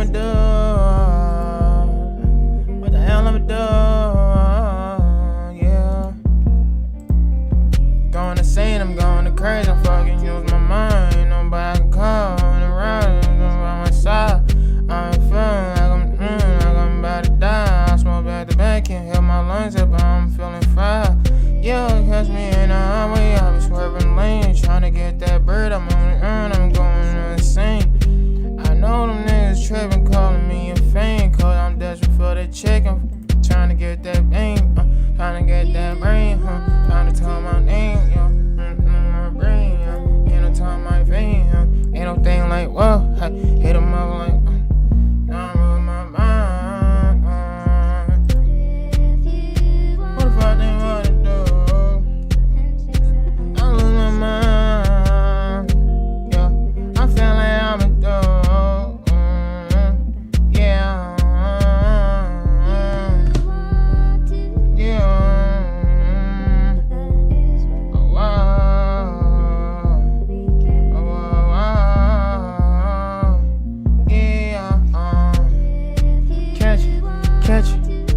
I'ma do? What the hell I'ma do? Yeah. Going to scene, I'm going to crazy, I'm fucking use my mind. Nobody can call and around by my side. I'm feeling like I'm about to die. I smoke back to back, can't hear my lungs up, but I'm feeling fire. Yeah, catch me in the highway, I be swerving lanes, trying to get that bird. I'm on the earn, I'm going insane. I know them niggas tripping, calling me a fiend, cause I'm desperate for the check. I'm trying to get that bang, trying to get that brain, trying to tell my name, my brain, ain't no time my vein, ain't no thing like, whoa, hit 'em up like, now I'm with my mind. What if I think what to do? I lose my mind, yeah, I feel like I'm a dog, yeah, yeah, oh wow, yeah,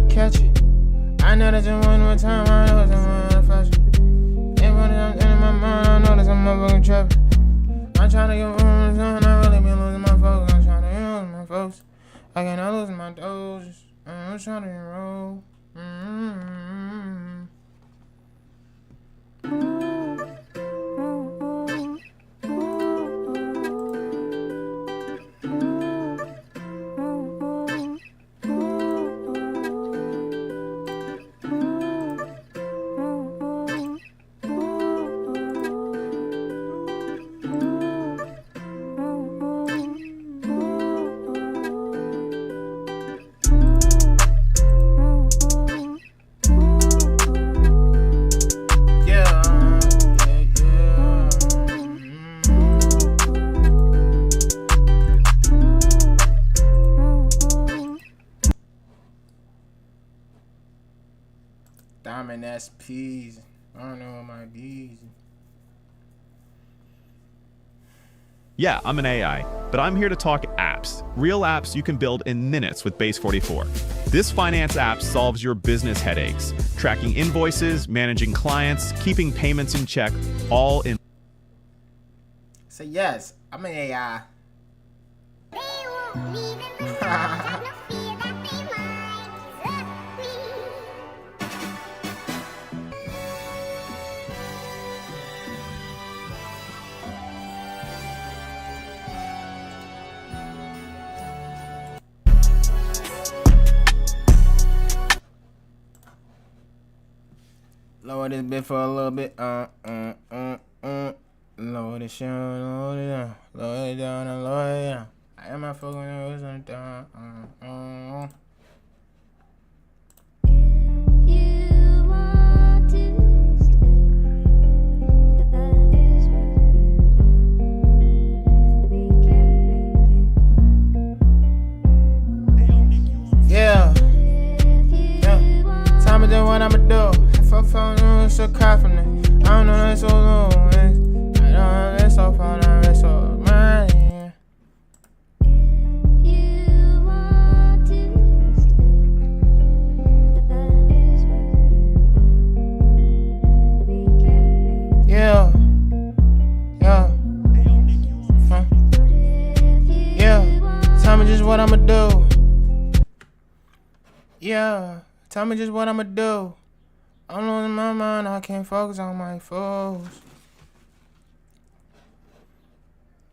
catch it, I know that you one more time, I know it's a fashion. Everybody I'm in my mind, I know that I'm motherfucking trapping. I'm trying to get one time, I really been losing my focus. I'm trying to use my folks. I cannot lose my doses. I'm trying to enroll. Diamond SPs. I don't know what my D's. Yeah, I'm an AI, but I'm here to talk apps. Real apps you can build in minutes with Base 44. This finance app solves your business headaches, tracking invoices, managing clients, keeping payments in check, all in. So yes, I'm an AI. Lower this bit for a little bit. Lower this shit, lower it down. Lower it down and lower it down. I am not fucking with it down. Yeah. Time to do what I'ma do. Fuck, so confident. I don't know that's so low. I don't know that's so far, that's so mine. Yeah. Yeah. Tell me just what I'ma do. Yeah. Tell me just what I'ma do. I'm losing my mind, I can't focus on my foes.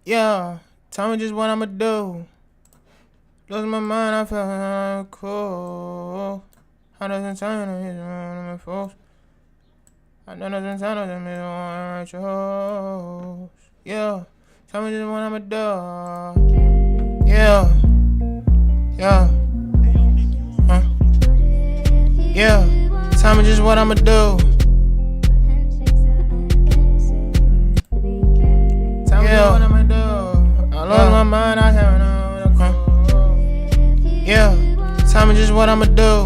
Yeah, tell me just what I'ma do. Losing my mind, I feel cool. How doesn't sound on his one of my foes? I know doesn't sound on me, I chose. Yeah, tell me just what I'ma do. Yeah. Yeah. Tell me just what I'ma do. Tell me what I'ma do. I lost my mind, I have no clue. Yeah, tell me just what I'ma do.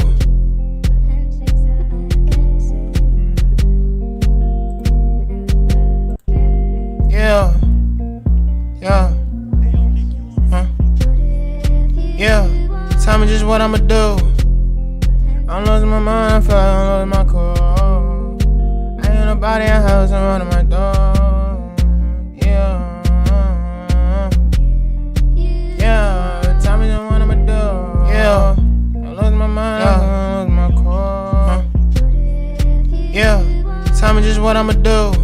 Yeah. Tell me just what I'ma do. I'm losing my mind, I feel like I'm losing my cool. Ain't nobody in house and running my door. Yeah. Yeah, tell me just what I'ma do. Yeah. I'm losing my mind, I'm losing my cool. Yeah, tell me just what I'ma do.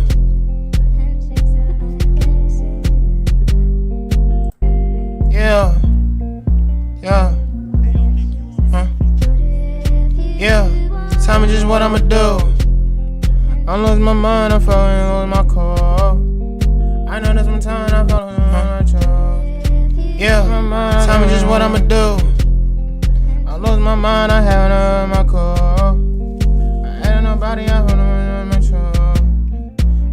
Yeah. Yeah. Yeah, tell me just what I'ma do. I'm losing my mind, I'm falling, losing my cool. I know there's some time I'm falling on my jaw. Yeah, tell me just what I'ma do. I lose my mind, I haven't my cool. I ain't nobody out for the mature.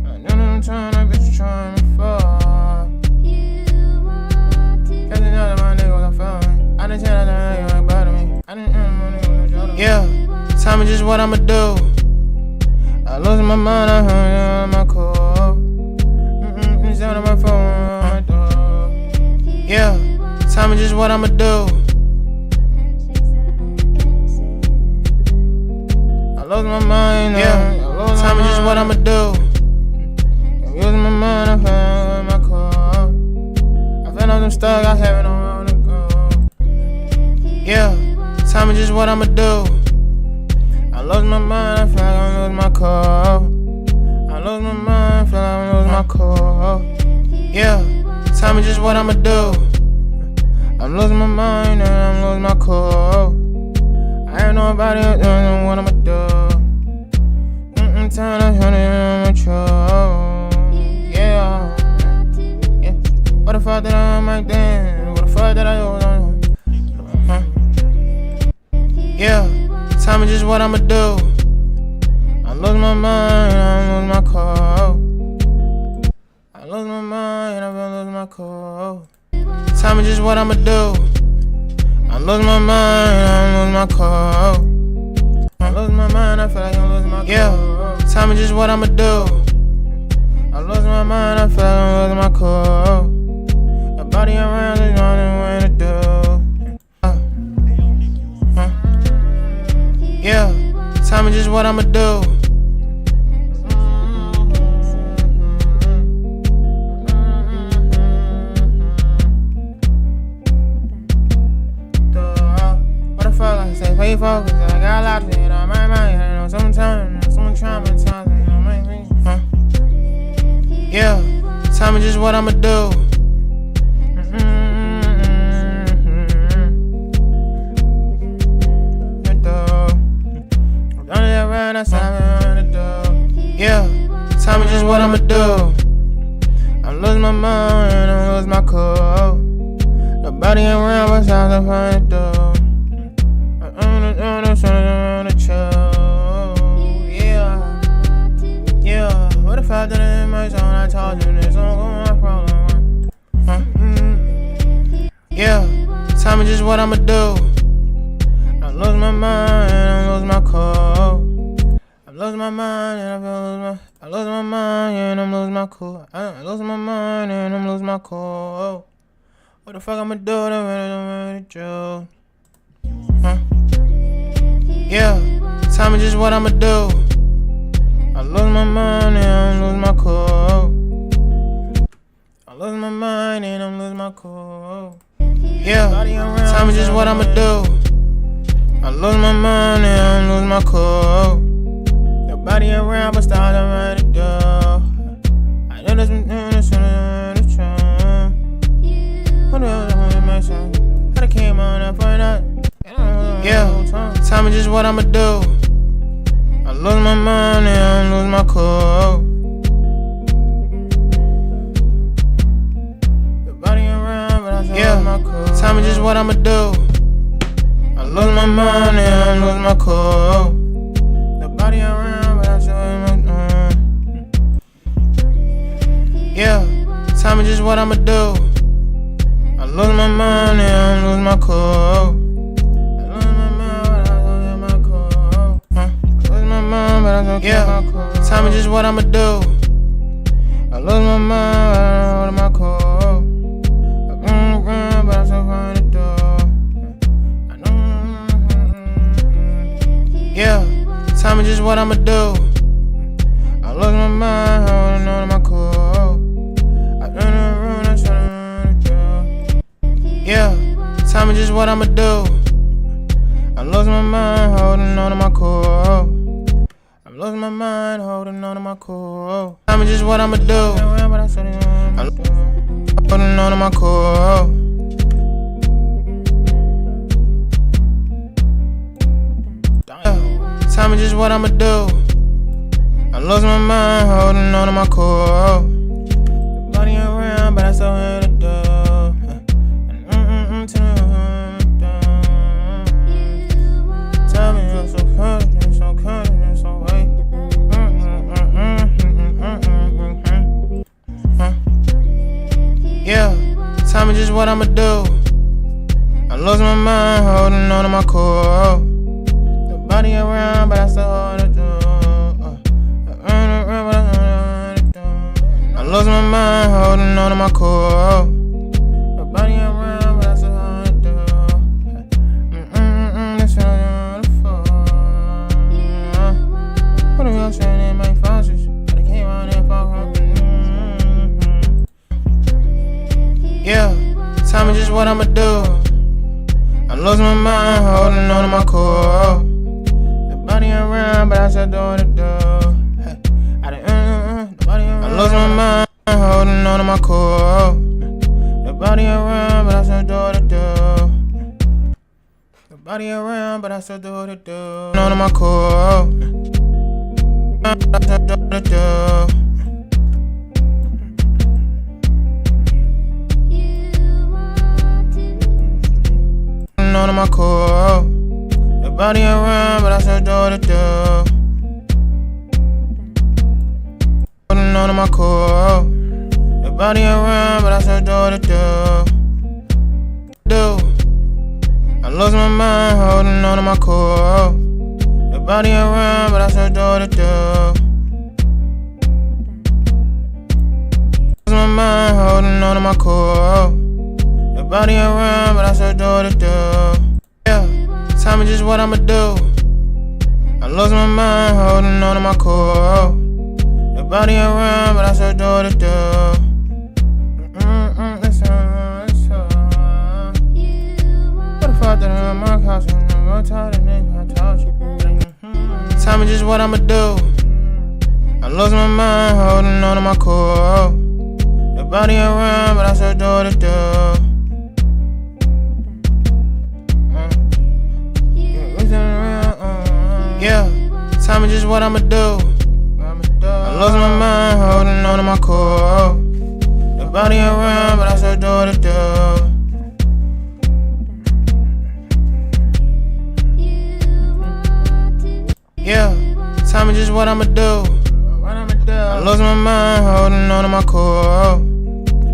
I know that I'm trying, that bitch trying me for. Cause you know that my niggas are feeling. I didn't tell that nigga like better me. I didn't my niggas like better me. Yeah. Tell me just what I'ma do. I losing my mind, I heard my call. It's out of my phone, my door. Yeah, tell me just what I'ma do. I lost my mind, yeah. Tell me just what I'ma do. I'm losing my mind, I heard my call. I feel like I'm stuck, I haven't nowhere to go. Yeah, tell me just what I'ma do. I lost my mind, I feel like I'm losing my cool. I lost my mind, I feel like I'm losing my cool. Yeah, tell me just what I'ma do. I'm losing my mind and I'm losing my cool. I ain't nobody else doing what I'ma do. Time to turn it on my control. Yeah. Yeah. What the fuck did I do back then? What the fuck did I do? Yeah. Tell me just what I'ma do. I lose my mind, I lose my cool. I lose my mind, I lose my cool. Tell me just what I'ma do. I lose my mind, I lose my cool. I lose my mind, I feel like I'm losing my cool. Yeah, tell me just what I'ma do. I lose my mind, I feel like I'm losing my cool. Your body around is on the way to do. Yeah, tell me just what I'ma do. What the fuck I say? Stay focused. I got a lot of shit on my mind. I know sometimes someone trying to tell me, you know what I mean? Yeah, tell me just what I'ma do. Yeah, tell me just what I'ma do. I'm losing my mind, I'm losing my cool. Nobody around but sounds I'm trying to do. I'm on the chill. Yeah, yeah. What if I did it in my zone? I told you this don't go my problem. Yeah, tell me just what I'ma do. I'm losing my mind, I'm losing my cool. I'm losing my mind and I'm losing my mind and I'm losing my cool. I'm losing my mind and I'm losing my cool. What the fuck I'ma do? I'm ready to yeah, tell me just what I'ma do. I lose my mind and I'm losing my cool. I lose my mind and I'm losing my cool. Yeah, tell me just what I'ma do. I lose my mind and I'm losing my cool. Body around, but stars I'm ready to do. I know there's some things that's true. What the hell is my son? How they came on up for that? Yeah, tell me just what I'ma do. I lose my mind and I lose my cool. The body around, but I lose my cool. Tell me just what I'ma do. I lose my mind and I lose my cool. The body around. Yeah, tell me just what I'ma do. I lose my mind and I lose my cool. I lose my mind, but I lose my cool. I lose my mind, but I lose my cool. Tell me just what I'ma do. I lose my mind, but I lose my cool. I lose my mind, but I still find it though. I know what I'ma do. I lost my mind, holding on to my core. I've been in the room, I'm trying to do. Yeah, tell me just what I'ma do. I lost my mind, holding on to my core. I lost my mind, holding on to my core. Tell me just what I'ma do. I'm holding on to my core. Tell me just what I'ma do. I lost my mind, holding on to my core. The body around, but I still hear the door. Tell me you're so confident, so confident, so wait. Yeah, tell me just what I'ma do. I lost my mind, holding on to my core. The body around, but I still hold the door. I lost my mind, holding on to my core. The body around, but I still hold the door. That's how you're the fall. What if you're saying it make faucets? But I came around and fuck her. Yeah, tell me just what I'ma do. I lost my mind, holding on to my core. The body around, but I still do the door. I lost my mind, holding on to my core. The body around, but I still do the door. The body around, but I still do the door. On to my core. I still do the door. On to my core. The body around, but I still do the door. On to my core. The body around, but I still do the do. I lost my mind, holding on to my core. The body around, but I still do the lost my mind, holding on to my core. The body around, but I still do the Yeah, tell me just what I'ma do. I lost my mind, holding on to my core. The body around, but I still do the What if I did it in my costume? I'm tired of niggas, I told you. Tell me just what I'ma do. I lost my mind, holding on to my core. The body around, but I still do the Yeah, tell me just what I'ma do. I lost my mind, holding on to my core. The body around, but I still do the Yeah, tell me just what I'ma do. I lost my mind, holding on to my core.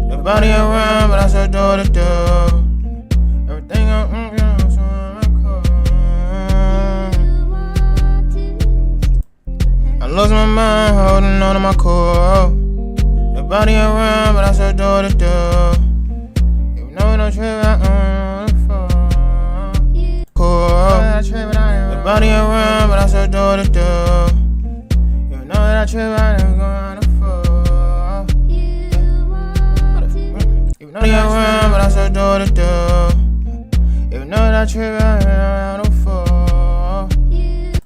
The body around, but I still do the Everything I'm so my core. I lost my mind, holding on to my core. The body around, but I still do the You know it don't trip, I on the core. The body around, but I still do the You know that I trip, I ain't going on the floor. You know that around, but I still do the You know that I trip, I ain't on the floor.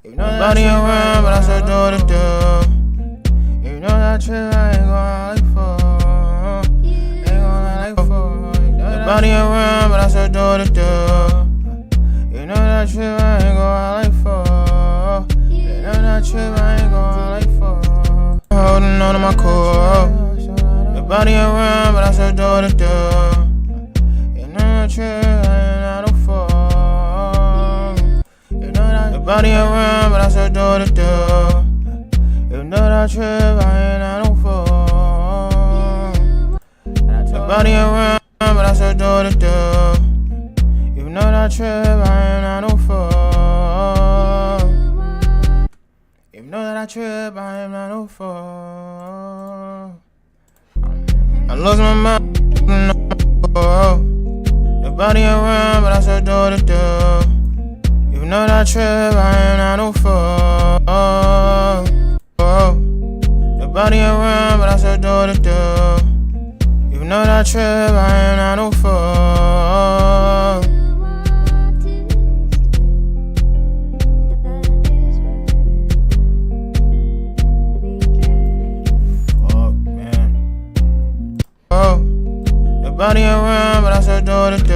You know that body around, but I still do the You know that I trip, I ain't going like for. Ain't going like for. The body around, but I still do the You know that I trip, I ain't going like for. You know that I trip, I ain't going like for. Holding on to my core. The body around, but I still do the You know that I trip, I ain't out of fall. You know that the body around, but I still do the You know that I trip, I ain't out of fall. The body around, but I still do the You know that I trip, I ain't out of fall. You know that I trip, I am not no fall. I lost my mind, the body around, but I still do the know that trip, I am not no fool. Nobody around, but I still do what I do. You know that trip, I am not no fool. Fuck, man. Nobody around, but I still do what I do.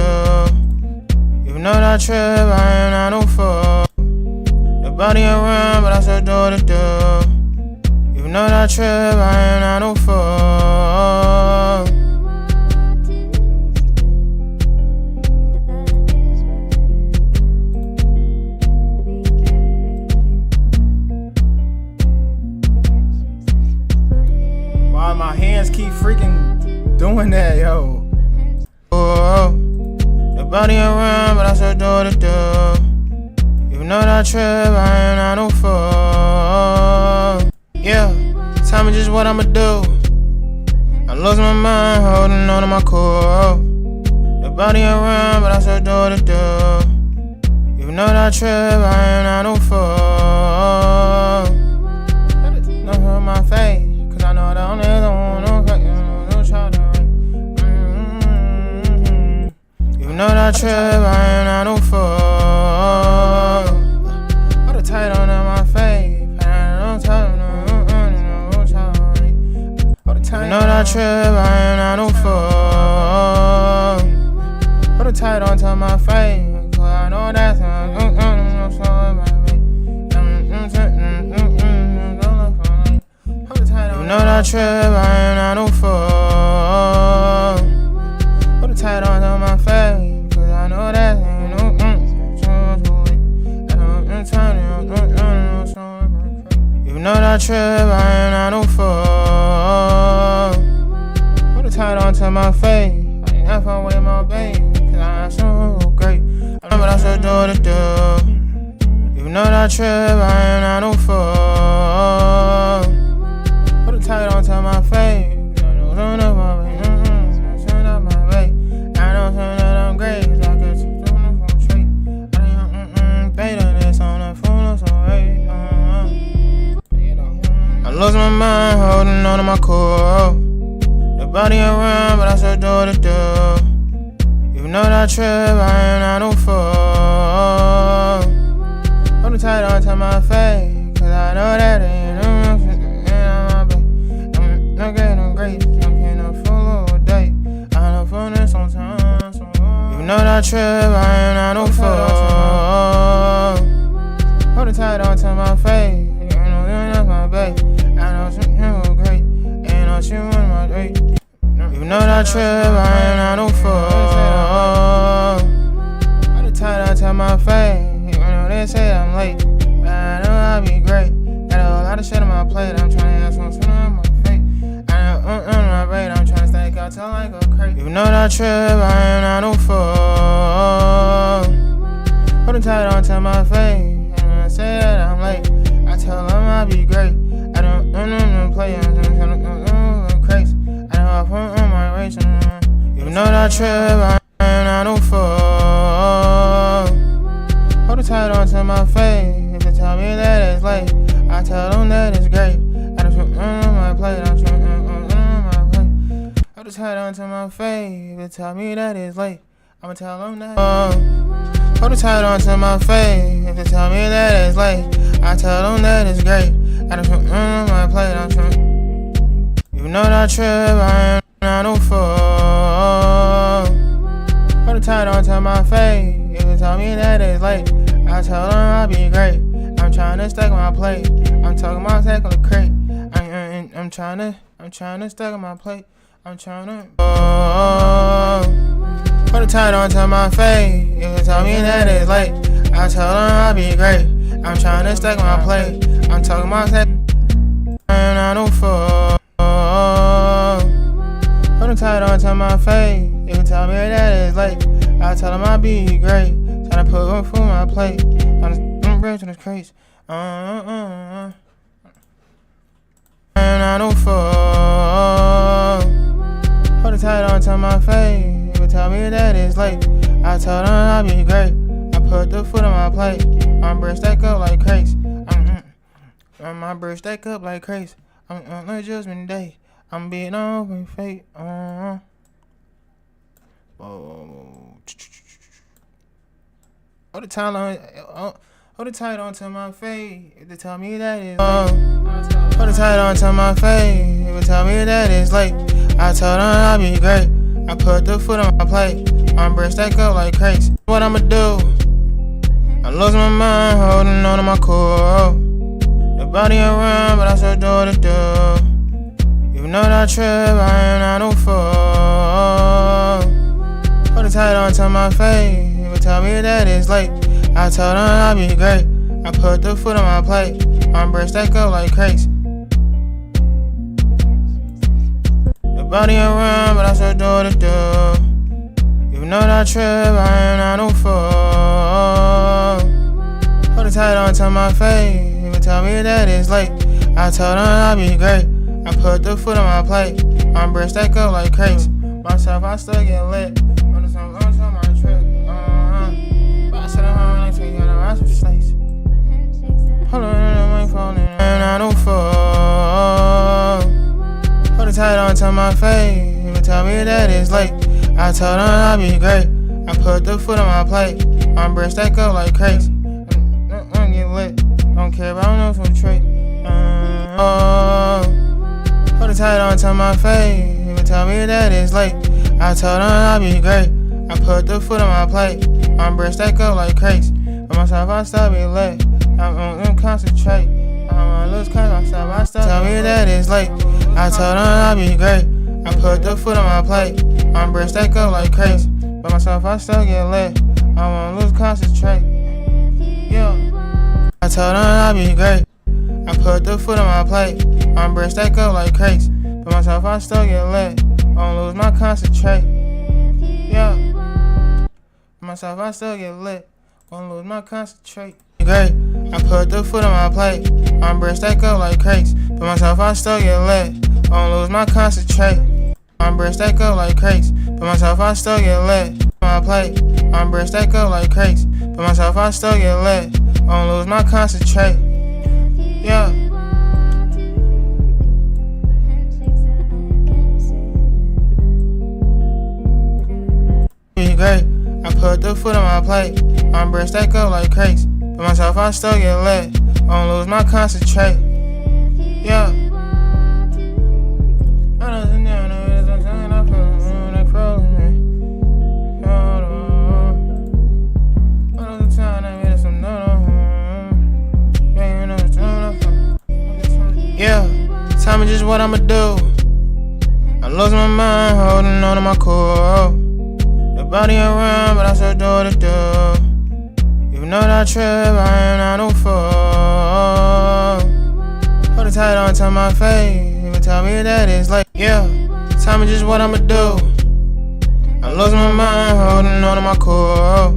You know that trip, I am not no fool. Nobody around, but I still do what I do. You know that trip, I am not no fool. Why my hands keep freaking doing that, yo? Nobody around, but I still do what I do. You know that trip, I am not no fool. Yeah, tell me just what I'ma do. I lose my mind, holding on to my core. Nobody around, but I still do what I do. You know that trip, I am not no fool. Don't hurt my face, cause I know that only the one no try to write. You know that trip, I am not no fool. Put a tight on my face, and I don't tell you no try to write. You know that trip, I am not no fool. Put a tight on to my face, cause I know that's you know that trip, I am not no fool. Put a tight on to my face, cause I know that you know that trip, I am not no fool. Put a tight on to my face, I ain't never with my baby, cause I'm so great. I know but I still do what I do. You know that trip, I am not no fool. Put a tight on to my face, I know turn up my baby, turn up my baby. I know turn that I'm great, cause I could turn up on straight. I ain't beta this on the phone, so hey, I lose my mind, holding on to my core. Nobody around, but I still do what I do. You know that trip, I am not no fool. Put a tight on to my face, cause I know that ain't I'm great, I can't afford a day. I know for this on time, so you know that trip, I am not no fool. Put a tight on to my face, you know that's my babe. I know something great, ain't no shit on my day. You know that trip, I am not no fool. Put a tight on to my face, you know they say I'm late. But I know I'll be great. Got a lot of shit on my plate, I'm trying to have something on my face. I know on my brain, I'm trying to stack out till I go crazy. You know that trip, I am not no fool. Put a tight on to my face, and when I say that I'm late, I tell them I'll be great. I don't play, I'm trying crazy. I know I put on my race, you know that trip, I am not no fool. Put a tight on to my face, if they tell me that it's late, I tell them that it's great. I just put on my plate, I'm trying my plate. Put a tight on to my face, if they tell me that it's late, I'ma tell them that. Put a tight on to my face, if they tell me that it's late, I tell them that it's great. I just put on my plate, I'm trying. You know that trip, I am not no fool. Put a tight on to my face, if they tell me that it's late, I tell them I'll be great. I'm trying to stack my plate, I'm talking about stack on the crate. I'm trying to stack on my plate. I'm trying to put a tight on to my face, if they tell me that it's late, I tell them I'll be great. I'm trying to stack my plate, I'm talking about stack. I am not no fool. Put a tight on to my face, if they tell me that it's late, I tell them I'll be great. Trying to put one food on my plate, I'm just bread to this crazy. I am not no fool. Put a tight on to my face, if they tell me that it's late, I tell them I'll be great. I put put the foot on my plate. My bread stack up like crazy. My bread stack up like crazy. I'm on a judgment day. I'm beating on my fate. Hold the tight onto my face. They tell me that it's late. Hold the tight onto my face. They tell me that it's late. I told them I'll be great. I put the foot on my plate. My bread stack up like crazy. What I'ma do? I'm losing my mind, holding on to my core. The body around, but I still do what it do. You know that trip, I am not no fool. Hold it tight onto my face. They tell me that it's late. I told them I'll be great. I put the foot on my plate. My bread stack up like crazy. The body around, but I still do what it do. You know that trip, I am not no fool. Hold it tight onto my face. They tell me that it's late. I told them I'll be great. I put the foot on my plate. My bread stack up like crazy. Myself, I still get lit. On the song, on my trip. But I said I'm home next week, and I'm some slates. Hold on, I'm falling. And I don't fall. Hold it tight onto my face. They tell me that it's late. I told them I'll be great. I put the foot on my plate. My bread stack up like crazy. I'm get lit. Don't care about no trait. Hold it tight onto my face. They tell me that it's late. I told them I'll be great. I put the foot on my plate. My bread stack up like crazy. But myself, I still be lit. I'm concentrate. I'm on lose cause myself, I still tell me that it's late. I told them I'll be great. I put the foot on my plate. My bread stack up like crazy. But myself, I still get lit. I won't lose concentrate. Yeah. I told them I'll be great. I put the foot on my plate. My bread stack up like crazy. But myself, I still get lit. I won't lose my concentrate. Yeah. Myself, I still get lit. Won't lose my concentrate. Great. I put the foot on my plate. My bread stack up like crazy. But myself, I still get lit. Won't lose my concentrate. My bread stack up like crazy. But myself, I still get lit. My plate. My bread stack up like crazy. But myself, I still get lit. Won't lose my concentrate. Yeah. Be great. I put the foot on my plate. My bread stack up like crazy. But myself, I still get lit. Won't lose my concentrate. Yeah. I don't know. Yeah, tell me just what I'ma do. I'm losing my mind, holding on to my core. The body around, but I still do what it do. You know that trip, I am not no fool. Hold it tight onto my face. They tell me that it's late. Yeah, tell me just what I'ma do. I'm losing my mind, holding on to my core.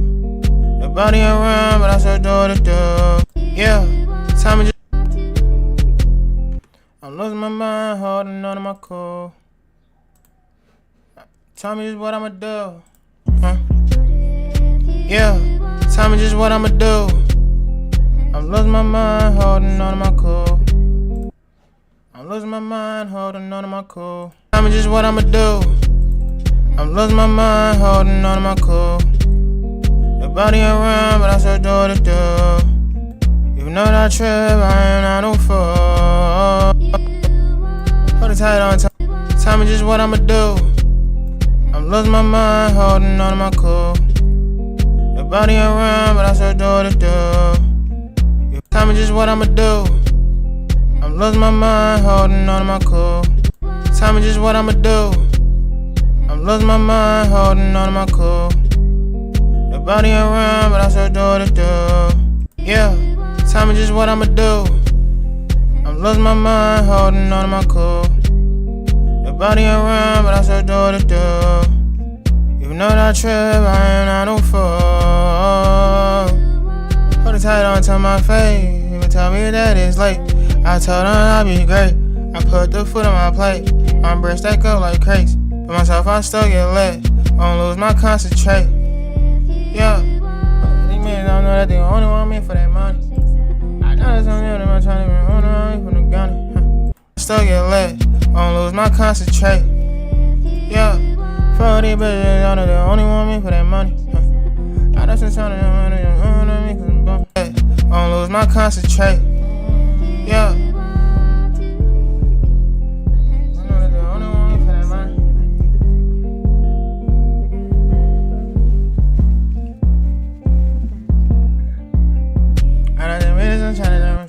The body around, but I still do what it do. Yeah, tell me just. I'm losing my mind, holding on to my core. Tell me just what I'ma do. Yeah, tell me just what I'ma do. I'm losing my mind, holding on to my core. I'm losing my mind, holding on to my core. Tell me just what I'ma do. I'm losing my mind, holding on to my core. The body around, but I still do what it do. You know that trip, I am not no fool. Hold it tight on time. Tell me just what I'ma do. I'm losing my mind, holding on to my core. The body around, but I still do what it do. Tell me just what I'ma do. I'm losing my mind, holding on to my core. Tell me just what I'ma do. I'm losing my mind, holding on to my core. The body around, but I still do what it do. Yeah, tell me just what I'ma do. I'm losing my mind, holding on to my core. The body around, but I still do what it do. You know that trip, I am not no fool. Hold it tight onto my face. They tell me that it's late. I told them I'll be great. I put the foot on my plate. My bread stack up like crazy. But myself, I still get lit. Won't lose my concentrate. Yeah. like they only want me for that money. I know that's on them, I'm trying to be on me from the gunny. Still get lit, won't lose my concentrate. Yeah, for these bitches, I know they only want me for that money. I know some trying to on me cause I'm bum. Won't lose my concentrate. Yeah.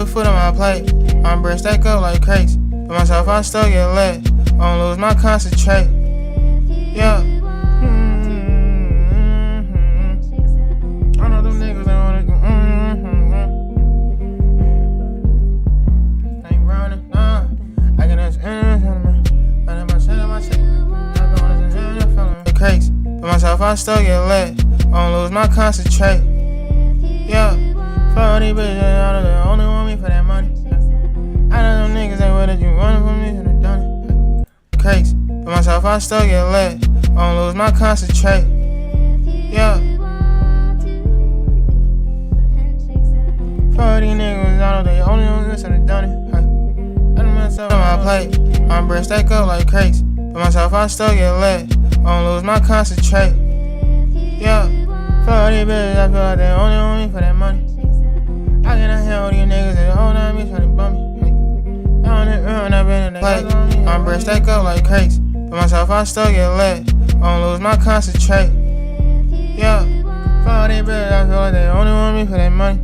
Foot on my plate, my breast stack up like crates. For myself, I still get lit. Won't lose my concentrate. Yeah. I know them niggas they wanna do. Ain't running, nah. I can ask anything. But if I say my shit, I'm going to feeling crates. For myself, I still get lit. Won't lose my concentrate. Yeah. For these bitches, I know they only want me for that money. I know them niggas ain't with it, you running from me, should have done it. Crazy. For myself, I still get lit. Won't lose my concentrate. Yeah. For these niggas, I know they only want me, should have done it. I done myself on my plate. My breast stack up like crates. For myself, I still get lit. Won't lose my concentrate. Yeah. For these bitches, I feel like they only want me for that money. I cannot handle these niggas that hold on me, tryna bum me. My breast stack up like crates. For myself, I still get lit. Won't lose my concentrate. Yeah. For these bitches, I feel like they only want me for that money.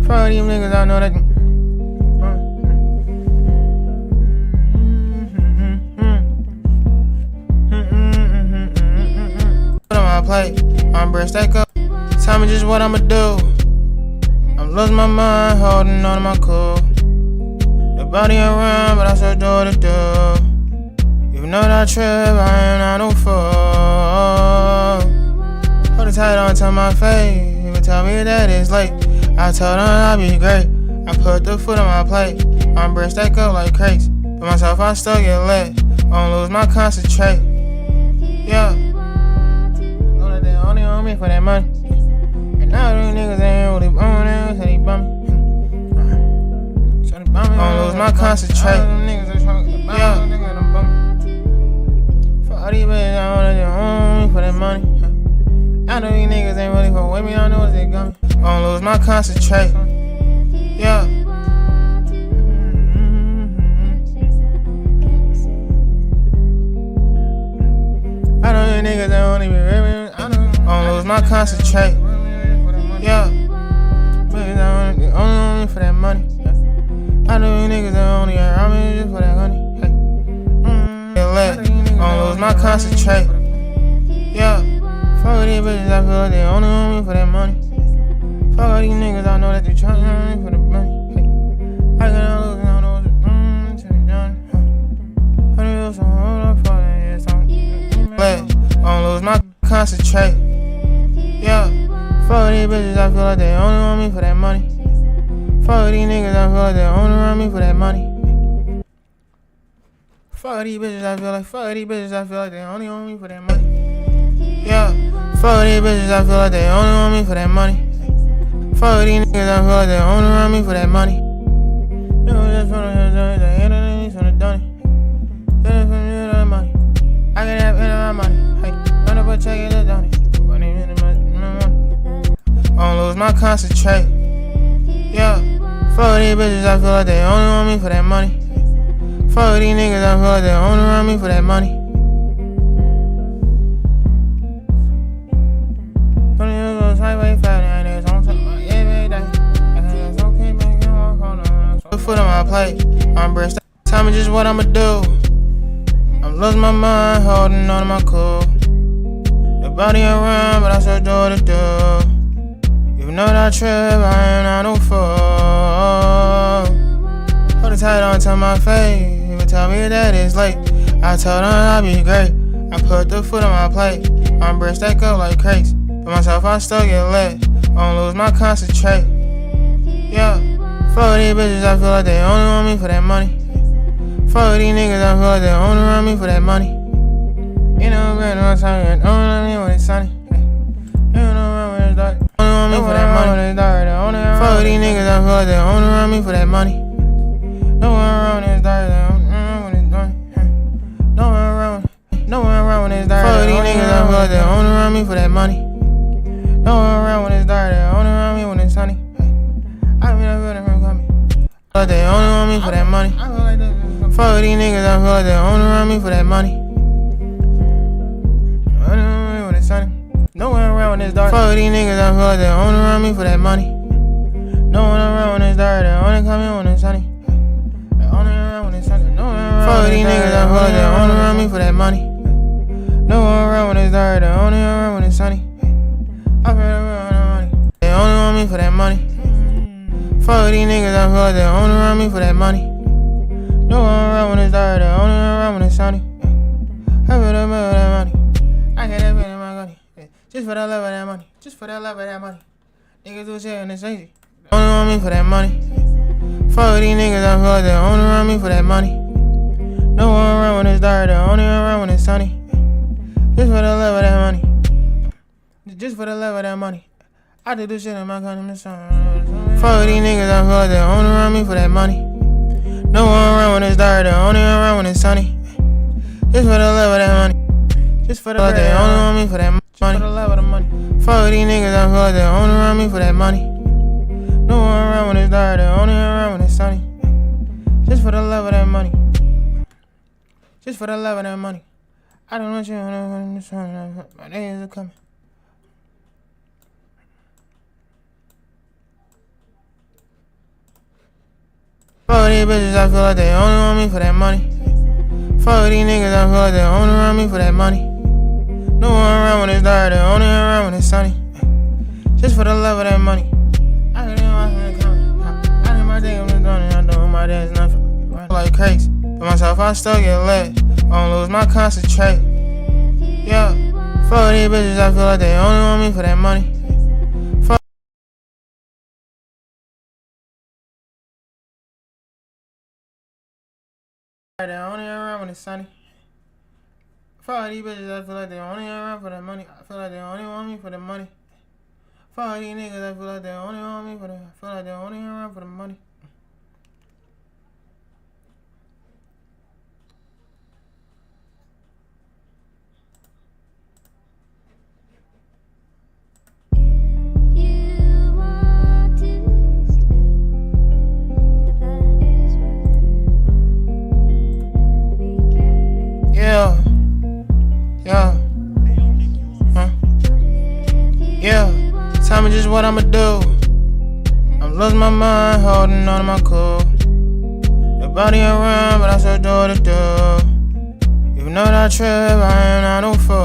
For these niggas, I know that. Put on my plate, my breast stack up. Tell me just what I'ma do. I'm losing my mind, holding on to my cool. Nobody around, but I still do what I do. You know that trip, I am not no fool. Hold it tight onto my face. People tell me that it's late. I told them I'll be great. I put the foot on my plate. My breast stack up like crates. For myself, I still get lit. Won't lose my concentrate. Yeah. Know that they only want me for that money. And now these niggas ain't really bumming them, so they bumming. Won't lose my concentrate. Yeah. For all these bitches, I wanna do me for that money. I know these niggas ain't really for with me, I know they got me. Won't lose my concentrate. Yeah. I know these niggas ain't only be with me. Won't lose my concentrate. Yeah. Bitches, I only want me for that money. I know you niggas that only around me just for that honey. Hey. Get lit, won't lose my concentrate. Yeah. Fuck with these bitches, I feel like they only want me for that money. Fuck with these niggas, I know that they tryna want me for the money. Hey. I gotta lose, I know what's till they done. Honey, you so hold up for that, yeah, so lit, won't lose my concentrate. Yeah. Fuck with these bitches, I feel like they only want me for that money. Fuck these niggas, I feel like they only around me for that money. Fuck these bitches, I feel like they only want me for that money. Yeah. Fuck these bitches, I feel like they only want me for that money. Fuck these niggas, I feel like they only around me for that money. You just wanna hear the enemy, so they done it. Just for me, that money. I can have any of my money. Hey, run up a check it, just done it. Won't lose my concentrate. Yeah. Fuck these bitches, I feel like they only want me for that money. Fuck these niggas, I feel like they only around me for that money. Foot on my plate, my breast. Tell me just what I'ma do. I'm losing my mind, holding on to my cool. Nobody around, but I still do what I do. You know that trip, I am not no fool. Hold it tight onto my face. People tell me that it's late. I told them I'll be great. I put the foot on my plate. My breast stack up like crates. For myself, I still get lit. Won't lose my concentrate. Yeah. Fuck these bitches, I feel like they only want me for that money. Fuck these niggas, I feel like they only around me for that money. You know, man, I'm talking, don't know me when it's sunny. You know, when it's dark. Only want me for that money. feel like they only around me for that money. No one around when it's dark, they don't when it's dark. No one around when it's dark. Fuck these niggas, I feel like they only around me for that money. No one around when it's dark, they only around me when it's sunny. I feel like they coming. Like they only want me for that money. Fuck these niggas, I feel like they only around me for that money. Only around me when it's sunny. No one around when it's dark. Fuck these niggas, I feel like they only around me for that money. No one around when it's dark, they only come in when it's sunny. They only around when it's sunny. No one around. Fuck these niggas, I feel like they only around me for that money. No one around when it's dark, they only around when it's sunny. I feel like that money. They only want me for that money. Fuck these niggas, I feel like they only around me for that money. No one around when it's dark, they only around when it's sunny. I feel that money. I get that money in my money. Just for the love of that money. Just for the love of that money. Niggas do shit and it's easy. Only want me for that money. Fuck these niggas, I feel like they only around me for that money. No one around when it's dark, they only around when it's sunny. Just for the love of that money. Just for the love of that money. I did this shit in my country. Fuck these niggas, I feel like they only around me for that money. No one around when it's dark, they only around when it's sunny. Just for the love of that money. Just for the love, they only want me for that money. Just for the love of the money. Fuck these niggas, I feel like they only around me for that money. No one around when it's dark, they only around when it's sunny. Just for the love of that money. Just for the love of that money. I don't want you to know my days are coming. Fuck these bitches, I feel like they only want me for that money. Fuck these niggas, I feel like they only around me for that money. No one around when it's dark, they only around when it's sunny. Just for the love of that money. I did my day when it's done and I doing my dance nothing. Like crazy. For myself, I still get lit. I don't lose my concentrate. Yeah. Fuck these bitches, I feel like they only want me for that money. They only around when it's sunny. Fuck these bitches, I feel like they only around for that money. I feel like they only want me for the money. Fuck these niggas, I feel like they only want me for the. I feel like they only around for the money. Yeah, tell me just what I'ma do. I'm losing my mind, holding on to my cool. Nobody around, but I still do what I do. Even though that trip, I am not no fool.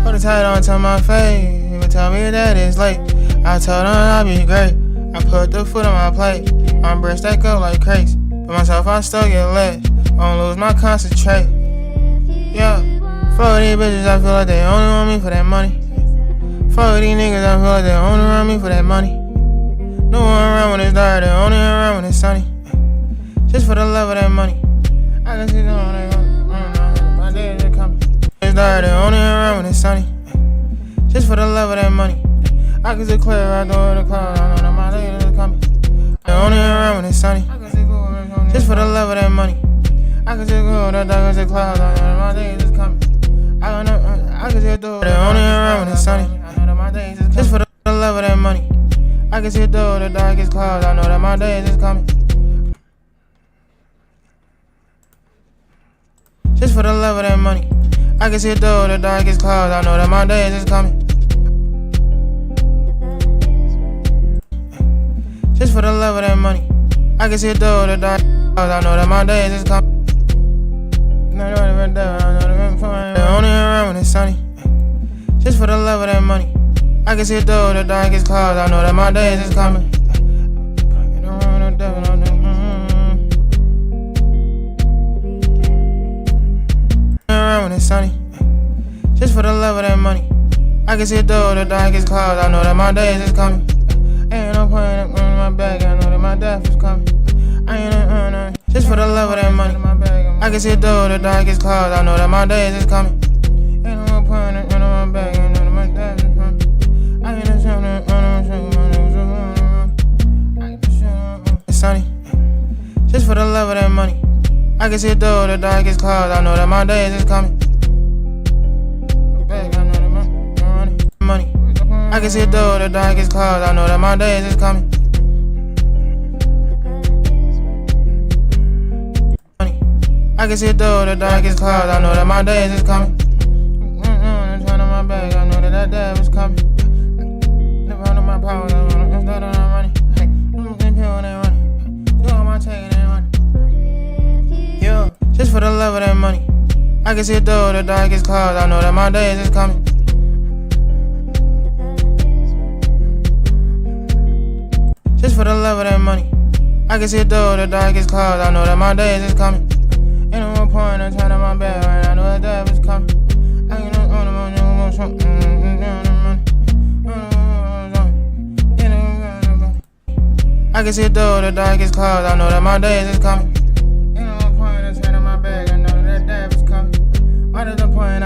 Hold it tight onto my face, even tell me that it's late. I told them I'll be great. I put the food on my plate. My breath stack up like crates. But myself, I still get lit. I don't lose my concentrate. Yeah. Fuck these bitches, I feel like they only want me for that money. Fuck these niggas, I feel like they only around me for that money. No one around when it's dark, they only around when it's sunny. Just for the love of that money. I can see them when they go. My days are coming. It's dark, they only around when it's sunny. Just for the love of that money. I can see clear out the clouds, I know that my days are coming. They only around when it's sunny. Just for the love of that money. I can see good, that dark as the clouds, I know that my days is coming. I can see it though, they only around when it's sunny. Just for the love of that money. I can see it though, the darkest clouds, I know that my days is coming. Just for the love of that money. I can see it though, the darkest clouds, I know that my days is coming. Just for the love of that money. I can see it though, the darkest clouds, I know that my days is coming. They only around when it's sunny. Just for the love of that money. I can see it though, the darkest clouds, I know that my days is coming. Around when it's sunny. Just for the love of that money. I can see it though, the darkest clouds, I know that my days is coming. Ain't no point in my bag, I know that my death is coming. Just for the love of that money. I can see it though, the darkest clouds, I know that my days is coming. Ain't no point in my bag, I know that my death is coming. I ain't no I can see through the darkest clouds. I know that my days is coming. I know that money. I can see through the darkest clouds. I know that my days is coming. I can see through the darkest clouds. I know that my days is coming. I'm trying to my bag. I know that day was coming. Never under my powers. I'm starting on money. Hey, I'm pill ain't running. Do all my taking ain't running. Yeah, just for the love of that money. I can see through the darkest clouds. I know that my days is coming. Just for the love of that money. I can see through the darkest clouds. I know that my days is coming. Ain't no more point in turning my back right. I know that day was coming. I ain't no on the money, no more something. I can see through the darkest clouds. I know that my days is coming. Ain't no more point in turning my back. I know that day was coming. What is the point?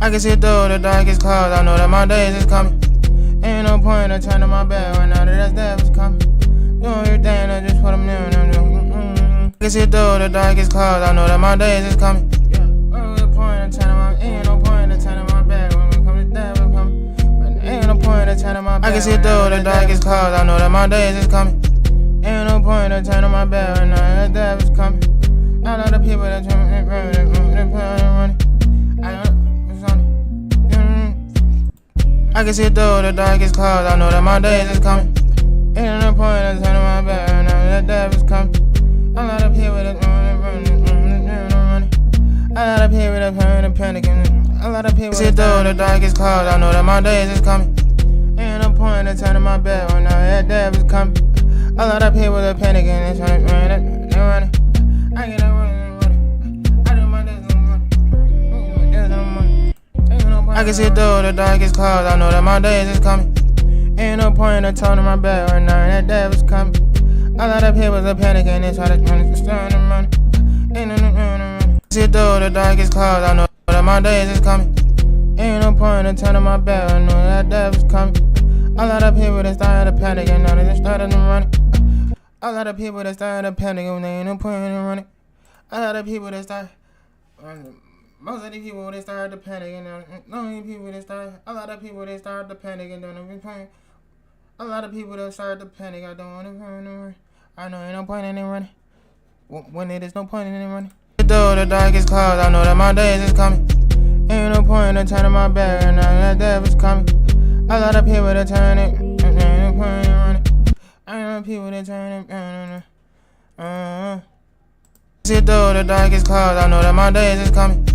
I can see through the darkest clouds. I know that my days is coming. Ain't no point in turning my back right now that day was coming. Doing everything, I just put them in. I can see through the darkest clouds. I know that my days is coming. Ain't no point in turning my back when we come to death, we coming. But ain't no point in turning my back. I can see through the darkest clouds. I know that my days is coming. Ain't no point in turning my back right now that death is coming. I know the people that tell me money. I can see through the darkest clouds. I know that my days is coming. Ain't no point in turning my back right now that death is coming. A lot of people that running. A lot of people that panicking. A lot of people see through the darkest clouds. I know that my days is coming. Ain't no point in turning my back right now that death is coming. A lot of people that panicking and trying to run. I get up running. I do my days on money. I can see through the darkest clouds. I know that my days is coming. Ain't no point in turning my back right now that death is coming. A lot of people are panicking and try to start money. Ain't no see through the darkest clouds. I know that my days is coming. Ain't no point in turning my back. I know that death is coming. A lot of people that started panicking now they just started running. A lot of people that started panicking, they ain't no point in running. A lot of people that started. Most of the people they started panicking now. Only people that started. A lot of people that started panicking don't even panic. A lot of people that started to panic. I don't want to run. I know ain't no point in running. When there's no point in running. Through the darkest clouds, I know that my days is coming. Ain't no point in turning my back right now that death is coming. A lot of people that turn it. Ain't no point in running. I know people that turn it. See through the darkest clouds, I know that my days is coming.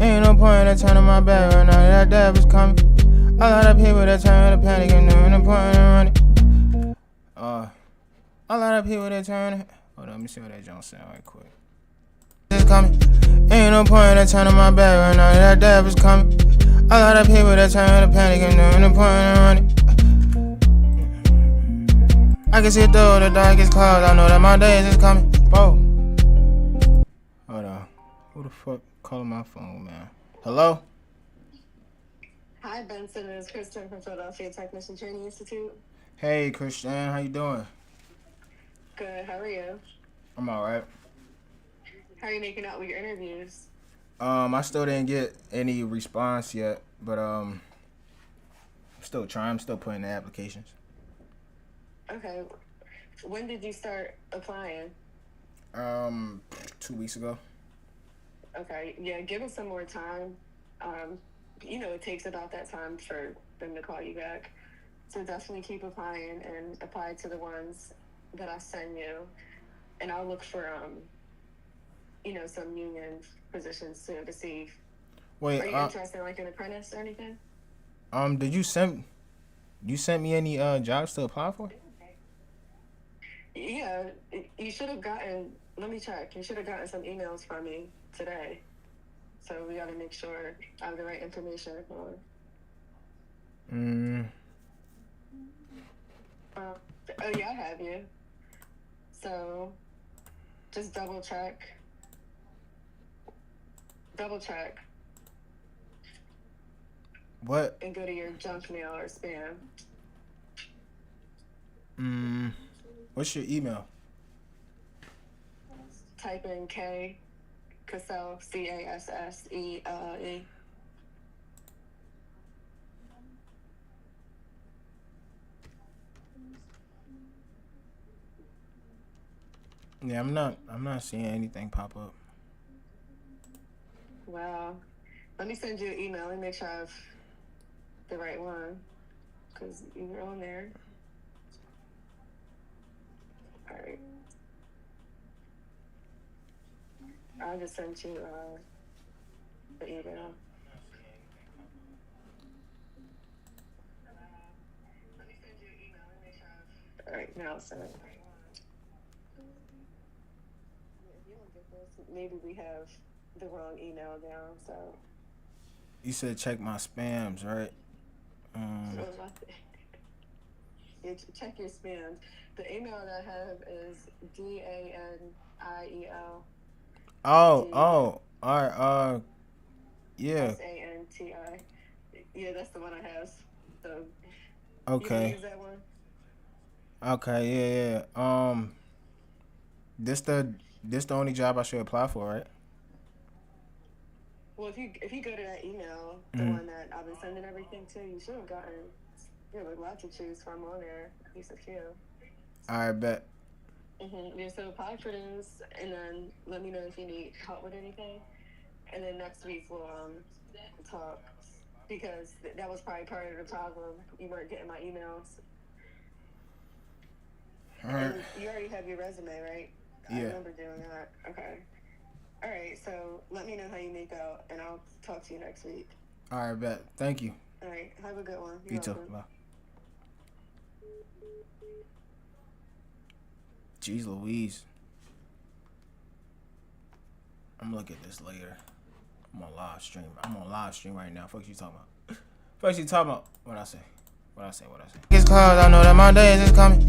Ain't no point in turning my back right now that death is coming. A lot of people that turn to panic and ain't no point in running. A lot of people that turn it. Hold on, let me see what that Jones sound right quick. It's coming. Ain't no point in turning my back right now that death is coming. A lot of people that turn to panic and ain't no point in running. I can see through the darkest clouds. I know that my days is coming. Whoa. Hold on. Who the fuck calling my phone, man? Hello? Hi, Benson. It's Kristen from Philadelphia Technician Training Institute. Hey, Christian. How you doing? Good. How are you? I'm alright. How are you making out with your interviews? I still didn't get any response yet, but I'm still trying. I'm still putting in the applications. Okay. When did you start applying? 2 weeks ago. Okay. Yeah, give it some more time. It takes about that time for them to call you back. So definitely keep applying and apply to the ones that I send you. And I'll look for, some union positions too to see. Wait, are you interested in like an apprentice or anything? Did you send me any jobs to apply for? Yeah, you should have gotten. Let me check. You should have gotten some emails from me today. So we got to make sure I have the right information. Oh yeah, I have you. So just double check. What? And go to your junk mail or spam. What's your email? type in K Cassell, Casselle. Yeah, I'm not seeing anything pop up. Wow. Let me send you an email. Let me make sure I have the right one, because you were on there. All right. I just sent you the email. Let me send you an email. Let me make sure I have. All right, now send it. If you don't get this, maybe we have the wrong email down. So. You said check my spams, right? Check your spams. The email that I have is DANIEL. All right. Yeah. SANTI. Yeah, that's the one I have. So. Okay. You can use that one. Okay. Yeah. This the only job I should apply for, right? Well, if you go to that email, the one that I've been sending everything to, you should have gotten like lots to choose from on there. At least a few. I bet. Yeah, so apply for this, and then let me know if you need help with anything. And then next week we'll talk, because that was probably part of the problem. You weren't getting my emails. All right. And you already have your resume, right? Yeah. I remember doing that. Okay. All right, so let me know how you make out, and I'll talk to you next week. All right, bet. Thank you. All right, have a good one. You too. Bye. Jeez Louise. I'm gonna look at this later. I'm on live stream right now. Fuck you talking about? Fuck you talking about? What I say? It's cause I know that my days is coming.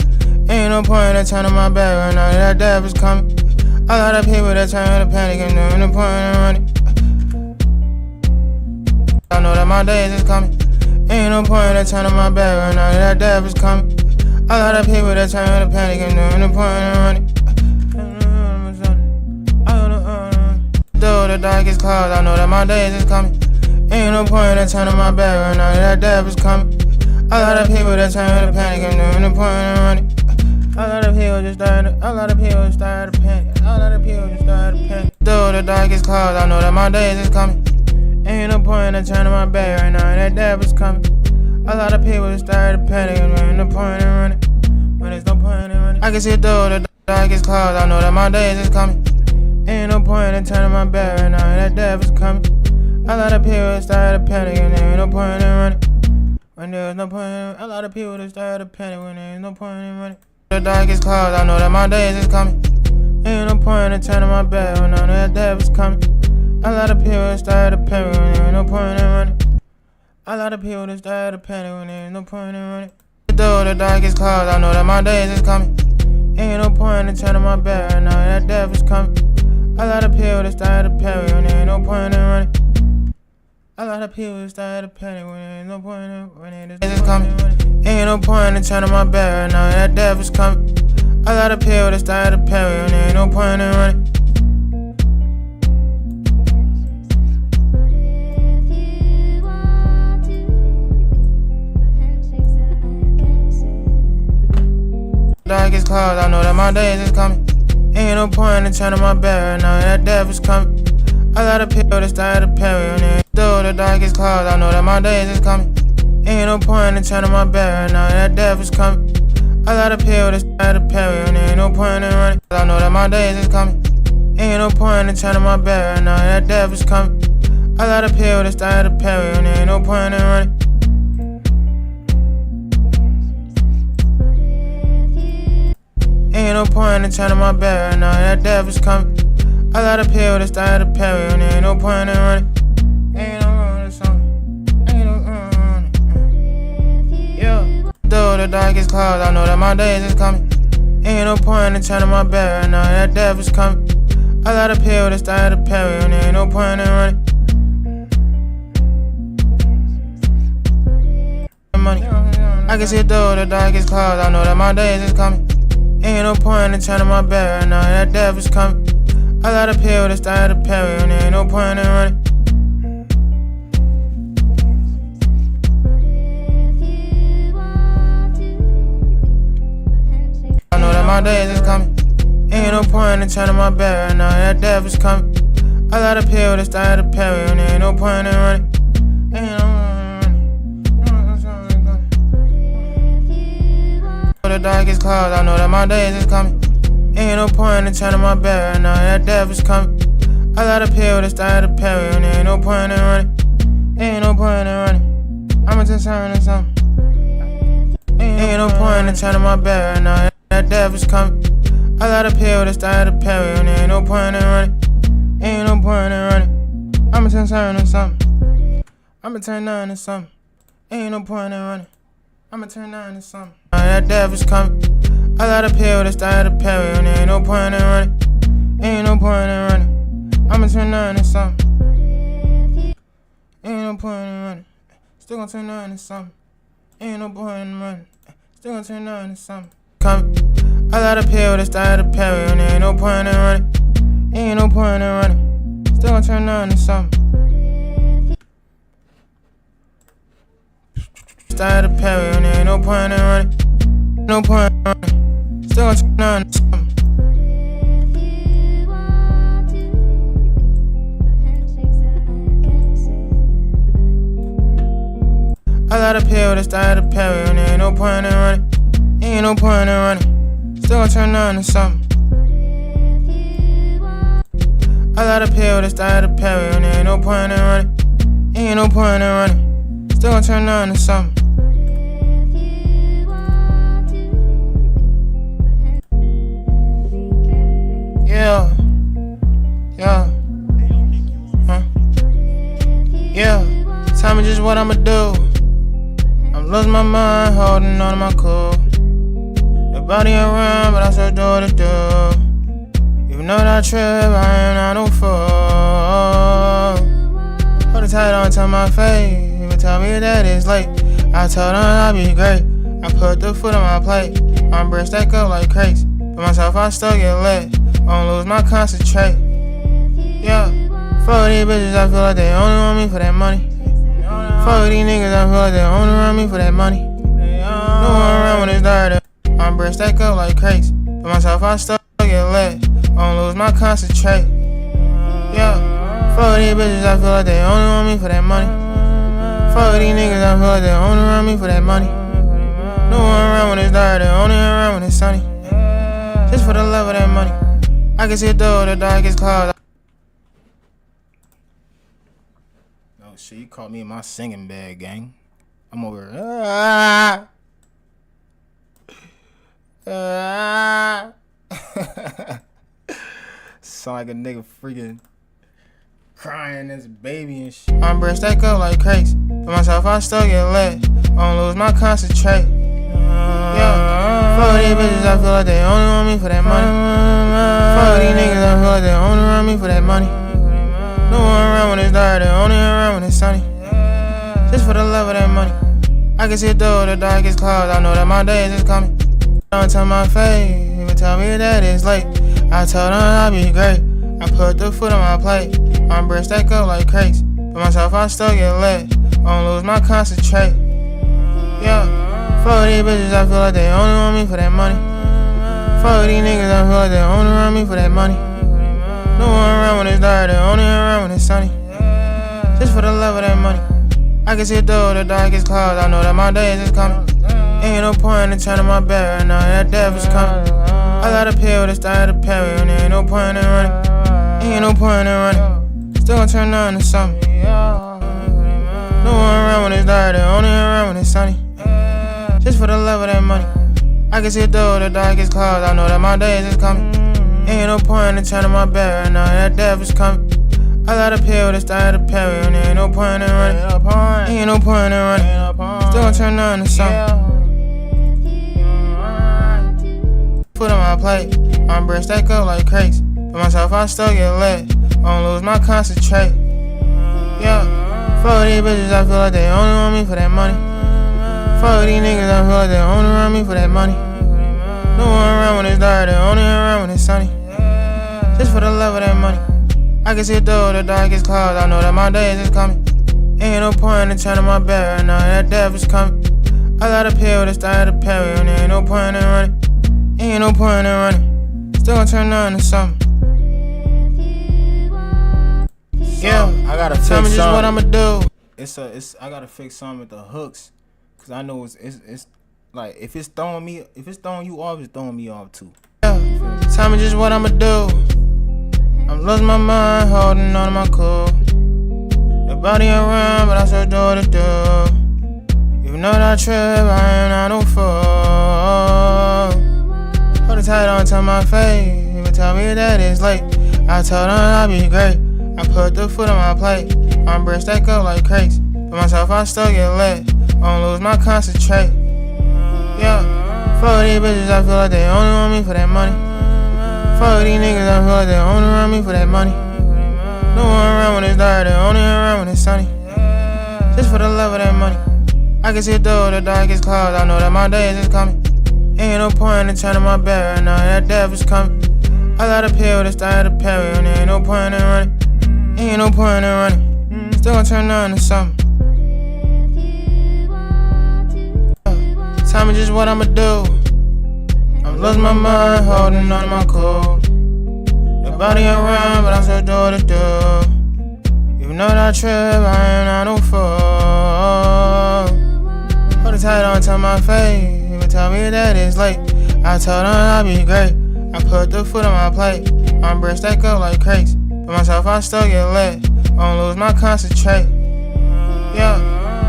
Ain't no point in turning my back right now that death is coming. A lot of people that turn to panic and there ain't no point in running. I know that my days is coming. Ain't no point in turning my back right now that death is coming. A lot of people that turn to panic and there ain't no point in running. Though the darkest clouds, I know that my days is coming. Ain't no point in turning my back right now that death is coming. A lot of people that turn to panic and there ain't no point in running. A lot of people just started to panic. Though the darkest clouds, I know that my days is coming. Ain't no point in turning my back right now that death is coming. A lot of people just started to panic and there ain't no point in running. When there's no point in running. I can see through the darkest clouds, I know that my days is coming. Ain't no point in turning my back right now that death is coming. A lot of people started to panic and there ain't no point in running. When there's no point in, a lot of people just started to panic when there's no point in running. The darkest clouds, I know that my days is coming. Ain't no point in turning my back when I know that death is coming. A lot of people started to panic when there ain't no point in running. A lot of people just started to panic when there ain't no point in running. Though the darkest clouds, I know that my days is coming. Ain't no point in turning my back right now that death is coming. A lot of people just started to panic when there ain't no point in running. A lot of people started to panic when there ain't no point in running. It's coming. Ain't no point in turning my back right now that death is coming. A lot of people that started to panic when there ain't no point in running. Darkest clouds, I know that my days is coming. Ain't no point in turning my back right now that death is coming. A lot of people that started to panic when there ain't. Though the darkest clouds, I know that my days is coming. Ain't no point in turning my back right now that death is coming. A lot of people that started to panic when there ain't no point in running. I know that my days is coming. Ain't no point in turning my back right now that death is coming. A lot of people that started to panic when there ain't no point in running. Ain't no point in turning my back right now that death is coming. A lot of people that started to panic when there ain't no point in running. Ain't no running something. Ain't no running. Yeah. Though the darkest clouds, I know that my days is coming. Ain't no point in turning my back right now that death is coming. A lot of people that started to panic when there ain't no point in running. Money. I can see through the darkest clouds, I know that my days is coming. Ain't no point in turning my back right now that death is coming. I got a pill to start a Perry, and there ain't no point in running. I know that my days is coming. Ain't no point in turning my back right now, that death is coming. I got a pill to start a Perry, and there ain't no point in running. Ain't no the darkest clouds, I know that my days is coming. Ain't no point in turning my back right now, that death is coming. I got a pill to start a Perry, and there ain't no point in running. Ain't no point in running. I'm a concern or something. Ain't no point in turning my back right now, that death is coming. I got a pill to start a Perry, and there ain't no point in running. Ain't no point in running. I'm a concern or something. I'ma turn 9 or something. Ain't no point in running. I'ma turn 9 or something. That death is coming. I got a pill to start a Perry, and there ain't no point in running. Ain't no point in running. I'ma turn 9 or something. Ain't no point in running. Still gonna turn 9 or something. Ain't no point in running. Still gonna turn 9 or something. Coming. I got a pill to start a Perry, and there ain't no point in running. Ain't no point in running. Still gonna turn 9 or something. Start a Perry, and there ain't no point in running. No point in running. Still gonna turn 9 or something. I got a pill to start a Perry, and there ain't no point in running. Ain't no point in running. Still gonna turn 9 or something. I got a pill to start a Perry, and there ain't no point in running. Ain't no point in running. Still gonna turn 9 or something. Yeah. Yeah. Huh? Yeah. Tell me just what I'ma do. I'm losing my mind, holding on to my cool. Nobody around, but I still do what I do. Even though that trip, I ain't not no fool. Hold it tight onto my face. Even tell me that it's late. I told them I'd be great. I put the food on my plate. My breast stack up like crates. But myself, I still get lit. Won't lose my concentrate. Yeah. Fuck these bitches, I feel like they only want me for that money. Fuck these niggas, I feel like they only around me for that money. No one around when it's dirty. My breast stack up like crates. But myself, I still get lit. Won't lose my concentrate. Yeah. Fuck these bitches, I feel like they only want me for that money. Fuck these niggas, I feel like they only around me for that money. No one around when it's dirty, only around when it's sunny. Just for the love of that money. I can see it through the darkest clouds. Oh shit, you caught me in my singing bag, gang. I'm over here. Sound like a nigga freaking crying as a baby and shit. My breast stack up like crates. For myself, I still get lit. Won't lose my concentrate. Yeah. Fuck these bitches, I feel like they only want me for that money. Fuck these niggas, I feel like they only around me for that money. No one around when it's dirty, only around when it's sunny. Just for the love of that money. I can see it through the darkest clouds, I know that my days is coming. Don't tell my face, even tell me that it's late. I told them I'd be great. I put the food on my plate. My breast stack up like crates. But myself, I still get lit. Won't lose my concentrate. Yeah. Fuck these bitches, I feel like they only want me for that money. Fuck these niggas, I feel like they only around me for that money. No one around when it's dirty, only around when it's sunny. Just for the love of that money. I can see it through the darkest clouds, I know that my days is coming. Ain't no point in turning my back right now, that death is coming. I got a pill to start a Perry, and there ain't no point in running. Ain't no point in running. Still gonna turn 9 or something. No one around when it's dirty, only around when it's sunny. Just for the love of that money. I can see it through the darkest clouds, I know that my days is coming. Ain't no point in turning my back right now, that death is coming. I got a pill to start a Perry, and there ain't no point in running. Ain't no point in running. Still gonna turn 9 or something. Food on my plate. My breast stack up like crates. For myself, I still get lit. Won't lose my concentrate. Yeah. Fuck these bitches, I feel like they only want me for that money. Fuck these niggas, I feel like they only around me for that money. No one around when it's dirty, only around when it's sunny. Just for the love of that money. I can see through the darkest clouds, I know that my days is coming. Ain't no point in turning my back right now, that death is coming. I got a pill to start to parry, and there ain't no point in running. Ain't no point in running. Still gonna turn on to something. Yeah, I gotta fix something. Tell me just what I'ma do. I gotta fix something with the hooks, cause I know it's like if it's throwing you off, it's throwing me off too. Yeah, tell me just what I'ma do. I'm losing my mind, holding on to my cool. Nobody around, but I still do what I do. Even though that trip, I ain't not no fool. Hold it tight on to my face. Even tell me that it's late. I told them I'll be great. I put the food on my plate. My breath stack up like crates. For myself, I still get lit. Won't lose my concentrate. Yeah, fuck these bitches, I feel like they only want me for that money. Fuck these niggas, I feel like they only around me for that money. No one around when it's dark, they only around when it's sunny. Just for the love of that money. I can see through the darkest clouds, I know that my days is coming. Ain't no point in turning my back right now, that death is coming. I got a pill to start to parry, and there ain't no point in running. Ain't no point in running. Still gonna turn on to something. Tell me just what I'ma do. I'm losing my mind, holding on to my cool. Nobody around, but I still do what I do. Even though that trip, I ain't not no fool. Hold it tight on to my face. Even tell me that it's late. I told them I'll be great. I put the food on my plate. My breath stack up like crates. For myself, I still get lit. Won't lose my concentrate. Yeah,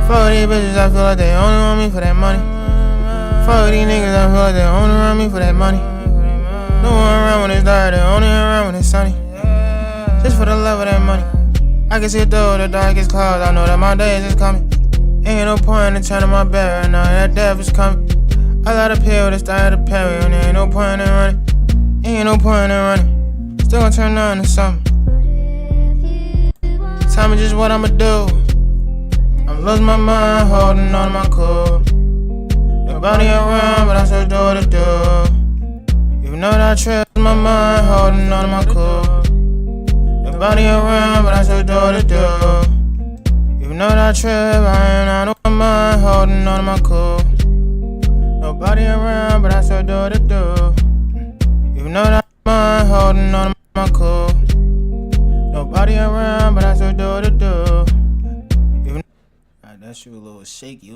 fuck these bitches, I feel like they only want me for that money. Fuck these niggas, I feel like they only around me for that money. No one around when it's dark, they only around when it's sunny. Just for the love of that money. I can see through the darkest clouds, I know that my days is coming. Ain't no point in turning my back right now, that death is coming. I got a pill to start to parry, and there ain't no point in running. Ain't no point in running. Still gonna turn on to something. Tell me just what I'ma do. I'm losing my mind, holding on to my cool. Nobody around, but I still do what I do. Even though that trip, my mind, holding on to my cool. Nobody around, but I still do what I do. Even though that trip, I ain't on my mind, holding on to my cool. Nobody around, but I still do what I do. Even though that mind, holding on to my cool. Nobody around, but I still do what I do. Even that shit was a little shaky,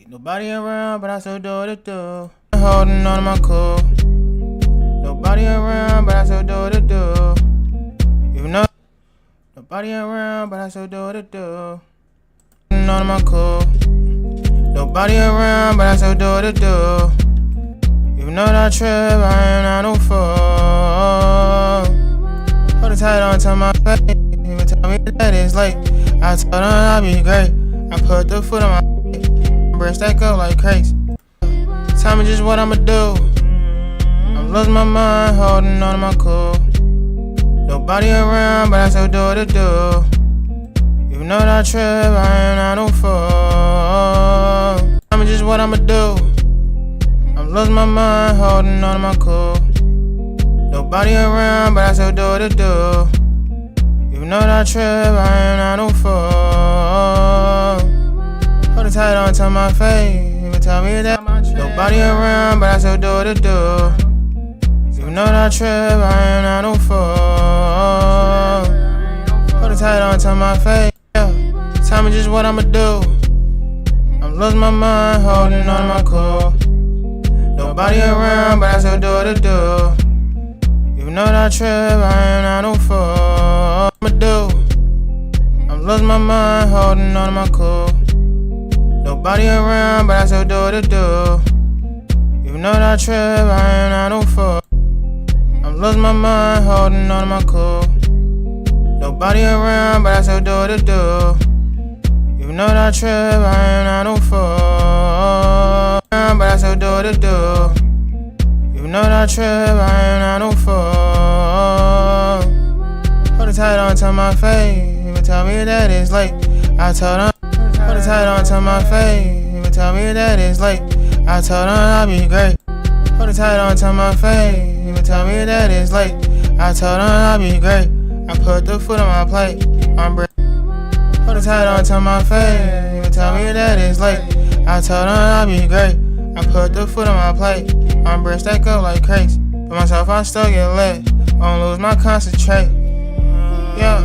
Nobody around, but I still do what I do. Holding on to my cool. Nobody around, but I still do what I do. Even though nobody around, but I still do what I do. Holding on to my cool. Nobody around, but I still do what I do. Even though that trip, I ain't on no fool. Hold it tight on to my face. Even tell me that it's late. I told them I'll be great. I put the food on my plate. My breath stack up like crates. Tell me just what I'ma do. I'm losing my mind, holding on to my cool. Nobody around, but I still do what I do. Even though that trip, I ain't on no fool. Tell me just what I'ma do. I'm losing my mind, holding on to my cool. Nobody around, but I still do what I do. Even though that trip, I ain't on no fool. Hold it tight on to my face. Even tell me that nobody around, but I still do what I do. Even though that trip, I ain't on no fool. Hold it tight on to my face. Yeah. Tell me just what I'ma do. I'm losing my mind, holding on to my cool. Nobody around, but I still do what I do. Even though that trip, I ain't on no fool. I'ma do. I'm losing my mind, holding on to my cool. Nobody around, but I still do what I do. Even though that trip, I ain't on no fool. I'm losing my mind, holding on to my cool. Nobody around, but I still do what I do. Even though that trip, I ain't on no fool. But I still do what I do. Even though that trip, I ain't on no fool. Hold it tight on to my face. Even tell me that it's late. I told them. Hold it tight on to my face. Even tell me that it's late. I told them I'll be great. Hold it tight on to my face. Even tell me that it's late. I told them I'd be great. I put the food on my plate. I'm put a tight onto my face. You tell me that it's late. I told them I'd be great. I put the food on my plate. I'm bread stack up like crates. But myself, I still get lit. Won't lose my concentrate. Yeah.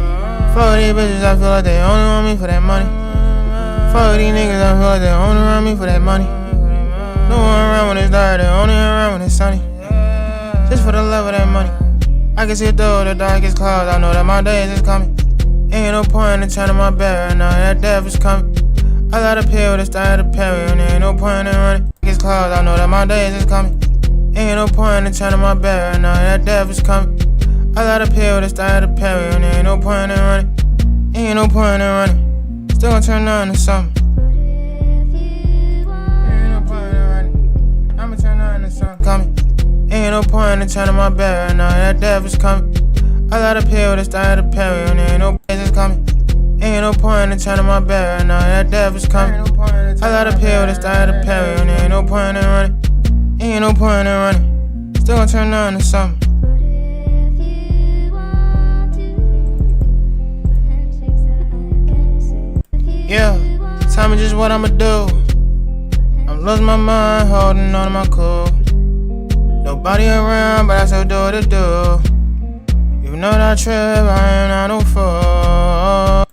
Fuck these bitches, I feel like they only want me for that money. Fuck these niggas, I feel like they only around me for that money. No one around when it's dark, they only around when it's sunny. Just for the love of that money. I can see through the darkest clouds, I know that my days is coming. Ain't no point in turning my back right now, that death is coming. I got a pill to start the perry, and there ain't no point in running. Darkest clouds, I know that my days is coming. Ain't no point in turning my back right now, that death is coming. I got a pill to start the perry, and there ain't no point in running. Ain't no point in running. Still gon' turn on to something. Ain't no point in running. I'ma turn on to something coming. Ain't no point in turning my back right now, that death is coming. I got a pill to start the perry, and there ain't no is coming. Ain't no point in turning my back right now, that death is coming. I got a pill to start the perry, and there ain't no point in running. Ain't no point in running. Still gon' turn on to something. Yeah, tell me just what I'ma do. I'm losing my mind, holding on to my cool. Nobody around, but I still do what I do. You know that I trip, I ain't not no fool.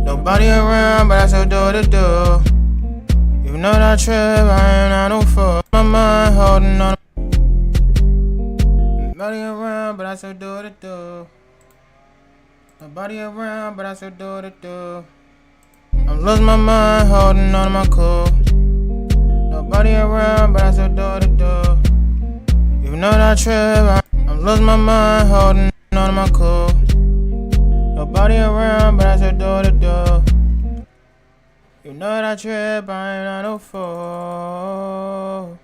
Nobody around, but I still do what I do. You know that I trip, I ain't not no fool. My mind, holding on. Nobody around, but I still do what I do. Nobody around, but I still do what I do. I'm losing my mind, holding on to my cool. Nobody around, but I still do what I do. You know that I trip, I'm losing my mind, holding on to my cool. Nobody around, but I still do what I do. You know that I trip, I ain't not no fool.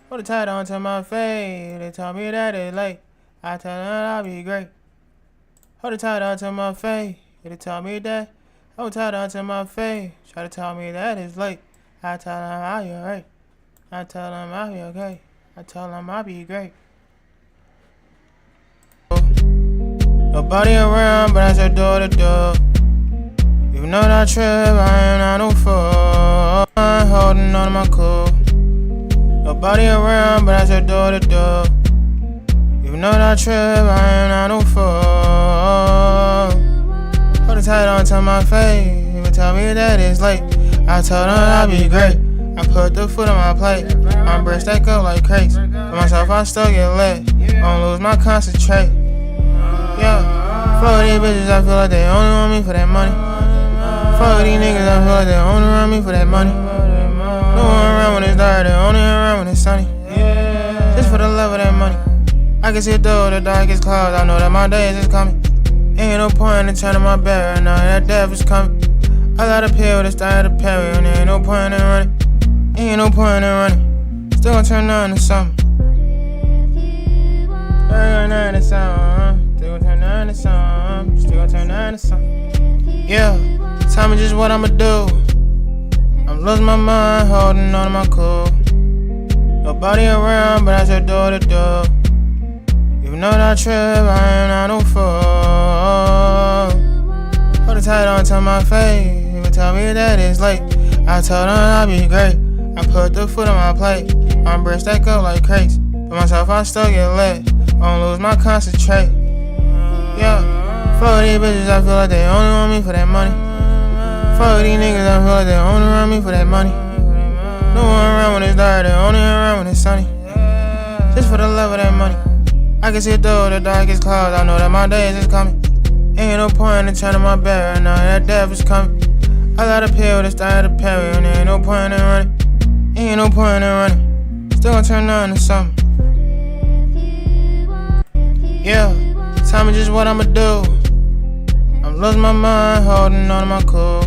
Put a tight onto my face, they tell me that it's late. I tell them I'll be great. Hold it tight onto my face, they tell me that. Hold tight onto my face, try to tell me that it's late. I tell them I'll be alright. I tell them I'll be okay. I tell them I'll be great. Nobody around, but I still do what I do. You know that I trip, I ain't not no fool. I'm holding on to my cool. Nobody around, but I still do what I do. You know that I trip, I ain't not no fool. Hold it tight onto my face, you can tell me that it's late. I told them I'll be great. I put the food on my plate. My bread stack up like crates. For myself, I still get lit. Won't lose my concentrate. Yeah. Fuck these bitches, I feel like they only want me for that money. Fuck these niggas, I feel like they only around me for that money. No one around when it's dark, they only around when it's sunny. Just for the love of that money. I can see through the darkest clouds, I know that my days is coming. Ain't no point in turning my back right now, that death is coming. I got a pill to start the perry, and there ain't no point in running. Ain't no point in running. Still gon' turn on to something. Still gon' turn on to something. Still gon' turn on to something. Still gon' turn on to something. Yeah, tell me just what I'ma do. I'm losing my mind, holding on to my cool. Nobody around, but I still do what I do. You know that I trip, I ain't not no fool. Hold it tight onto my face, you can tell me that it's late. I told them I'll be great. I put the food on my plate. My bread stack up like crates. For myself, I still get lit. Won't lose my concentrate. Yeah. Fuck these bitches, I feel like they only want me for that money. Fuck these niggas, I feel like they only around me for that money. No one around when it's dark, they only around when it's sunny. Just for the love of that money. I can see through the darkest clouds, I know that my days is coming. Ain't no point in turning my back right now, that death is coming. I got a pill to start the perry, and there ain't no point in running. Ain't no point in running. Still gon' turn on to something. Yeah, tell me just what I'ma do. I'm losing my mind, holding on to my cool.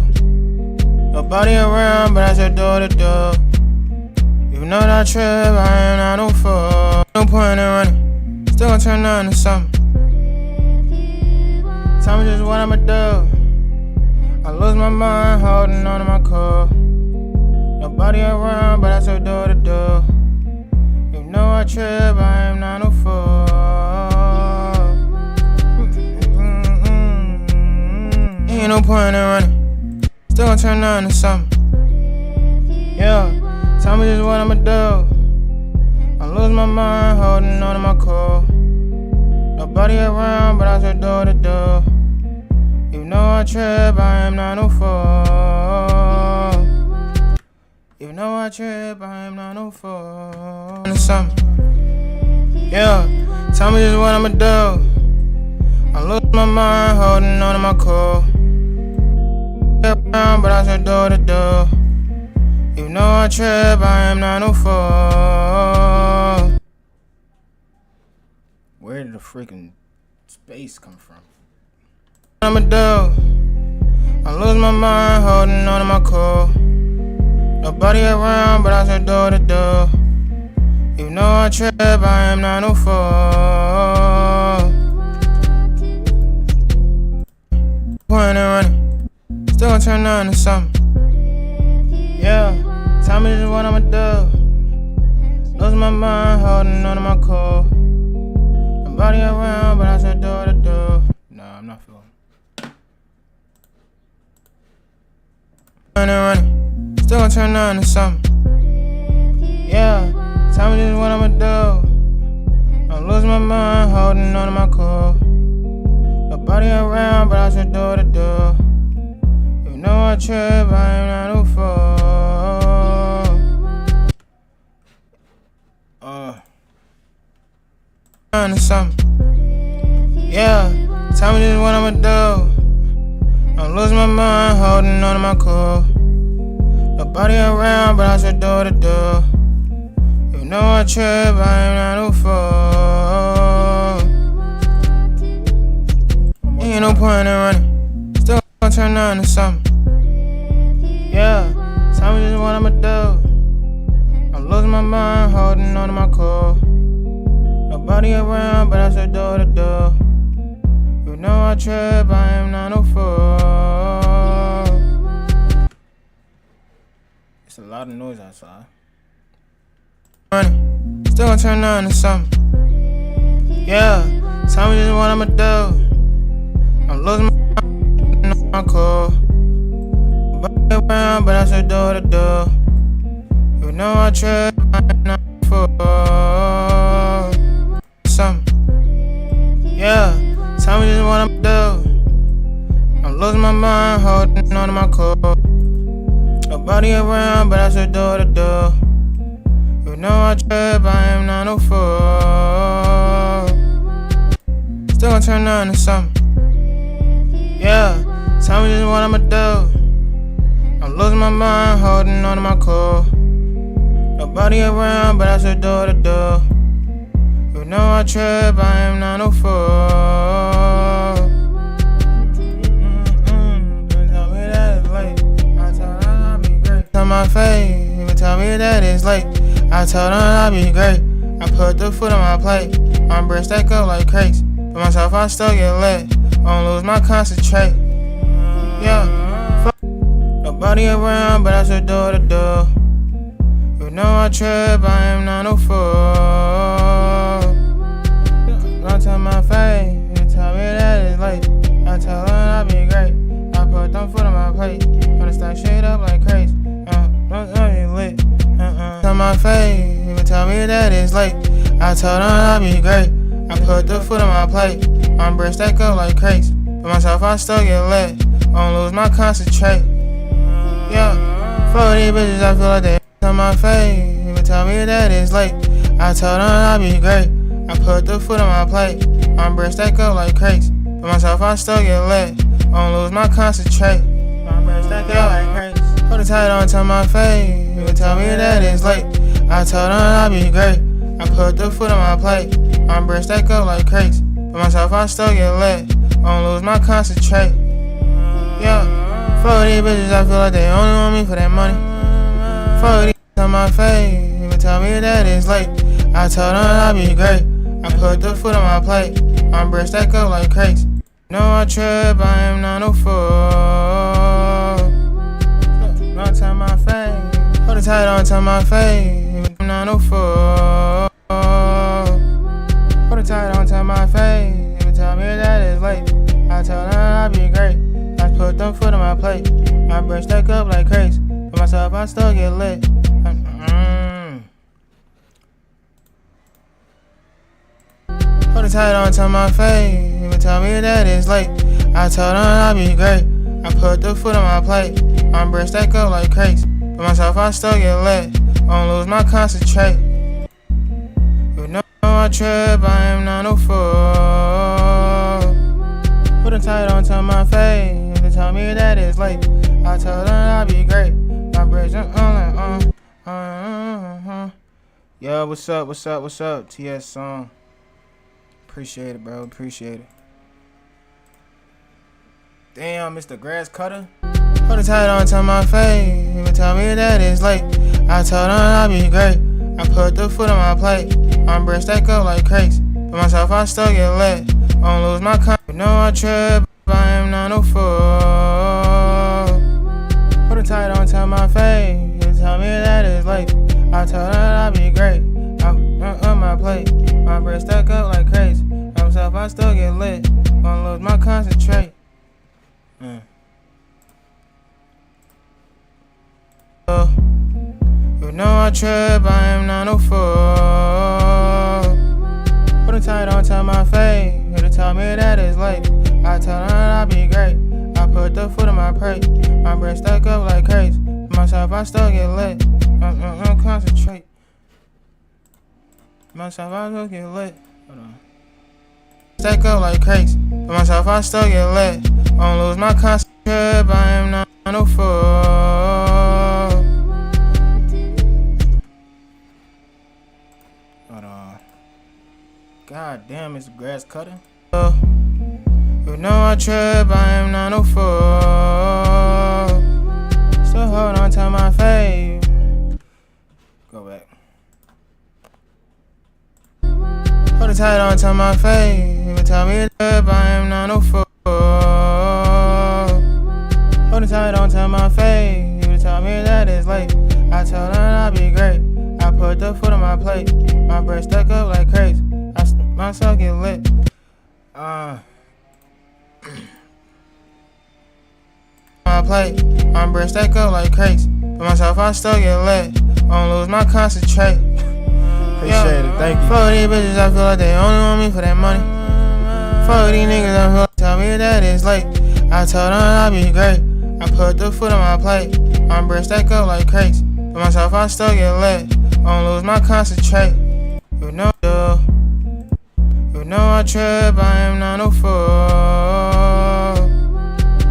Nobody around, but I still do what I do. You know that I trip, I ain't not no fool. No point in running. Still gon' turn on to something. Tell me just what I'ma do. I lose my mind, holding on to my cool. Nobody around, but I still do what I do. You know I trip, I am not no fool. point in running. Still gon' turn on to something. Yeah, tell me just what I'ma do. I lose my mind, holding on to my core. Nobody around, but I still do what I do. You know I trip, I am 904. You know I trip, I am 904. To something. Yeah, tell me just what I'ma do. I lose my mind, holding on to my core. Around, but I still do what I do. You know I trip, I am 904. Where did the freaking space come from? I'ma do. I lose my mind, holding on to my core. Nobody around, but I still do what I do. You know I trip, I am 904. Point in running, still gon' turn on to something. Yeah, tell me just what I'ma do. Lose my mind, holding on to my core. Nobody around, but I still do what I do. Nah, I'm not feeling it. Running, still gon' turn on to something. Yeah, tell me just what I'ma do. I lose my mind, holding on to my core. Nobody around, but I still do what I do. You know I trip, I am 904. To something. Yeah, tell me just what I'ma do. I lose my mind, holding on to my core. Nobody around, but I still do what I do. You know I trip, I am 904. Ain't no point in running, still gon' turn on to something. Yeah, tell me just what I'ma do. I'm losing my mind, holding on to my core. Nobody around, but I still do what I do. You know I trip, I am 904. It's a lot of noise outside. Running, still gon' turn on to something. Yeah, tell me just what I'ma do. I'm losing my mind, on my core. Nobody around, but I still do what I do. You know I trip, I am 904. Something. Yeah, tell me just what I'ma do. I'm losing my mind, holding on to my core. Nobody around, but I still do what I do. You know I trip, I am 904. Still gon' turn on to something. Yeah, tell me just what I'ma do. I'm losing my mind, holding on to my core. Nobody around, but I still do what I do. You know I trip, I am 904. Tell me that it's late. I told her I'll be great. Tell my face, even tell me that it's late. I told her I'll be great. I put the food on my plate. My breast stack up like crates. For myself, I still get lit. Won't lose my concentrate. Yeah, fuck. Nobody around, but I still do what I do. You know I trip, I am 904. Don't tell my face, you tell me that it's late. I tell her I'll be great. I put them food on my plate. Gonna stack shit up like crazy. Don't be lit. Tell my face, you tell me that it's late. I told her I'll be great. I put the food on my plate. My breast stack up like crazy. For myself, I still get lit. Won't lose my concentrate. Yeah, for these bitches, I feel like they on my face. You tell me that it's late. I told her I'll be great. I put the food on my plate. My breast stack up like crazy. For myself, I still get lit. Won't lose my concentrate. My breast stack up like crazy. Hold it tight on to my face. You tell me that it's late. I told her I'll be great. I put the food on my plate. My breast stack up like crazy. For myself, I still get lit. Won't lose my concentrate. Yeah, for these bitches, I feel like they only want me for that money. For these on my face, you tell me that it's late. I told her I'll be great. I put the food on my plate. My breast stack up like crazy. No, I trip, I am 904. Don't tell my face. Hold it tight on to my face. I'm 904. Hold it tight on to my face. You tell me that it's late. I told her I'll be great. I put the the foot on my plate. My bread stack up like crazy. For myself, I still get lit. Put a tight on to my face. People tell me that it's late. I told them I'll be great. I put the foot on my plate. My bread stack up like crazy. For myself, I still get lit. Won't lose my concentrate. You know I trip, I am not no fool. Put a tight on to my face. They tell me that it's late. I told them I'll be great. My bridge Yo, what's up? TS song. Appreciate it, bro. Appreciate it. Damn, Mr. Grass Cutter. Put a tight on to my face. People tell me that it's late. I told them I'll be great. I put the foot on my plate. My bread stack up like crazy. For myself, I still get lit. Won't lose my con. You know I trip, I am not no fool. Put a tight on to my face. You tell me that it's late. I told her I'll be great. I on my plate. My bread stack up like crazy. For myself, I still get lit. Won't lose my concentrate. You know I trip, I am not no fool. Put a tight on to my face. You tell me that it's late. I tell her I'll be great. I put the foot on my plate. My bread stack up like crazy. For myself, I still get lit. Concentrate. Myself, I still get lit. Hold on. Stack up like crazy. For myself, I still get lit. Won't lose my concentrate. I am not no fool. Hold on. God damn, it's Grass Cutter. You know I trip, I am not no fool. Still hold on to my faith. Go back. Hold it tight on to my face. People tell me that I am not no fool. Hold it tight on to my face. People tell me that it's late. I tell them I'll be great. I put the foot on my plate. My bread stuck up like crazy. Myself get lit. My plate. My bread stack up like crazy. For myself, I still get lit. Won't lose my concentrate. Appreciate it, thank you. Fuck these bitches, I feel like they only want me for that money. Fuck these niggas, I feel like tell me that it's late. I told them I'll be great. I put the foot on my plate. My bread stack up like crazy. For myself, I still get lit. Won't lose my concentrate. You know I trip, I am not no fool.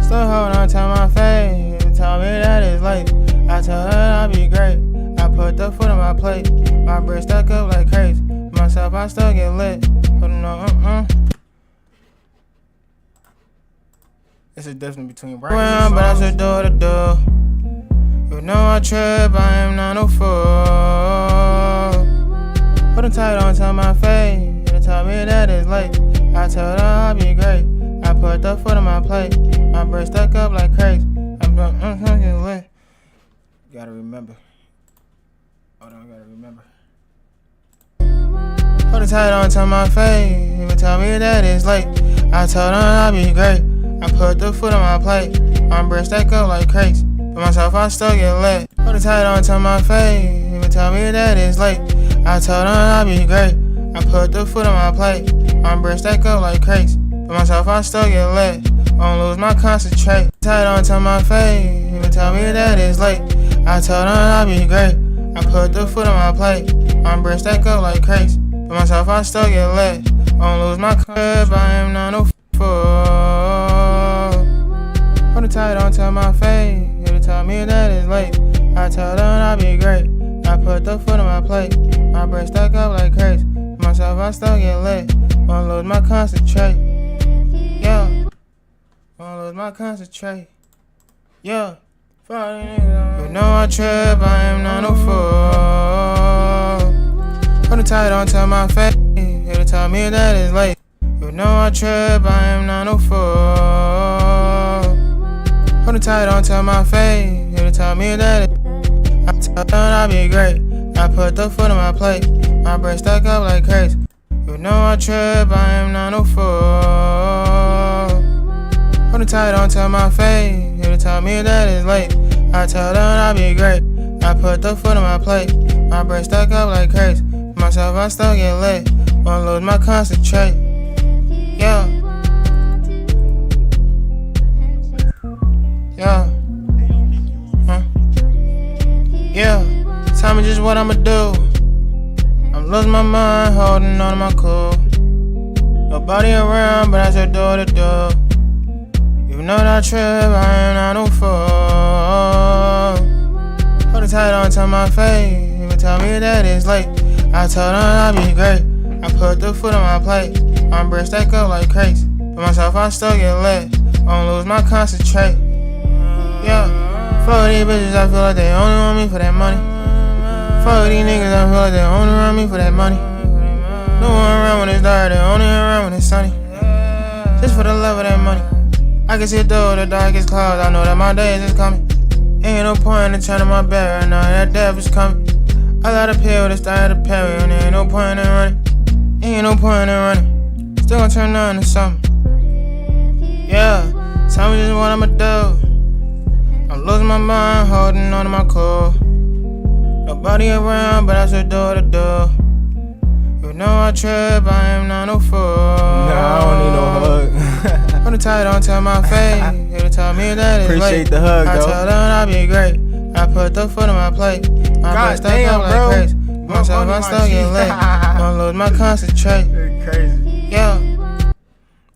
Still hold on to my face. Tell me that it's late. I tell her I'll be great. I put the foot on my plate. My bread stuck up like crazy. Myself, I still get lit. It's a difference between Brian but I should do the do. You know I trip, I am not no fool. Put a tight on to my face. You tell me that it's late. I tell her I'll be great. I put the foot on my plate. My bread stuck up like crazy. I'm fucking lit. Gotta remember. Hold on, I gotta remember. Put a tight on to my face. People tell me that it's late. I told them I'll be great. I put the foot on my plate. My bread stack up like crazy. For myself, I still get lit. Put a tight on to my face. People tell me that it's late. I told them I'll be great. I put the foot on my plate. My bread stack up like crazy. For myself, I still get lit. Won't lose my concentrate. Tight on to my face. People tell me that it's late. I told them I'll be great. I put the foot on my plate. My bread stack up like crazy. For myself, I still get lit. Won't lose my crib, I am not no fool. Put a tight on to my face. You tell me that it's late. I told them I'll be great. I put the foot on my plate. My bread stuck up like crazy. For myself, I still get lit. Won't lose my concentrate. Yeah. Won't lose my concentrate. Yeah. You know I trip, I am not no fool. Put a tight on to my face. You tell me that it's late. You know I trip, I am not no fool. Put a tight on to my face. You tell me that I tell them I'll be great. I put the foot on my plate. My bread stuck up like crazy. You know I trip, I am not no fool. Hold it tight, don't tell my face. You tell me that it's late. I tell them I'll be great. I put the food on my plate. My brain stuck up like crazy. Myself, I still get lit. Won't lose my concentrate. Yeah. Yeah. Huh? Yeah. Tell me just what I'ma do. I'm losing my mind, holding on to my cool. Nobody around, but I still do what I do. Even though that trip, I am not no fool. Hold it tight, don't tell my face. Even tell me that it's late. I told them I'll be great. I put the food on my plate. My breath stack up like crazy. For myself, I still get lit. Won't lose my concentrate. Yeah. Fuck these bitches, I feel like they only want me for that money. Fuck these niggas, I feel like they only around me for that money. No one around when it's dark, they only around when it's sunny. Just for the love of that money. I can see through the darkest clouds, I know that my days is coming. Ain't no point in turning my back right now, that death is coming. I got a pill to start the parry, and there ain't no point in running. Ain't no point in running. Still gonna turn on to something. Yeah, tell me just what I'ma do. I'm losing my mind, holding on to my cool. Nobody around, but I still do what I do. You know I trip, I am not no fool. Nah, I don't need no hug. Hold it tight, don't tell my face. You tell me that it's Appreciate late. the hug, I though. tell them I'll be great. I put the food on my plate. My God brain stuck damn, up bro. like crazy. Myself, I still get late. Don't lose my concentrate. Crazy. Yeah.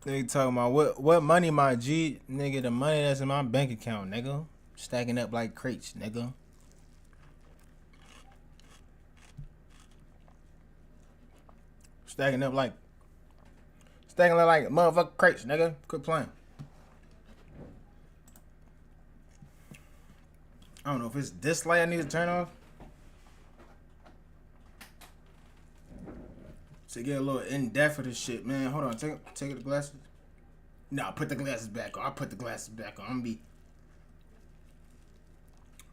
Nigga talking about what money, my G? Nigga, the money that's in my bank account, nigga. Stacking up like crates, nigga. Stacking up like motherfucking crates, nigga. Quit playing. I don't know if it's this light I need to turn off. To get a little in depth of this shit, man. Hold on, take the glasses. Nah, put the glasses back on. I'll put the glasses back on. I'm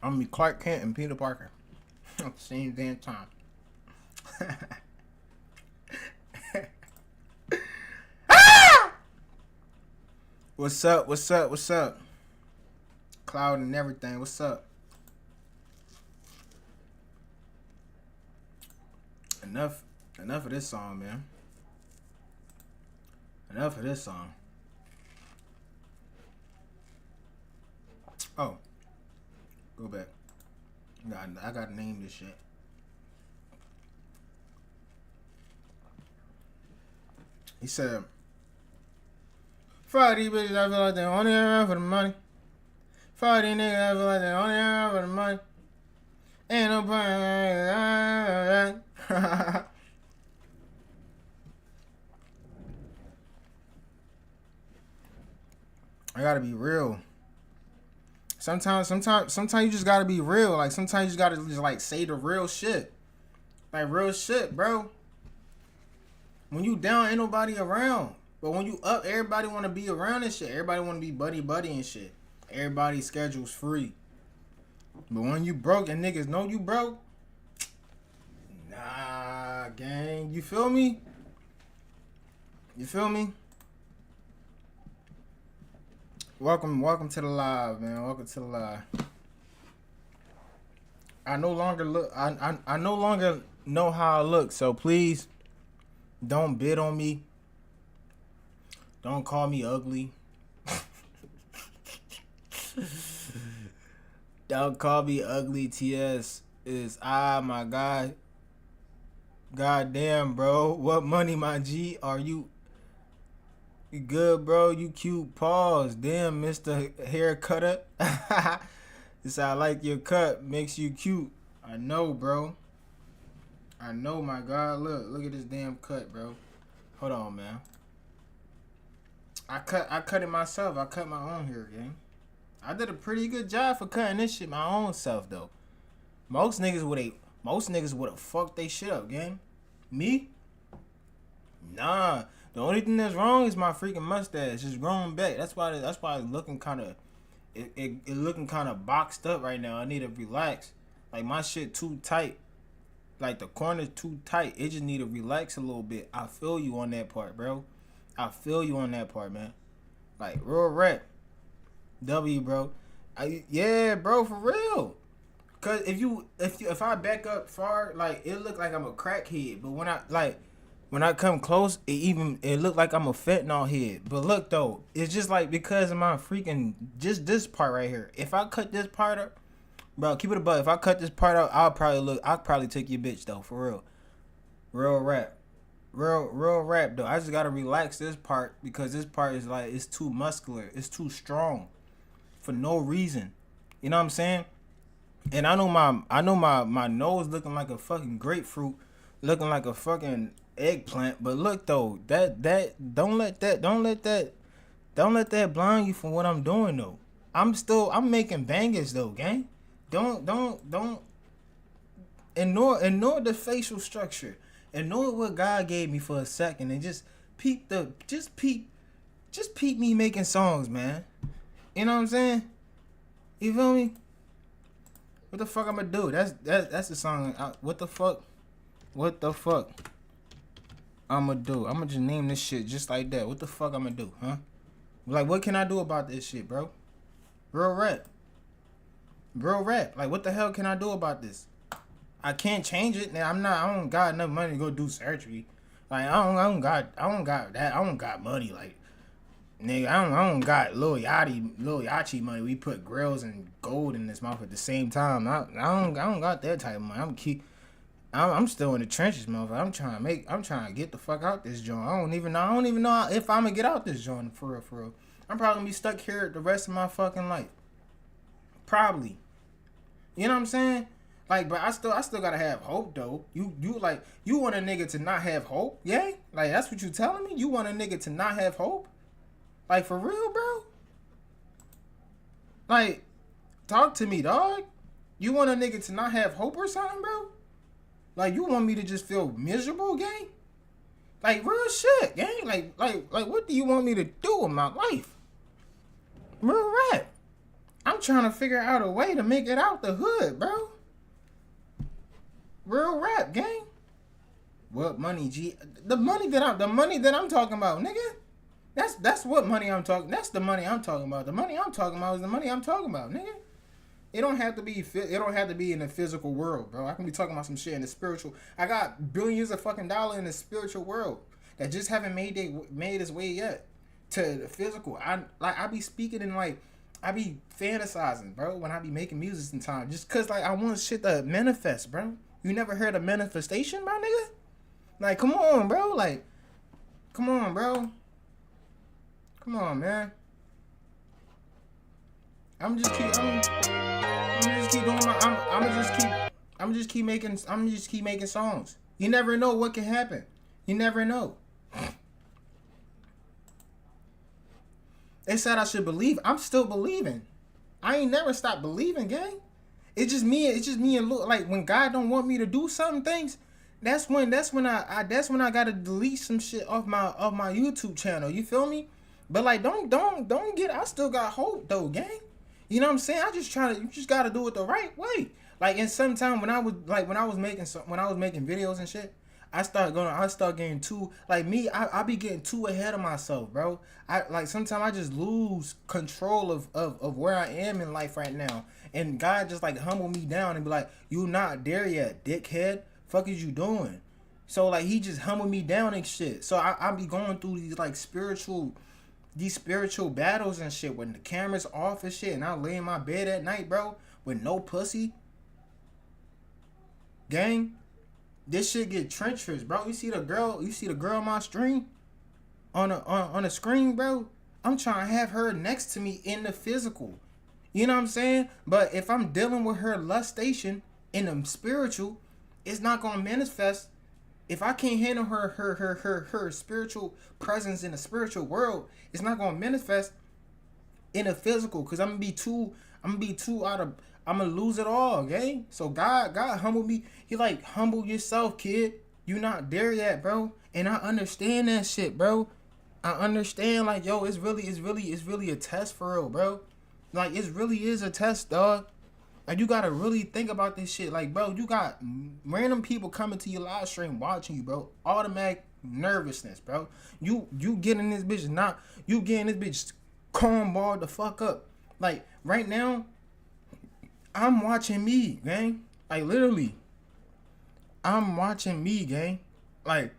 gonna be Clark Kent and Peter Parker at the same damn time. What's up? What's up? What's up? Cloud and everything. What's up? Enough of this song, man. Enough of this song. Oh. Go back. I gotta name this shit. He said, fuck these bitches, I feel like they only around for the money. Fuck these niggas, I feel like they only around for the money. Ain't no point. I gotta be real. Sometimes you just gotta be real. Like sometimes you just gotta just like say the real shit. Like real shit, bro. When you down, ain't nobody around. But when you up, everybody wanna be around and shit. Everybody wanna be buddy and shit. Everybody's schedule's free. But when you broke and niggas know you broke, nah, gang. You feel me? You feel me? Welcome to the live, man. Welcome to the live. I no longer look. I no longer know how I look. So please, don't bid on me. Don't call me ugly. Don't call me ugly. TS is my guy. Goddamn, bro. What money, my G? Are you? You good, bro? You cute. Pause. Damn, Mr. Haircutter. This I like your cut. Makes you cute. I know, bro. I know, my God. Look at this damn cut, bro. Hold on, man. I cut it myself. I cut my own hair, gang. I did a pretty good job for cutting this shit my own self, though. Most niggas would have fucked they shit up, gang. Me? Nah. The only thing that's wrong is my freaking mustache. It's growing back. That's why it's looking kind of it looking kind of boxed up right now. I need to relax. Like my shit too tight. Like the corner's too tight. It just need to relax a little bit. I feel you on that part, bro. I feel you on that part, man. Like real rap. W, bro. Yeah, bro, for real. Cause if I back up far, like it look like I'm a crackhead, but when I come close, it look like I'm a fentanyl head. But look though, it's just like because of my freaking just this part right here. If I cut this part up, bro, keep it a buck. If I cut this part out, I'll probably take your bitch though, for real. Real rap. Real rap though. I just gotta relax this part because this part is like it's too muscular. It's too strong. For no reason. You know what I'm saying? And I know my nose looking like a fucking grapefruit, looking like a fucking eggplant. But look though, that don't let that blind you from what I'm doing though. I'm making bangers though, gang. Don't ignore the facial structure. Ignore what God gave me for a second and just peep me making songs, man. You know what I'm saying? You feel me? What the fuck I'ma do? That's the song. What the fuck I'ma do? I'ma just name this shit just like that. What the fuck I'ma do, huh? Like, what can I do about this shit, bro? Real rap. Like, what the hell can I do about this? I can't change it. Now I don't got enough money to go do surgery. Like, I don't got that. I don't got money. Like, nigga, I don't got Lil Yachty money. We put grills and gold in this mouth at the same time. I don't got that type of money. I'm still in the trenches, motherfucker. I'm trying to get the fuck out this joint. I don't even know if I'm gonna get out this joint for real. I'm probably gonna be stuck here the rest of my fucking life. Probably. You know what I'm saying? Like, but I still gotta have hope though. You want a nigga to not have hope? Yeah? Like, that's what you telling me? You want a nigga to not have hope? Like, for real, bro? Like, talk to me, dog. You want a nigga to not have hope or something, bro? Like, you want me to just feel miserable, gang? Like, real shit, gang. Like, what do you want me to do with my life? Real rap. I'm trying to figure out a way to make it out the hood, bro. Real rap, gang. What money, G? The money that I'm talking about, nigga. That's what money I'm talking. That's the money I'm talking about. The money I'm talking about is the money I'm talking about, nigga. It don't have to be in the physical world, bro. I can be talking about some shit in the spiritual. I got billions of fucking dollars in the spiritual world that just haven't made its way yet to the physical. I be speaking in like I be fantasizing, bro, when I be making music sometimes. Just cause like I want shit to manifest, bro. You never heard of manifestation, bro, nigga? Like, come on, bro. Like, come on, bro. Come on, man. I'm just keep making songs. You never know what can happen. You never know. They said I should believe. I'm still believing. I ain't never stopped believing, gang. It's just me and look like when God don't want me to do certain things, that's when I gotta delete some shit off my YouTube channel. You feel me? But like don't get I still got hope though, gang. You know what I'm saying? You just gotta do it the right way. Like, and sometime when I was making videos and shit, I start getting too, like me, I be getting too ahead of myself, bro. Sometimes I just lose control of where I am in life right now. And God just like humble me down and be like, you not there yet, dickhead. Fuck is you doing? So like he just humbled me down and shit. So I be going through these like spiritual battles and shit when the camera's off and shit, and I lay in my bed at night, bro, with no pussy. Gang, this shit get treacherous, bro. You see the girl on my stream on the screen, bro. I'm trying to have her next to me in the physical. You know what I'm saying? But if I'm dealing with her lustation in the spiritual, it's not gonna manifest. If I can't handle her spiritual presence in the spiritual world, it's not gonna manifest in the physical. Cause I'm gonna lose it all, okay? So God humbled me. He like, humble yourself, kid. You not there yet, bro. And I understand that shit, bro. I understand, like, yo, it's really a test for real, bro. Like, it really is a test, dog. Like, you gotta really think about this shit. Like, bro, you got random people coming to your live stream watching you, bro. Automatic nervousness, bro. You getting this bitch calm ball the fuck up. Like right now, I'm watching me, gang. Like literally, I'm watching me, gang. Like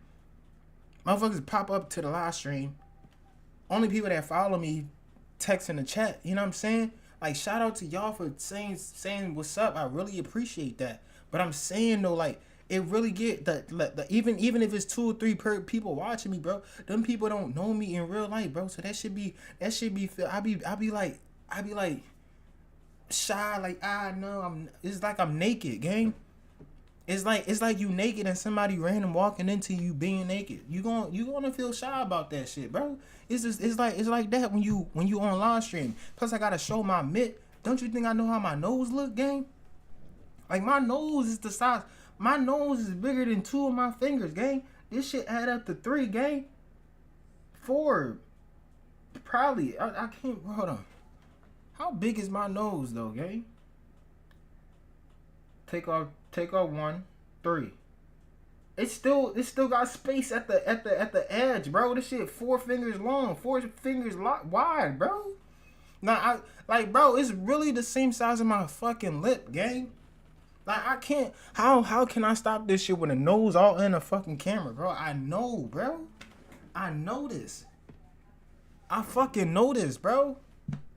motherfuckers pop up to the live stream. Only people that follow me text in the chat. You know what I'm saying? Like shout out to y'all for saying what's up. I really appreciate that. But I'm saying though, like it really get the even if it's 2 or 3 people watching me, bro. Them people don't know me in real life, bro. So that should be I be like shy, like I know it's like I'm naked, gang. It's like you naked and somebody random walking into you being naked. You gonna feel shy about that shit, bro. It's like that when you on live stream. Plus I gotta show my mitt. Don't you think I know how my nose look, gang? Like my nose is the size. My nose is bigger than 2 of my fingers, gang. This shit add up to 3, gang. 4, probably. I can't. Hold on. How big is my nose though, gang? Take off 1, 3. It still got space at the edge, bro. This shit 4 fingers long, 4 fingers wide, bro. Now bro, it's really the same size of my fucking lip, gang. Like I can't. How can I stop this shit with a nose all in a fucking camera, bro? I know, bro. I know this. I fucking know this, bro.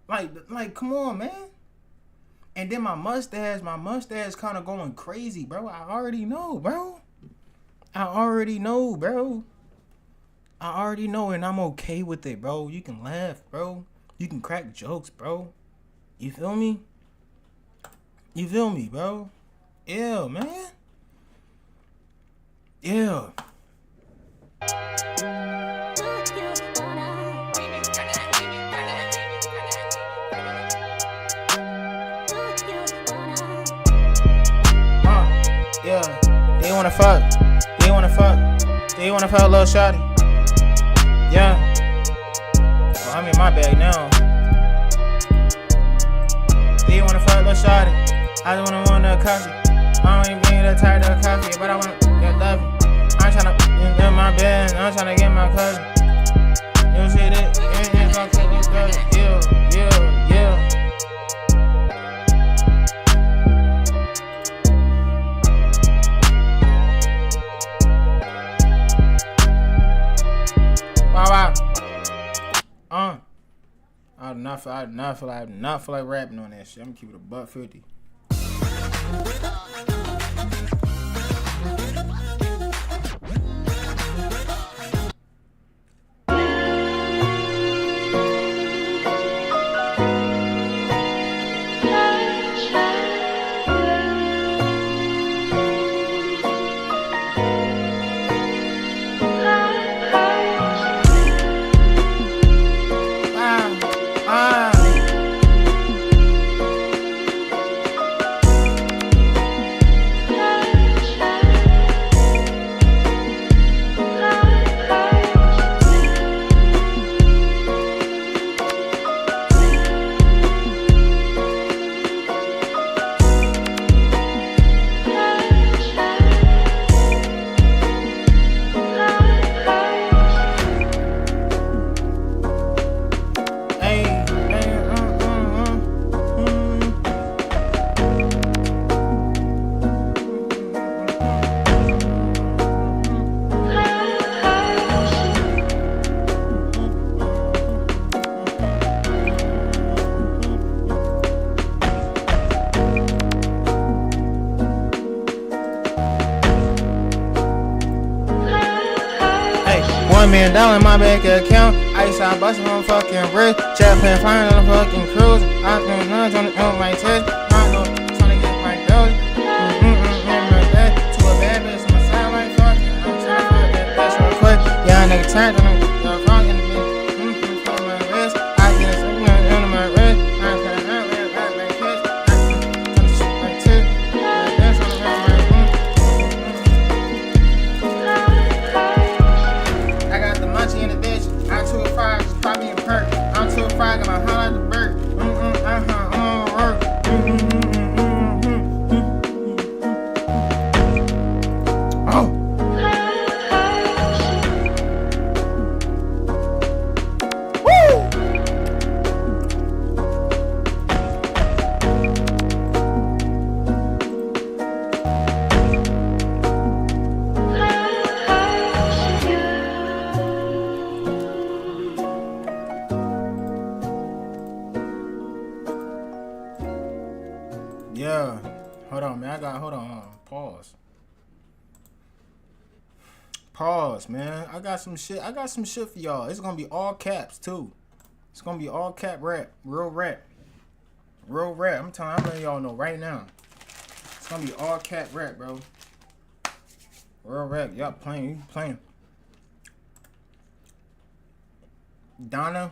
Like, come on, man. And then my mustache kind of going crazy, bro. I already know, bro. I already know, and I'm okay with it, bro. You can laugh, bro. You can crack jokes, bro. You feel me? Bro? Yeah, man. Yeah. Yeah. They wanna fuck. They wanna fuck little shawty. Yeah. Well, I'm in my bag now. They wanna fuck little shawty. I just want a coffee. I don't even being that tired of coffee, but I wanna get love. I'm tryna get in my bed. I'm tryna get my cousin. You see that? Yeah, fuck this cousin. Yeah. Wow. I do not feel like rapping on that shit. I'm gonna keep it $150. $1 million in my bank account. Ice out bustin' on fucking wrist. Jet plane flying on a fucking cruise. I've been trying to my test. I know trying to get my doge. To a bad bitch on my side like fucking. I'm trying to fuck that bitch real quick. Yeah, nigga turned on the front in the bitch. For my wrist. I get a signal in my wrist. I'm trying to out my kids. I'm trying to shoot my tip. That's on the ground. In the bitch, I'm too fried, probably a perk. I'm too fried, got my heart like the bird. Oh. Pause, man. I got some shit for y'all. It's gonna be all caps too. It's gonna be all cap rap. Real rap. I'm letting y'all know right now. It's gonna be all cap rap, bro. Real rap. Y'all playing. You playing. Donna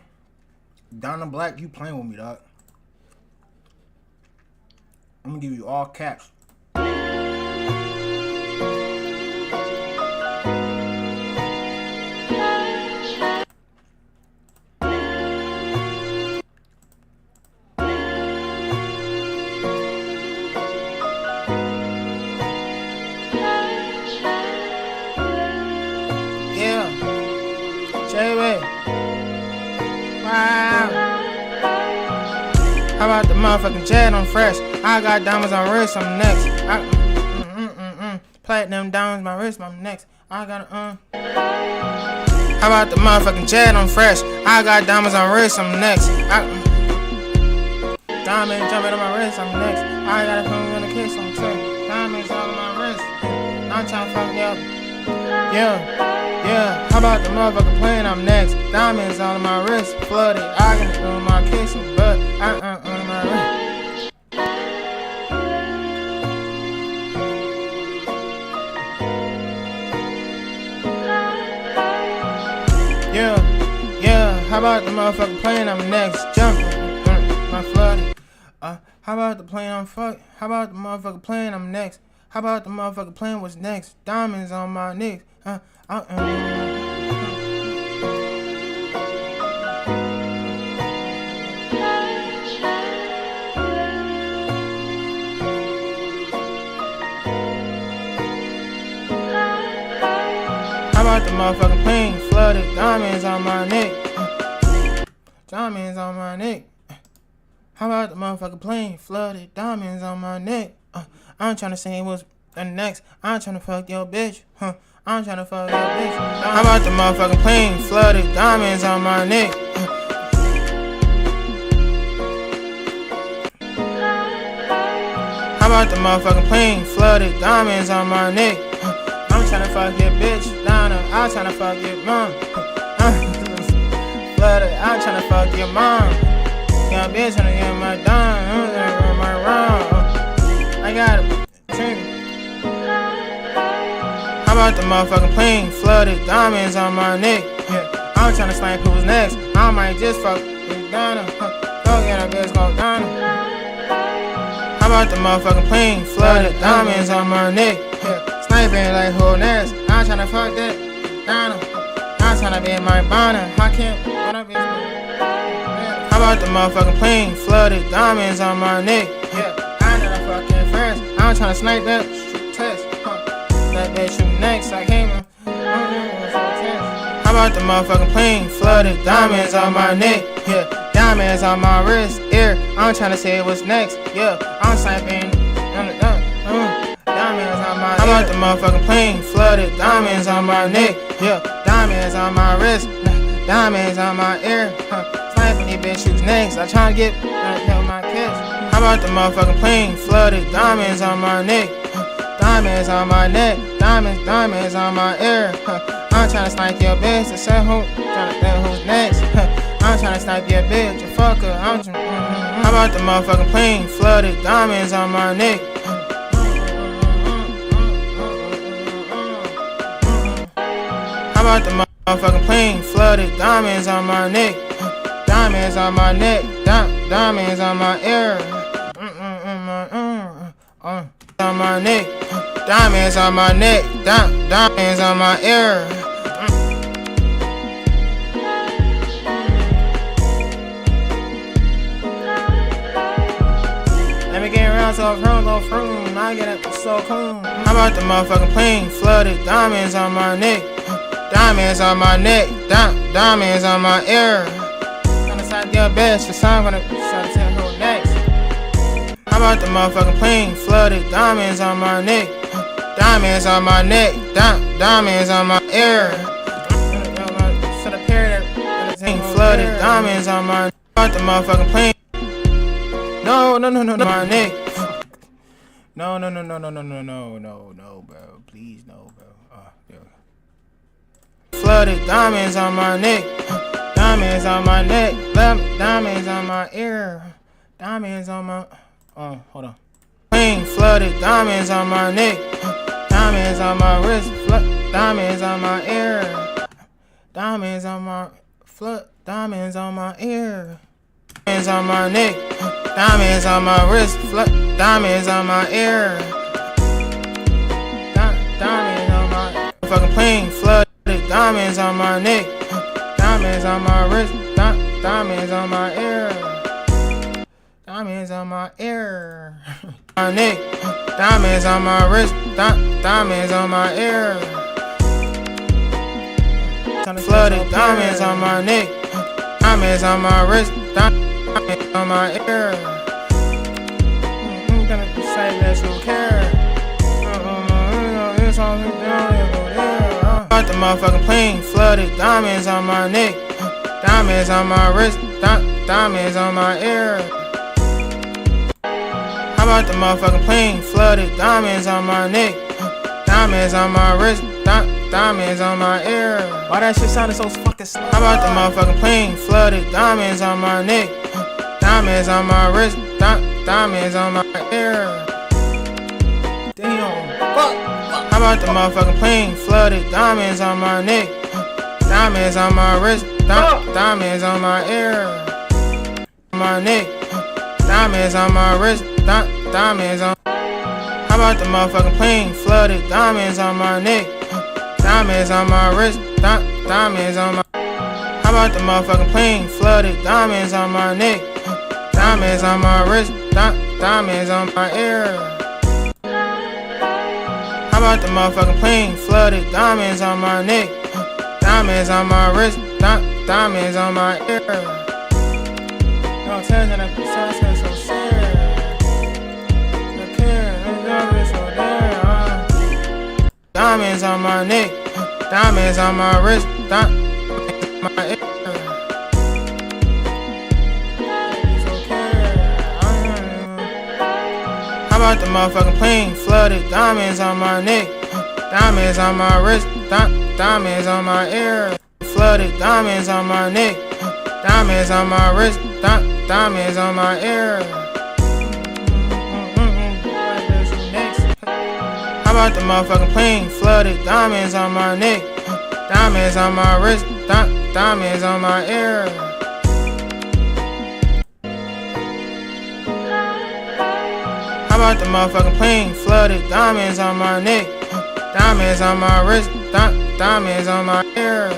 Black, you playing with me, dog. I'm gonna give you all caps. Yeah. J-Way. Wow. How about the motherfucking jet on fresh? I got diamonds on wrist, I'm next. Platinum diamonds, my wrist, I'm next. I got How about the motherfucking jet on fresh? I got diamonds on wrist, I'm next. Diamond jumping on my wrist, I'm next. I got a phone with a kiss, I'm too. Diamonds all on my wrist. I'm trying to fuck you up. Yeah. How about the motherfucking plane? I'm next. Diamonds all on my wrist, flooded. I got it on my kissing, but on my wrist. Yeah. How about the motherfucking plane? I'm next. Jumping, my flooded. How about the plane? How about the motherfucking plane? I'm next. How about the motherfucking plane? What's next? Diamonds on my necks. How about the motherfucking plane? Flooded. Diamonds on my neck. Diamonds on my neck. How about the motherfucking plane? Flooded. Diamonds on my neck. I'm trying to say what's next. I'm trying to fuck your bitch. I'm trying to fuck your bitch. How about the motherfucking plane? Flooded. Diamonds on my neck. How about the motherfucking plane? Flooded. Diamonds on my neck. I'm trying to fuck your bitch. Donna. I'm trying to fuck your mom. Flooded. I'm trying to fuck your mom. Young bitch tryna get my dime, I'm gonna run my round. I got it. How about the motherfucking plane? Flooded. Diamonds on my neck. Yeah. I'm tryna snipe who's next. I might just fuck with Donna. Go get a bitch called Donna. How about the motherfucking plane? Flooded. Diamonds on my neck. Yeah. Sniping like who next? I'm tryna fuck that Donna. I'm tryna be my bonner. I can't. What up, bitch? How about the motherfucking plane? Flooded. Diamonds on my neck. Yeah, I know the fucking first. I'm tryna snipe that test. That bitch shoot next. I came in. How about the motherfucking plane? Flooded. Diamonds on my neck. Yeah, diamonds on my wrist. Ear. I'm tryna say what's next. Yeah, I'm sniping. Diamonds on my. How about the motherfucking plane? Flooded. Diamonds on my neck. Yeah, diamonds on my wrist. Diamonds on my ear. Sniping these bitch who's next. I tryna get my kiss. How about the motherfucking plane? Flooded. Diamonds on my neck. Diamonds on my neck. Diamonds on my ear. I'm tryna snipe your bitch. To say who, tryna tell who's next. I'm tryna snipe your bitch. You fuck her. How about the motherfucking plane? Flooded. Diamonds on my neck. How about the motherfucking plane? Flooded. Diamonds on my neck. Diamonds on my neck. Diamonds on my ear. On my neck. Diamonds on my neck. Diamonds on my ear. Let me get around so go from. I get it so cool. How about the motherfucking plane? Flooded. Diamonds on my neck. Diamonds on my neck. Diamonds on my ear. Inside your best, for some gonna tell who next. How about the motherfucking plane? Flooded. Diamonds on my neck. Diamonds on my neck. Diamonds on my ear. Should have paired that. Flooded. Diamonds on my. How about the motherfucking plane? No, my neck. No, bro. Please, no, bro. Yeah. diamonds on my neck, diamonds on my neck, diamonds on my ear, diamonds on my, oh, hold on. Plain flooded diamonds on my neck, diamonds on my wrist, diamonds on my ear, diamonds on my diamonds on my ear, diamonds on my neck, diamonds on my wrist, diamonds on my ear, diamonds on my fucking plain flooded diamonds on my neck, diamonds on my wrist, diamonds on my ear, diamonds on my ear, my neck, diamonds on my wrist, diamonds on my ear, flooded diamonds on my neck, diamonds on my wrist, diamonds on my ear. I'm gonna say that you care. Got the motherfucking plane, flooded diamonds on my neck, diamonds on my wrist, diamonds on my ear. How about the motherfucking plane, flooded diamonds on my neck, diamonds on my wrist, diamonds on my ear. Why that shit sounded so fucking slow? How about the motherfucking plane, flooded diamonds on my neck, diamonds on my wrist, diamonds on my ear. Damn. Fuck. How about the motherfucking plane, flooded diamonds on my neck, diamonds on my wrist, diamonds on my ear, my neck, diamonds on my wrist, diamonds on. How about the motherfucking plane, flooded diamonds on my neck, diamonds on my wrist, diamonds on my. How about the motherfucking plane, flooded diamonds on my neck, diamonds on my wrist, diamonds on my ear. How about the motherfucking plane, flooded diamonds on my neck, diamonds on my wrist, diamonds on my ear. No, tell that I'm so serious. Look here, I'm so there. Diamonds on my neck, diamonds on my wrist, diamonds on my ear. How about the motherfucking plane, flooded diamonds on my neck, diamonds on my wrist, diamonds on my ear. Flooded diamonds on my neck, diamonds on my wrist, diamonds on my ear. How about the motherfucking plane, flooded diamonds on my neck, diamonds on my wrist, diamonds on my ear. How about the motherfucking plane, flooded diamonds on my neck, diamonds on my wrist, diamonds on my ear.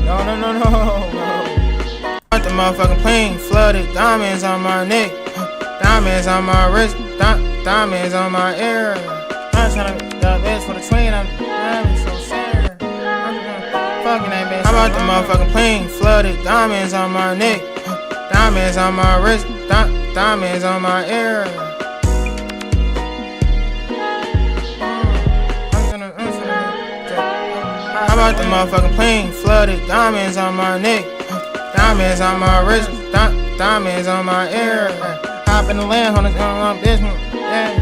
No. How about the motherfucking plane, flooded diamonds on my neck, diamonds on my wrist, diamonds on my ear. I'm trying to the best for the train, I'm so serious. Fucking that bitch. How about the motherfucking plane, flooded diamonds on my neck, diamonds on my wrist, diamonds on my ear. How about the motherfucking plane, flooded diamonds on my neck, diamonds on my wrist, diamonds on my ear. Hop in the land on this bitch, yeah.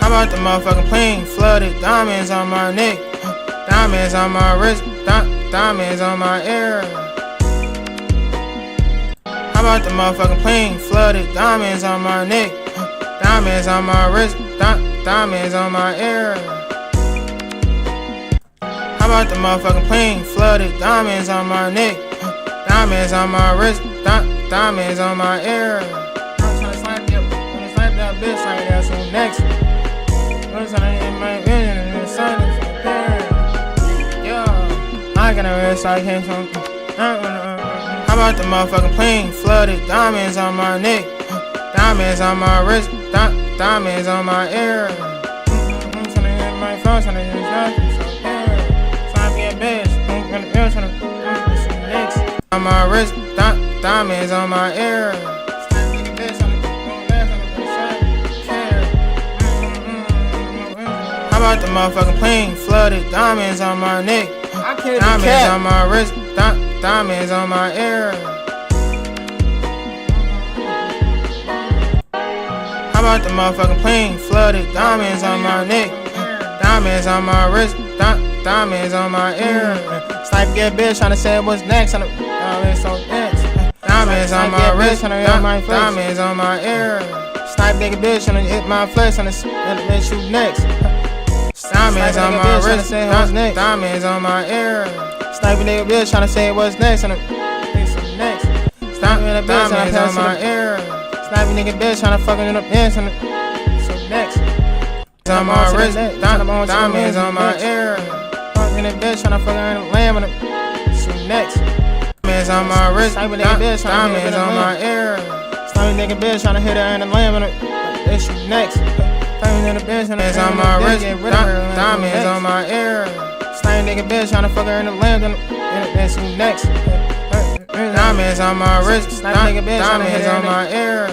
How about the motherfucking plane, flooded diamonds on my neck, diamonds on my wrist, diamonds on my ear. How about the motherfucking plane, flooded diamonds on my neck, diamonds on my wrist, diamonds on my ear. How about the motherfucking plane, flooded diamonds on my neck, diamonds on my wrist, diamonds on my ear. I'm tryna snipe that bitch right there, so next. I'm tryna hit my vision and the sun is appearing. Yeah, I got a wrist, I can't from. How about the motherfucking plane, flooded diamonds on my neck, diamonds on my wrist, diamonds on my ear. I'm tryna hit my phone, tryna hit nothing, so clear. Tryna be a bitch, I'm gonna be tryna do some next. On my wrist, diamonds on my ear. How about the motherfucking plane, flooded diamonds on my neck, I can't Diamonds be on my wrist, diamonds on my ear. How about the motherfucking plane flooded? Diamonds on my neck, diamonds on my wrist, diamonds on my ear. Snipe get bitch tryna say what's next on the diamonds on next. Diamonds on my wrist, diamonds on my ear. Snipe nigga bitch tryna hit my flesh on the bitch shoot next. Diamonds on my wrist, diamonds on my ear. Snipe nigga bitch tryna say what's next on the next. Diamonds on my ear. Snipe nigga bitch tryna fucking in the bench on the next. On my wrist, diamonds on my ear. Fucking in the bitch tryna fucking in the lamb on the next. Diamonds on my wrist, diamonds on my ear. Snipe nigga bitch tryna hit her in the lamb on the next. Diamonds in the bench on my wrist, diamonds on my ear. Snipe nigga bitch tryna fuck her in the lamb on the next. Diamonds on my wrist, diamonds on my ear.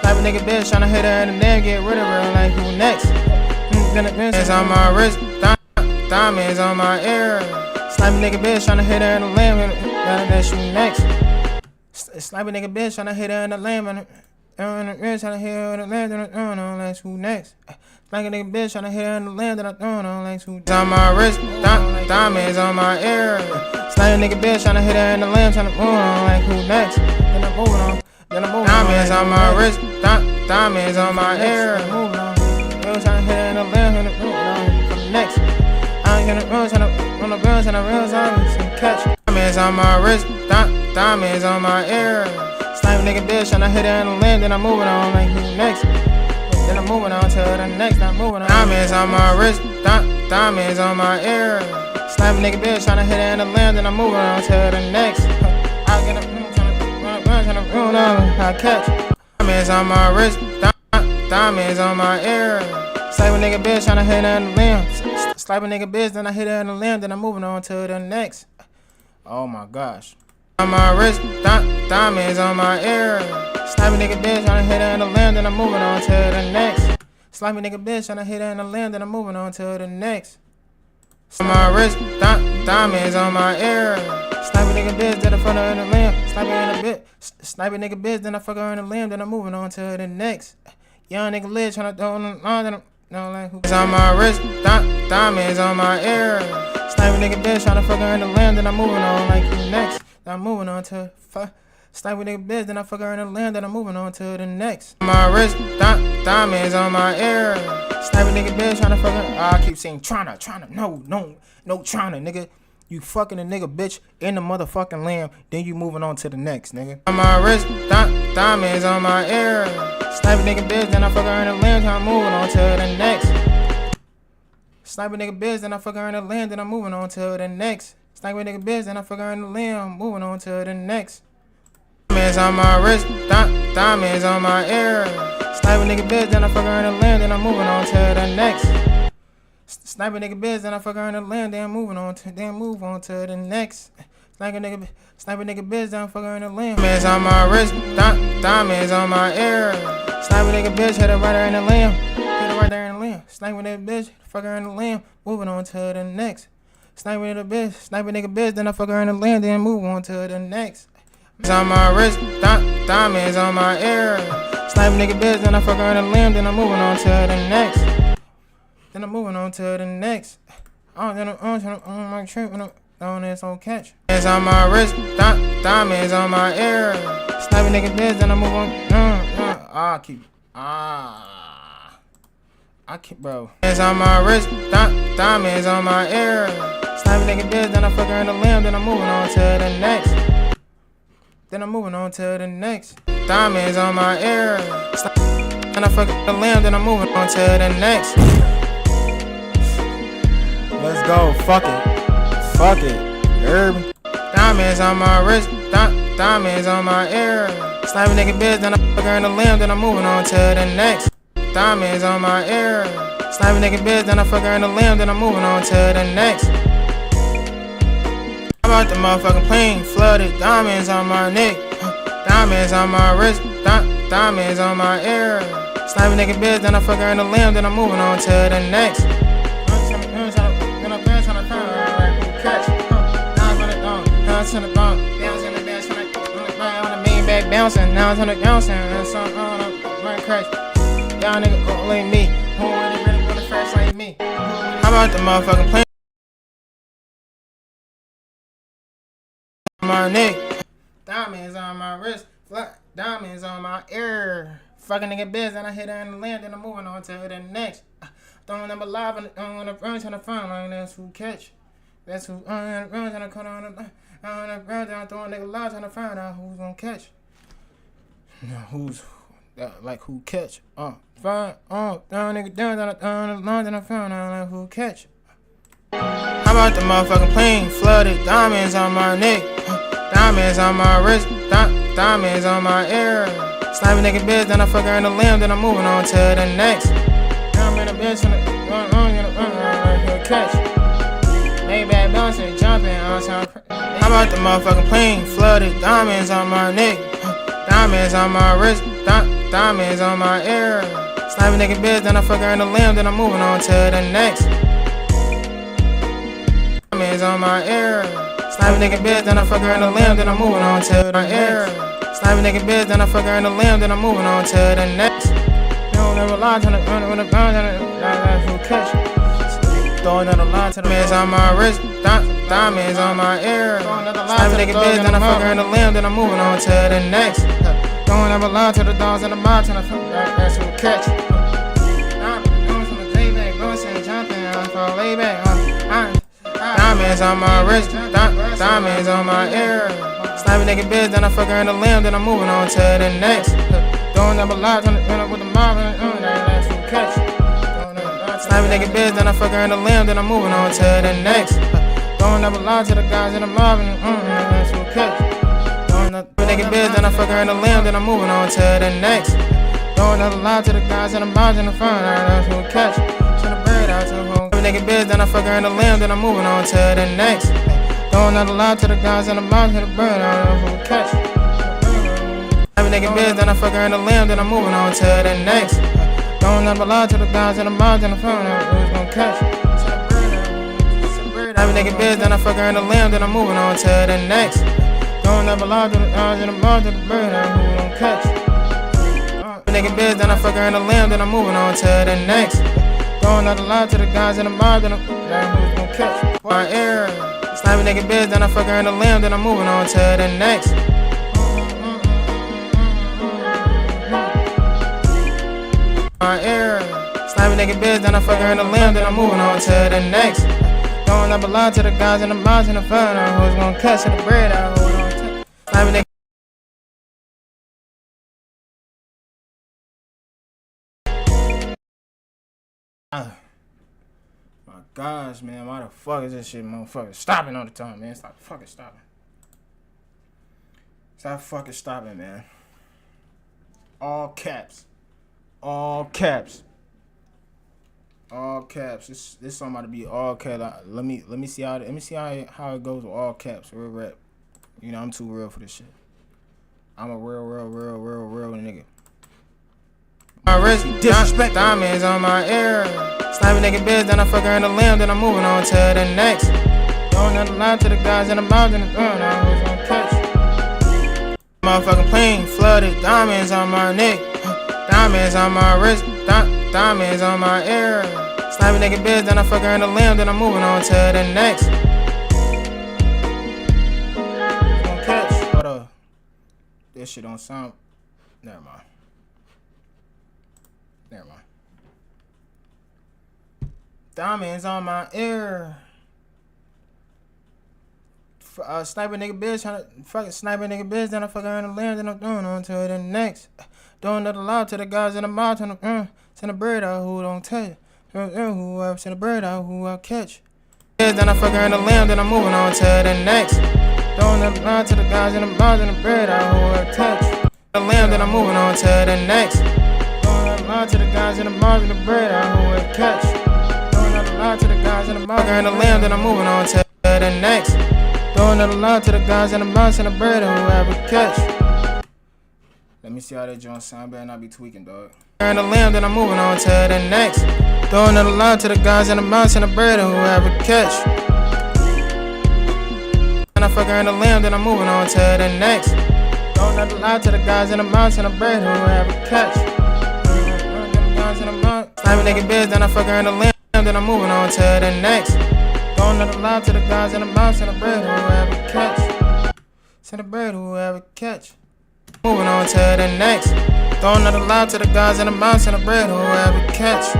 Snipe a nigga bitch tryna hit her in the lamb, get rid of her like who next? Diamonds on my wrist, diamonds on my ear. Snipe a nigga bitch tryna hit her in the lamb, and shoot next. Snipe a nigga bitch tryna hit her in the lamb, and tryna hit her in the lamb, then I don't know like who next. Like a nigga bitch tryna hit her in the lamb, then I don't know like who. On my wrist, diamonds on my ear. Snipe a nigga bitch tryna hit her in the lamb, tryna move on like who next. Then I'm moving on. Diamonds on my wrist, diamonds on my ear. Moving on. Tryna hit her in the lamb, and moving on for the next. I ain't gonna run, tryna run the bills and I realize I'm catch. Diamonds on my wrist, diamonds on my ear. Snipe nigga bitch tryna hit her in the lamb, then I'm moving on like who next. Then I'm moving on to the next, I'm moving on. Diamonds on my wrist, diamonds on my ear. Snipe nigga bitch tryna hit her in the lamb, then I'm moving on to the next. I get up, tryna run on, I catch. Diamonds on my wrist, diamonds on my ear. Snipe a nigga bitch tryna hit her in the lamb. Snipe a nigga bitch, then I hit her in the lamb, then I'm moving on to the next. Oh my gosh. On my wrist, diamonds on my ear. Snipe a nigga bitch tryna hit her in the lamb, then I'm moving on to the next. Snipe a nigga bitch tryna hit her in the lamb, then I'm moving on to the next. On my wrist, diamonds on my ear. Snipe a nigga bitch, then I fuck her in the lamb. Snipe her in the bitch. Snipe a nigga bitch, then I fuck her in the lamb, then I'm moving on to the next. Young nigga lit tryna throw on the line, then I'm no like who. On my wrist, diamonds on my ear. Snipe a nigga bitch tryna fuck her in the lamb, then I'm moving on like who next. I'm moving on to snipe a nigga bitch, then I fuck her in the lamb, then I'm moving on to the next. My wrist, diamonds on my ear. Snipe a nigga bitch tryna fuck her. I keep saying tryna, no tryna, nigga. You fucking a nigga bitch in the motherfucking lamb, then you moving on to the next, nigga. On my wrist, diamonds on my ear. Snipe a nigga bitch, then I fuck her in the lamb, then I'm moving on to the next. Snipe a nigga bitch, then I fuck her in the lamb, then I'm moving on to the next. Snipe a nigga bitch, then I fuck her in the lamb, moving on to the next. Diamonds on my wrist, diamonds on my ear. Snipe a nigga bitch, then I fuck her in the lamb, then I'm moving on to the next. Snipe a nigga bitch, then I fuck her in the lamb, then move on to the next. Snipe a nigga bitch, then I fuck her in the lamb. Diamonds on my wrist, diamonds on my ear. Snipe a nigga bitch, hit her right there in the lamb, Snipe a nigga bitch, fuck her in the lamb, moving on to the next. Snipe a nigga bitch, then I fuck her in the lamb, then move on to the next. On my wrist, diamonds on my ear. Snipe a nigga bitch, then I fuck her in the lamb, then I'm moving on to the next. Then I'm moving on to the next. Then I'm on my trip when I'm on this on catch. It's on my wrist, diamonds on my ear. Snipe a nigga bitch, then I move on. I keep, bro. It's on my wrist, diamonds on my ear. Snipe a nigga bitch, then I fuck her in the lamb, then I'm moving on to the next. Diamonds on my ear. Then I fuck the lamb, then I'm moving on to the next. Let's go, fuck it, herb. Diamonds on my wrist, diamonds on my ear. Snipe a nigga bitch, then I fuck her in the lamb, then I'm moving on to the next. Diamonds on my ear. Snipe a nigga bitch, then I fuck her in the lamb, then I'm moving on to the next. How about the motherfucking plane flooded? Diamonds on my neck, diamonds on my wrist, diamonds on my ear. Snipe a nigga bitch, then I fuck her in the lamb, then I'm moving on to the next. Then I'm trying to catch. bouncing, now I'm bouncing, and so my crash. Y'all niggas gon' like me. Who really wanna fresh like me? How about the motherfucking plane? My neck, diamonds on my wrist, diamonds on my ear. Fucking nigga biz, and I hit her in the land, and I'm moving on to the next. Throwing them alive, and I'm gonna run to the front line. That's who catch. That's who runs and I cut on the ground. I'm throwing nigga live trying to find out who's gonna catch. Now who's like who catch? Fine. Down nigga down the line, and I found out like who catch. How about the motherfucking plane flooded? Diamonds on my neck, diamonds on my wrist, diamonds on my ear. Sniping nigga bitch, then I fuck her in the limb, then I'm moving on to the next. I'm in a bitch and he'll catch. Maybach bouncing, jumping on time. How about the motherfucking plane flooded? Diamonds on my neck, diamonds on my wrist, diamonds on my ear. Sniping nigga bitch, then I fuck her in the limb, then I'm moving on to the next. Diamonds on my ear. Sniping nigga bitch, then I fuck her in the limb, then I'm moving on to my ear. Sniping nigga bitch, then I fuck her in the limb, then I'm moving on to the next. Don't ever lie to the run with the ground, and who catch. Throwing another line to the diamonds on my wrist, diamonds on my ear. Sniping nigga bitch, then I fuck her in the limb, then I'm moving on to the next. Throwing another line to the dogs in the mountain, that's who catch. Diamonds on my wrist, diamonds on my ear. Sniping nigga bitch, then I fuck her in the limb, then I'm moving on to the next. Throwing up a lot with the mob, that's who catch. Sniping nigga bitch, then I fuck her in the limb, then I'm moving on to the next. Throwing up a lot to the guys in the mob, that's who catch. Throwing up a nigga bitch, then I fuck her in the limb, then I'm moving on to the next. Throwing up a lot to the guys in the mob, in the front, that's who catch. Send a bird out to home. Nigga bitch, then I fuck her in the limb, then I'm moving on to the next. Throwing out a lot to the guys in the mouth, to the bird, I don't know who catch. Nigga bitch, then I fuck her in the limb, then I'm moving on to the next. Throwing out a lot to the guys in the mouth, and the phone, who's gonna catch. Nigga bitch, then I fuck her in the limb, then I'm moving on to the next. Throwing out a lot to the guys in the mouth, to the bird, who's gonna catch. Nigga bitch, then I fuck her in the limb, then I'm moving on to the next. Throwing out a lot to the guys in the mouth, and who's gonna catch. My ear. Sniping nigga bitch, then I fuck her in the limb, then I'm moving on to the next. My ear. Sniping nigga bitch, then I fuck her in the limb, then I'm moving on to the next. Throwing up a lot to the guys in the mouth, and the phone, who's gonna catch the bread, I hold on to. Sniping nigga. My gosh, man, why the fuck is this shit, motherfucker? Stopping all the time, man. Stop fucking stopping. Stop fucking stopping, man. All caps. All caps. All caps. This song about to be all caps. Let me see how it goes with all caps. Real rap. You know I'm too real for this shit. I'm a real nigga. My wrist, disrespect, diamonds on my ear. Sniping nigga bitch, then I fuck her in the limb, then I'm moving on to the next. Throwing out a line to the guys in the mouth, and the phone, who's gonna catch. Motherfucking plane flooded, diamonds on my neck, diamonds on my wrist, diamonds on my ear. Sniping nigga bitch, then I fuck her in the limb, then I'm moving on to the next. Gonna catch. Hold up. This shit don't sound. Never mind. Diamonds on my ear. Sniping nigga bitch, trying to fucking sniping nigga bitch, then I fuck her in the limb, then I'm throwing on to the next. Doing another loud to the guys in the mouth, send a bird out who don't touch. Who send a bird out who I'll catch. Then I fuck her in the limb, then I'm moving on to the next. Doing another loud to the guys in the mouth, and the bird out who I'll touch. The limb, then I'm moving on to the next. Doing another loud to the guys in the mouth, and the bird out who I'll catch. To the guys in the mouth, and the limb, then I'm moving on to the next. Throwing another line to the guys in the mouth, and the bird, whoever catch. Let me see how that joint sound. Better not be tweaking, dog. And the limb, then I'm moving on to the next. Throwing another line to the guys in the mouth, and the bird, whoever catch. And I fuck her in the limb, then I'm moving on to the next. Don't let the lie to the guys in the mountain of bread who ever catch. Slimy nigga biz, then I fuck her in the limb, then I'm moving on to the next. Don't let the lie to the guys in the mountain of bread who ever catch. Send the bread who ever catch. Moving on to the next. Don't let the lie to the guys in the mountain of bread who ever catch.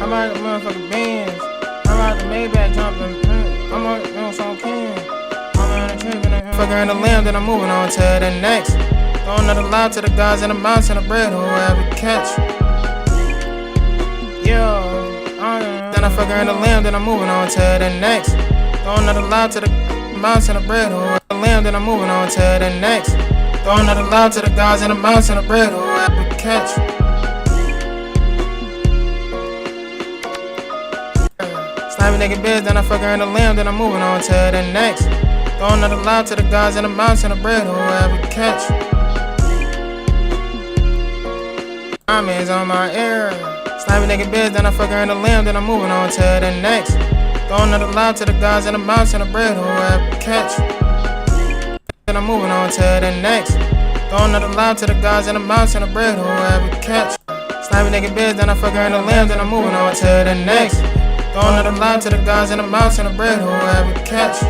I'm out the motherfucking Benz. I'm out the Maybach jumping. I'm on some can. I'm in a trip and I fuck her in the limb, then I'm moving on to the next. Don't let the lie to the guys in the mountain of bread who ever catch. Then I fuck her in the limb, then I'm moving on to the next. Don't let the lie to the mountain of bread who ever limb, then I'm moving on to the next. Don't let the lie to the guys in the mountain of bread who ever catch. Slimy nigga biz, then I fuck her in the limb, then I'm moving on to the next. Don't let the lie to the guys in the mountain of bread who ever catch. Diamonds on my ear. Slimy nigga biz, then I fuck her in the limb, then I'm moving on to the next. Don't let the lie to the guys in the mountain of bread who ever catch. Then I'm moving on to the next. Don't let the lie to the guys in the mountain of bread who ever catch. Slimy nigga biz, then I fuck her in the limb, then I'm moving on to the next. Don't let the lie to the guys in the mountain of bread who ever catch.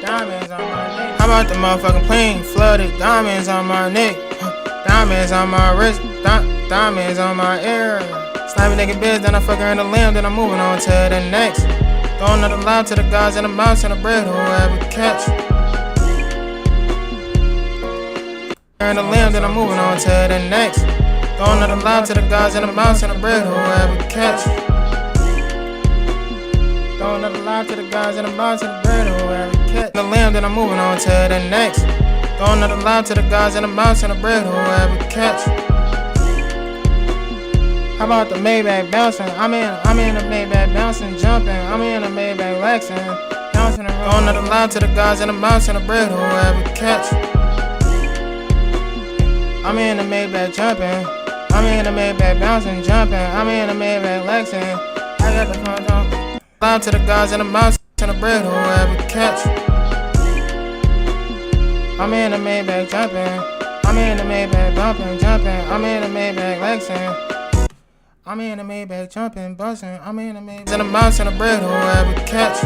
Diamonds on my neck. How about the motherfucking plane flooded? Diamonds on my neck. Diamonds on my wrist. Diamonds on my ear. Slimy nigga biz, then I fuck her in the limb, then I'm moving on to the next. Don't let the lie to the guys in the mountain of bread who ever catch. In the limb, then I'm moving on to the next. Don't let the lie to the guys in the mountain of bread who ever catch. Don't let the lie to the guys in the mountain of bread who ever catch. In the limb, then I'm moving on to the next. Don't let the lie to the guys in the mountain of bread who ever catch. How about the Maybach bouncing? I'm in the Maybach bouncing, jumping. I'm in the Maybach relaxing, bouncing around. Don't let the lie to the guys in the mountain of bread who ever catch. I'm in the Maybach jumping. I'm in the Maybach bouncing, jumping. I'm in the Maybach relaxing. I got the front on. Lie to the guys in the mountain of bread who ever catch. I'm in the Maybach jumping. I'm in the Maybach bumping, jumping. I'm in the Maybach relaxing. I'm in the Maybach jumping, busting. I'm in the Maybach in the mountain of bread who ever catch.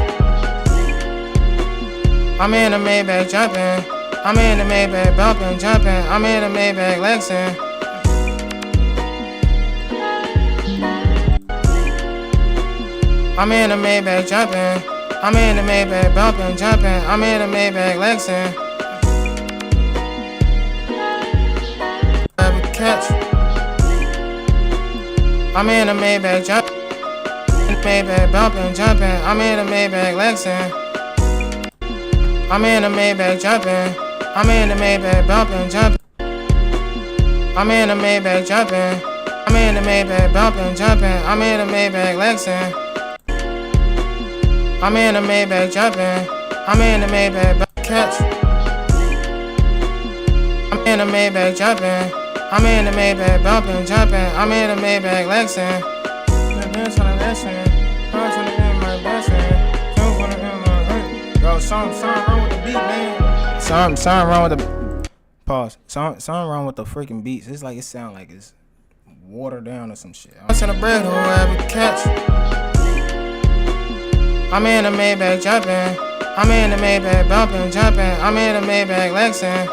I'm in the Maybach jumping. I'm in the Maybach bumping, jumping. I'm in the Maybach relaxing. I'm in the Maybach jumping. I'm in the Maybach bumping, jumping. I'm in the Maybach relaxing. Ever catch. I'm in the Maybach jumping. Maybach bumping, jumping. I'm in the Maybach relaxing. I'm in the Maybach jumping. I'm in the Maybach bumping, jumping. I'm in the Maybach jumping. I'm in the Maybach bumping, jumping. I'm in the Maybach relaxing. I'm in the Maybach jumping. I'm in the Maybach catch. I'm in the Maybach jumping. I'm in the Maybach bumping, jumping. I'm in the Maybach relaxing. Yo, something wrong with the beat, man. Something wrong with the pause. Something wrong with the freaking beats. It's like it sound like it's watered down or some shit. I'm in the bread who ever catch. I'm in the Maybach jumping. I'm in the Maybach bumping, jumping. I'm in the Maybach relaxing.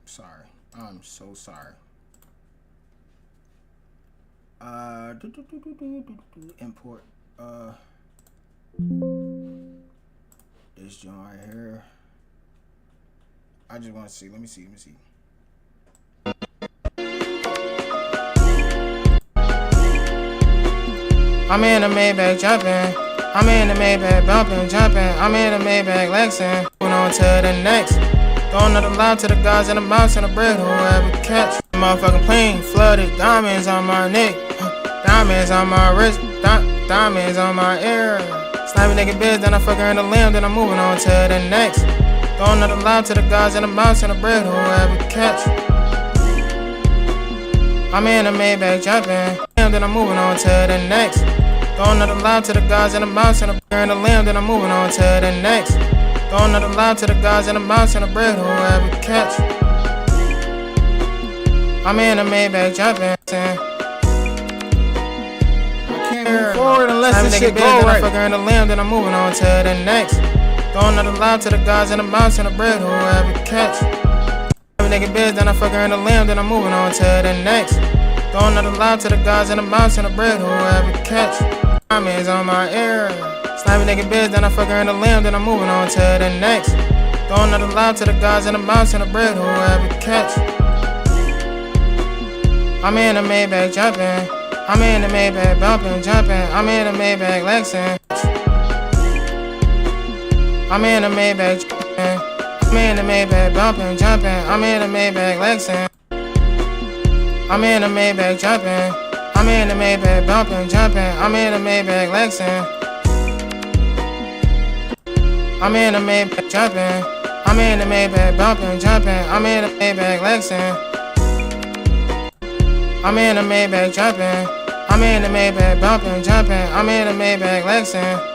Sorry. I'm so sorry. Import this joint right here. I just want to see. Let me see. I'm in the Maybach jumping. I'm in the Maybach bumping, jumping. I'm in the Maybach relaxing. Going on to the next. Throwing another lob to the gods and the mouse and the bread, whoever catch. Motherfucking plane, flooded, diamonds on my neck, diamonds on my wrist, diamonds on my ear. Sniping nigga bitch, then I fuck her in the limb, then I'm moving on to the next. Throwing another lob to the gods and the mouse and the bread, whoever catch. I'm in a Maybach jumping, then I'm moving on to the next. Throwing another lob to the gods and the mouse and the bread in the limb, then I'm moving on to the next. Throwing another lob to the gods and the mouse and the bread, whoever catch. I'm in a Maybach jumping. I can't move forward unless this shit go then I right. fuck her in the limb, then I'm moving on to the next. Throwing another lob to the gods and the mouse and the bread, whoever catch. Nigga bitch, then I fuck her in the limb, then I'm moving on to the next. Throwing another lob to the gods and the mouse and the bread, whoever catch. Diamonds on my ear. Sniping nigga bitch, then I fuck her in the limb, then I'm moving on to the next. Throwing another lob to the gods and the mouse and the bread, whoever catch. I'm in a Maybach jumping. I'm in a Maybach bumping, jumping. I'm in a Maybach Lexin. I'm in a Maybach jumping. I'm in a Maybach bumping, jumping. I'm in a Maybach Lexin. I'm in a Maybach jumping. I'm in a Maybach bumping, jumping. I'm in a Maybach Lexin. I'm in a Maybach jumping. I'm in a Maybach bumping, jumping. I'm in a Maybach Lexin. I'm in a Maybach jumping. I'm in a Maybach bumping, jumping. I'm in a Maybach Lexin.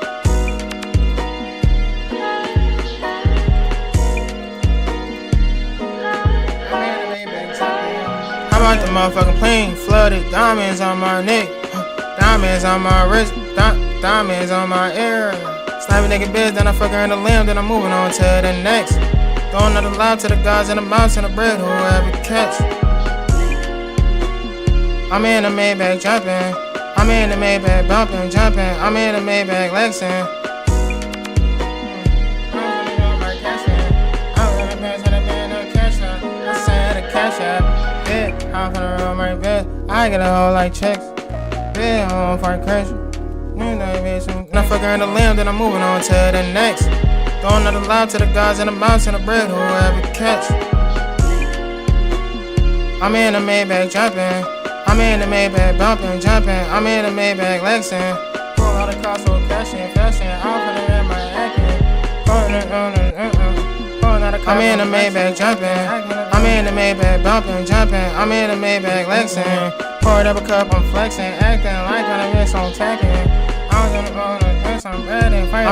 I'm out the motherfucking plane, flooded, diamonds on my neck, diamonds on my wrist, diamonds on my ear. Sniping nigga bitch, then I fuck her in the limb, then I'm moving on to the next. Throwing another lob to the gods and the mouse and the bread, whoever catch. I'm in a Maybach jumping. I'm in a Maybach bumping, jumping. I'm in a Maybach Lexin. I'm finna roll my bed. I get a whole like checks. Yeah, I'm for crazy. And I fuck her in the limb, then I'm moving on to the next. Throwing another lob to the gods and the mouse and the bread, whoever catch. I'm in a Maybach jumping. I'm in a Maybach bumping, jumping. I'm in a Maybach Lexin. Pull out the cost for cashing, flashing. I'm finna get my acting. I'm in a Maybach jumping. I'm in a Maybach bumping, jumping. I'm in a Maybach Lexin. Poured up a cup, I'm flexing, acting like when I miss on tacking. I'm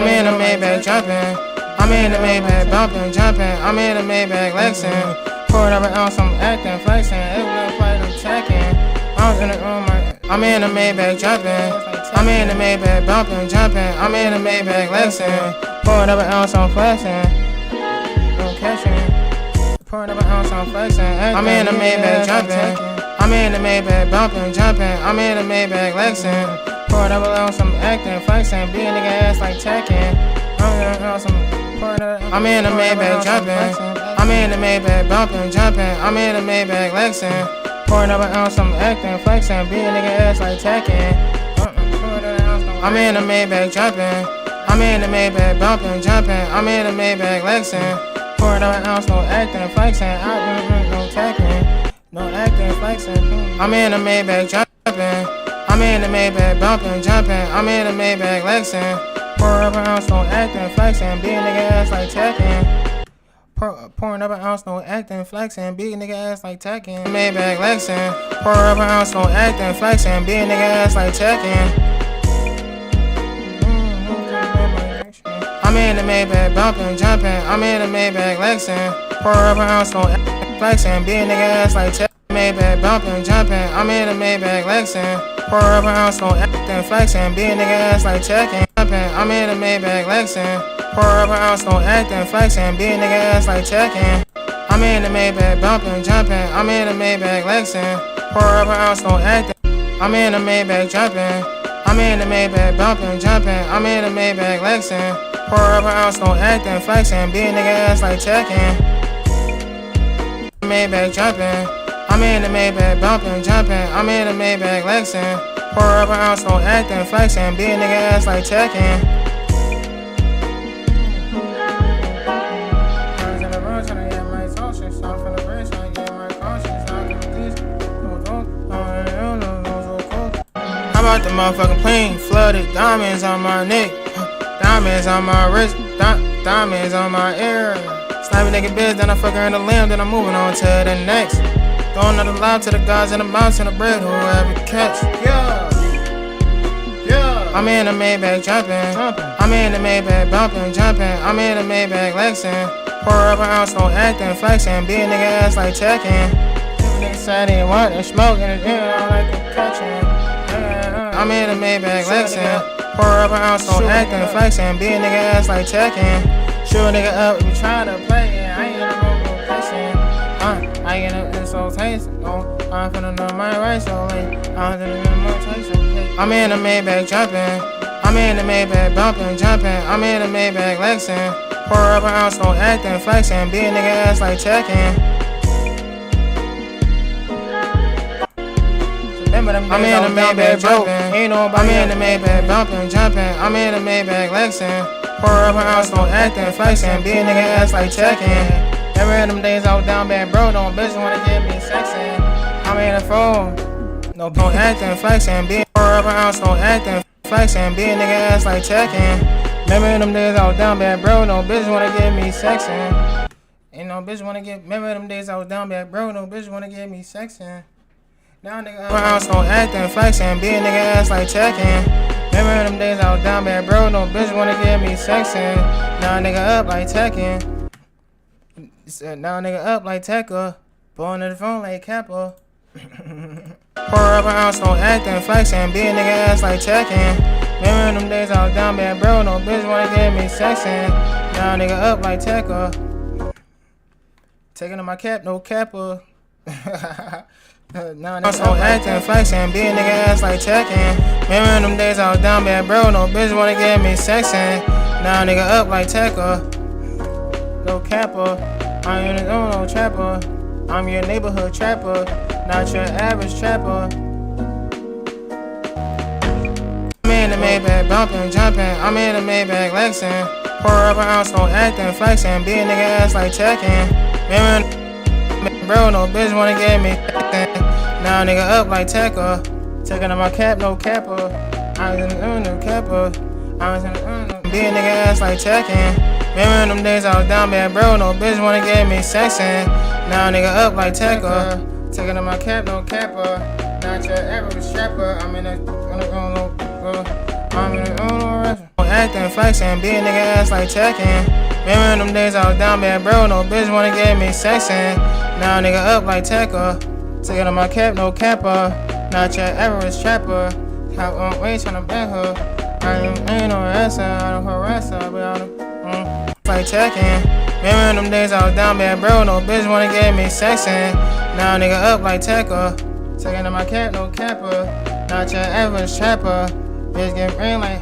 in a Maybach jumping. I'm in a Maybach bumping, jumping. I'm in a Maybach Lexin. Poured up an ounce, I'm acting, flexing. Every play, I'm tacking. I'm in a Maybach jumping. I'm in a Maybach bumping, jumping. I'm in a Maybach Lexin. Poured up an ounce, I'm flexing. I'm catching. Pouring up an ounce, I'm flexing. I'm in a Maybach jumping. I'm in a Maybach bumping, jumping. I'm in a Maybach Lexin. Pouring up an ounce, I'm acting, flexing. Be a nigga ass like tacking. I'm in a Maybach jumping. I'm in a Maybach bumping, jumping. I'm in a Maybach Lexin. Pouring up an ounce, I'm acting, flexing. Be a nigga ass like tacking. I'm in a Maybach jumping. I'm in a Maybach bumping, jumping. I'm in a Maybach Lexin. Pouring up an ounce, no acting, flexing. No tacking, no acting, flexing. I'm in a Maybach jumping. I'm in a Maybach bumping, jumping. I'm in a Maybach Lexin. Pour up an ounce, no acting, flexing. Be a nigga ass like tacking. Pouring up an ounce, no acting, flexing. Be a nigga ass like tacking. Maybach Lexin. Pour up an ounce, no acting, flexing. Be a nigga ass like tacking. I'm in a Maybach bumping, jumping. I'm in a Maybach Lexin. Pour up an ounce, no acting, flexing. Be a nigga ass like tacking. Maybach bumping, jumping. I'm in a Maybach Lexin. Pour up an ounce, no acting, flexing. Be a nigga ass like tacking. I'm in a Maybach Lexin. Pour up an ounce, no acting, flexing. Be a nigga ass like tacking. I'm in a Maybach bumping, jumping. I'm in a Maybach Lexin. Pour up an ounce, no acting. I'm in a Maybach jumping. I'm in a Maybach bumping, jumping. I'm in a Maybach Lexin. Pour up an ounce, no acting, flexing. Be a nigga ass like tacking. Maybach jumping. I'm in a Maybach bumping, jumping. I'm in a Maybach Lexin. Pour up an ounce, no acting, flexing. Be a nigga ass like tacking. out the motherfucking plane. Flooded diamonds on my neck, diamonds on my wrist, diamonds on my ear. Slimy nigga bitch, then I fuck her in the limb, then I'm moving on to the next. Throwing another lob to the gods and the mounts and the bread, whoever catch. Yeah. I'm in the Maybach jumping. I'm in the Maybach bumping, jumping. I'm in the Maybach Lexin. Pour up an ounce, no acting, flexing. Be a nigga ass like checking. Nigga said he want and smoke and it I like it catching. I'm in the Maybach Lexin. Pour up an ounce, no acting, flexing. Be a nigga ass like checking. Shoot a nigga up if you try to play it. I ain't in the location. I ain't in the insultation. I'm finna know my right so late. I'm in the motivation. I'm in the Maybach jumping. I'm in the Maybach bumping, jumping. I'm in the Maybach Lexin. Pour up an ounce, no acting, flexing. Be a nigga ass like checking. I'm in the Maybach jumping. I'm in the Maybach bumping, jumping. I'm in the Maybach Lexin. Pour up an ounce, no acting, flexing. Be a nigga ass like checking. Remember them days I was down bad, bro. No bitch wanna get me sexing. I'm in the phone. No acting, flexing. Be pour up an ounce, no acting, flexing. Be a nigga ass like checking. Remember them days I was down bad, bro. No bitch wanna get me sexing. Ain't no bitch wanna get. Remember them days I was down bad, bro. No bitch wanna get me sexing. Now nigga ounce, no acting, flexing. Be a nigga ass like checking. Remember them days I was down bad, bro. No bitch wanna get me sexing. Now nigga up like Tekken. Now nigga up like Tekka. Born to the phone like Kappa. Pour up an ounce, no acting, flexing. Be a nigga ass like checking. Remember them days I was down bad, bro. No bitch wanna get me sexing. Now nigga up like Tekka. Taking on my cap, no Kappa. Now nigga no acting, flexing. Be a nigga ass like checking. Remember them days I was down bad, bro. No bitch wanna get me sexing. Now nigga up like Tekka. No Kappa. I ain't no trapper. I'm your neighborhood trapper, not your average trapper. I'm in the Maybach bumping, jumping. I'm in the Maybach Lexin. Pour up an ounce, no acting, flexing. Be a nigga ass like checking. Remember, bro, no bitch wanna get me sexing. Now nigga up like Tekka. Taking on my cap, no Kappa. I was in no Kappa. I was in be a nigga ass like checking. Remember them days I was down bad, bro. No bitch wanna get me sexing. Now nigga up like Tekka. Taking on my cap, no Kappa. Not your average strapper. I'm in a acting, flexing. Be a nigga ass like checking. Remember them days I was down bad, bro. No bitch wanna get me sexing. Now nigga up like Tekka. Taking on my cap, no Kappa. Not your average trapper. How on way tryna bang her. I ain't no harasser. I don't harass her, but I don't like checking. Remember them days I was down bad, bro. No bitch wanna get me sexing. Now nigga up like Tekka. Taking on my cap, no Kappa. Not your average trapper. Bitch get ring like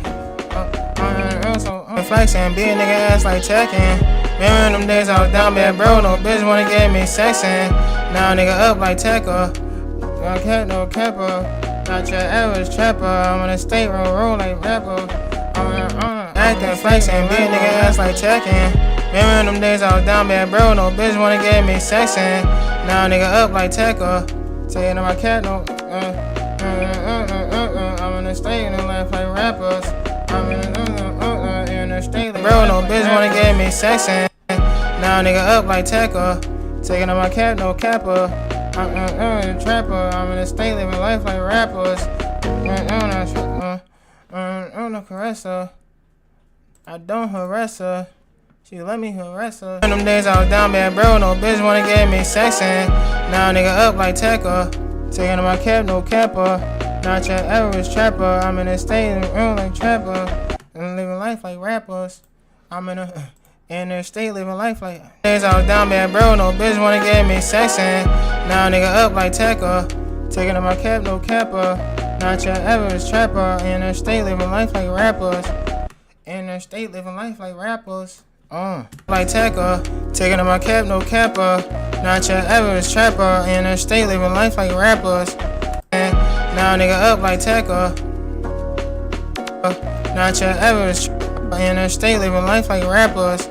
I'm flexing. Be a nigga ass like checking. Remember them days I was down bad, bro. No bitch wanna get me sexing. Now nigga up like Tekka. No cap, no Kappa. Not your average trapper. I'm in a state roll like rapper. Acting, flexing, be a nigga ass like checking. Remember them days I was down bad, bro. No bitch wanna get me sexing. Now nigga up like Tekka. Taking on my cat, no. I'm in a state in life like rappers. I'm in a state like bro. No bitch wanna get me sexing. Now nigga up like Tekka. Taking on my cat, no Kappa. I'm a trapper. I'm in a state living life like rappers. No caresser. I don't harass her. She let me harass her. In them days I was down bad, bro. No bitch wanna get me sexing. Now nigga up like Tekka. Taking on my cap, no Kappa. Not your average trapper. I'm in a state in the room like trapper. And living life like rappers. I'm in a state living life like days I was down bad, bro. No bitch wanna get me sexing. Now nigga up like Tekka. Taking on my cap, no Kappa. Not your average trapper. In a state living life like rappers. In a state living life like rappers. Like Tekka. Taking on my cap, no Kappa. Not your average trapper. In a state living life like rappers. Now nigga up like Tekka. Not your average trapper. In a state living life like rappers.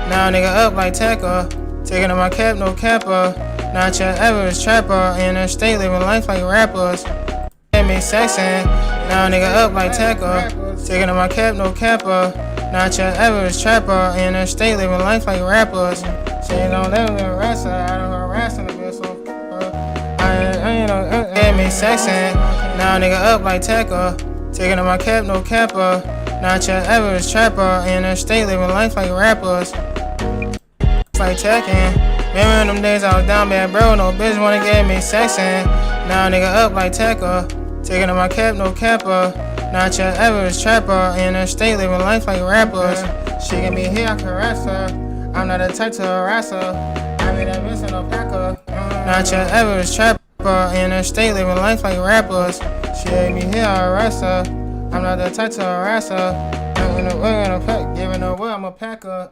Now nigga up like Tekka. Taking on my cap, no Kappa. Not your average trapper. In the state living life like rappers. Get me sexing. Now nigga up like tackle. Taking on my cap, no capper. Not your average trapper. In the state living life like rappers. She ain't gon' let me harass her. I don't harass her, bitch. So I ain't no get me sexing. Now nigga up like tackle. Taking on my cap, no capper. Not your average trapper. In the state living life like rappers. Like checking. Remember them days I was down bad, bro. No bitch wanna get me sexing. Now nigga up like tackle. Taking on my cap, no capper. Not your average trapper. In the state living life like rappers. She get me here, I caress her. I'm not the type to harass her. I mean that missing no packer. Not your average trapper. In the state living life like rappers. She get me here, I harass her. I'm not the type to harass her. I'm in the pack, giving her what I'm a packer.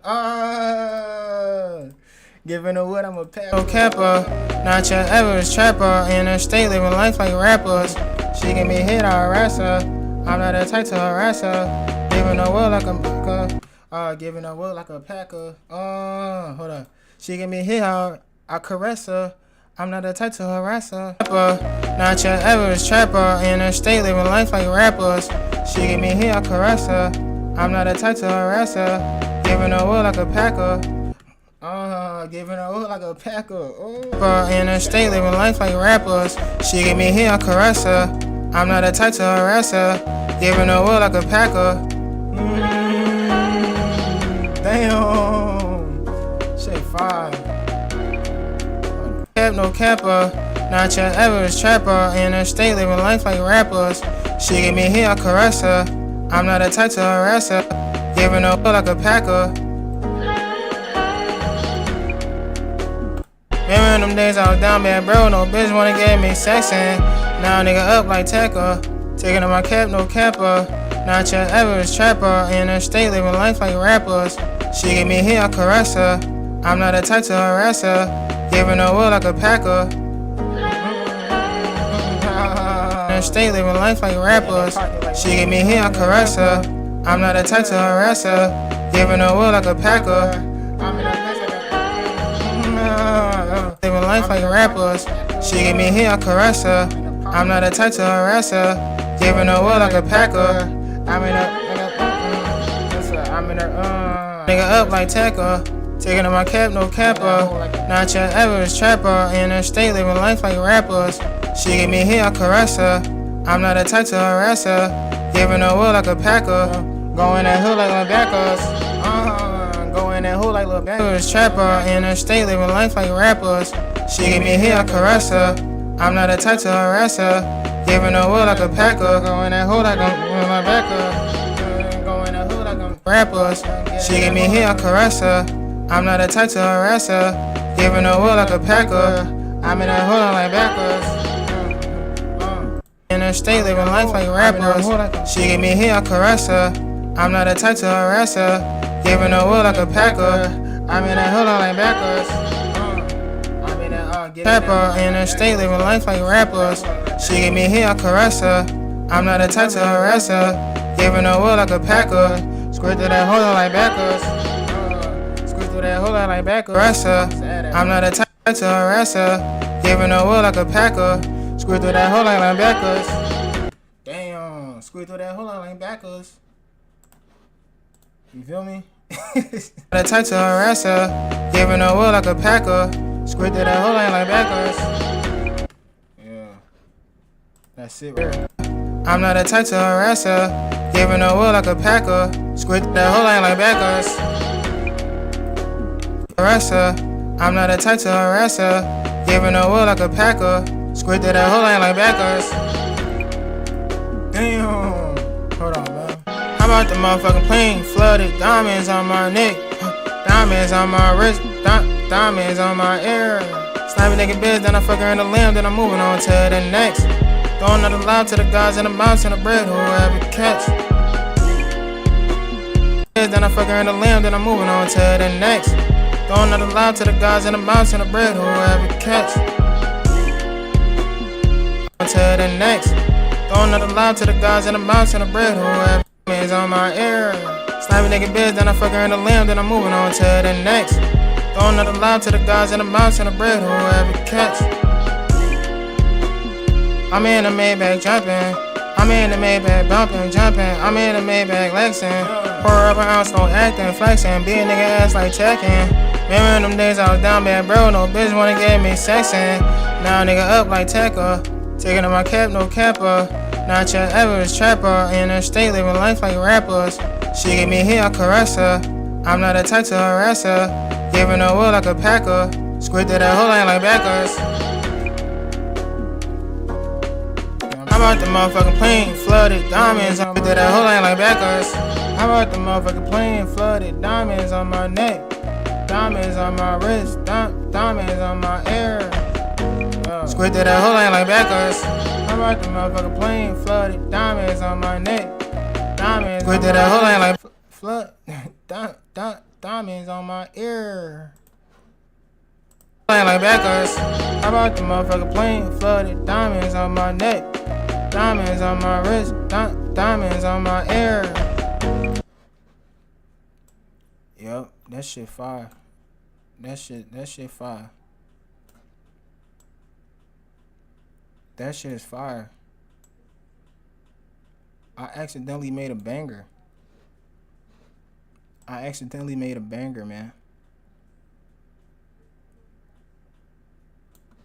Giving her what I'm a packer. No capper. Not your average trapper. In the state living life like rappers. She get me hit, I harass her. I'm not the type to harass her. Giving her what like a packer. Giving her what like a packer. Hold on. She get me hit, I caress her. I'm not the type to harass her. Not your average trapper. In the state living life like rappers. She get me hit, I caress her. I'm not the type to harass her. Giving her what like a packer. Giving her what like a packer. In the state living life like rappers. She get me hit, I caress her. I'm not the type to harass her. Giving her what like a packer. Damn. Shit fire. Cap, no capper. Not your average trapper. In the state living life like rappers. She get me here, I caress her. I'm not the type to harass her. Giving her what like a packer. Remember them days I was down bad, bro. No bitch wanna get me sexing. Now nigga up like tackle. Taking on my cap, no capper. Not your average trapper. In the state living life like rappers. She get me here, I caress her. I'm not the type to harass her. Giving her what like a packer. In the state living life like rappers. She get me here, I caress her. I'm not the type to harass her. Giving her what like a packer. Living life like rappers. She get me here, I caress her. I'm not the type to harass her. Giving her what like a packer. Nigga up like tackle. Taking on my cap, no capper. Not your average trapper. In the state living life like rappers. She get me here, I caress her. I'm not the type to harass her. Giving her what like a packer. Going that hood like my backers. Going that hood like little backers. Trapper. In the state living life like rappers. She get me here, I caress her. I'm not the type to harass her. Giving her what like a packer. Going that hood like my backer. Going that hood like I'm rappers. She get me here, I caress her. I'm not the type to harass her. Giving her what like a packer. I'm in that hood like backers. In the state living life like rappers. She get me here, I caress her. I'm not the type to harass her. Giving her what like a packer. I'm in that hood like backers. Pepper. In the state living life like rappers. She get me here, I caress her. I'm not the type to harass her. Giving her what like a packer. Squirt through that hole like backers. Squirt through that hole like backers. Caress her. I'm not the type to harass her. Giving her what like a packer. Squirt through that hole like backers. Damn. Squirt through that hole like backers. You feel me? The type to harass her. Giving her what like a packer. Squirt through that whole line like backers. Yeah. That's it right. I'm not the type to harass her. Giving her wood like a packer. Squirt through that whole line like backers. Harass her. I'm not the type to harass her. Giving her wood like a packer. Squirt through that whole line like backers. Damn. Hold on, man. How about the motherfucking plane? Flooded diamonds on my neck. Diamonds on my wrist. Diamonds on my ear. Slapping nigga bitch, then I fuck her in the limb, then I'm moving on to the next. Throwing another loud to the gods in the mountain of bread, whoever catch. Then I fuck her in the limb, then I'm moving on to the next. Throwing another loud to the gods in the mountain of bread, whoever catch. On to the next. Throwing another loud to the gods in the mountain of bread, whoever is on my ear. Slapping nigga bitch, then I fuck her in the limb, then I'm moving on to the next. Throwing another lob to the gods and the mouse and the bread, whoever catch. I'm in the Maybach jumping. I'm in the Maybach bumping, jumping. I'm in the Maybach Lexin'. Pour up an ounce, no acting, flexing. Be a nigga ass like checking. Remember them days I was down bad, bro. No bitch wanna get me sexin'. Now nigga up like Tekka. Taking off my cap, no capper. Not your average trapper. In her state, living life like rappers. She give me a hit, I caress her. I'm not the type to harass her. Giving her wood like a packer. Squid to that whole line like backers. I'm out the motherfucking plane, flooded diamonds. I'm with that whole line like backers. I'm out the motherfucking plane, flooded diamonds on my neck. Diamonds on my wrist, diamonds on my ear. Squid to that whole line like backers. I'm out the motherfucking plane, flooded diamonds on my neck. Diamonds. Squid to that whole line like flood. Diamonds on my ear. Like backers. I'm out the motherfucking plane, flooded diamonds on my neck. Diamonds on my wrist, diamonds on my ear. Yup, that shit fire. That shit fire. That shit is fire. I accidentally made a banger. I accidentally made a banger, man.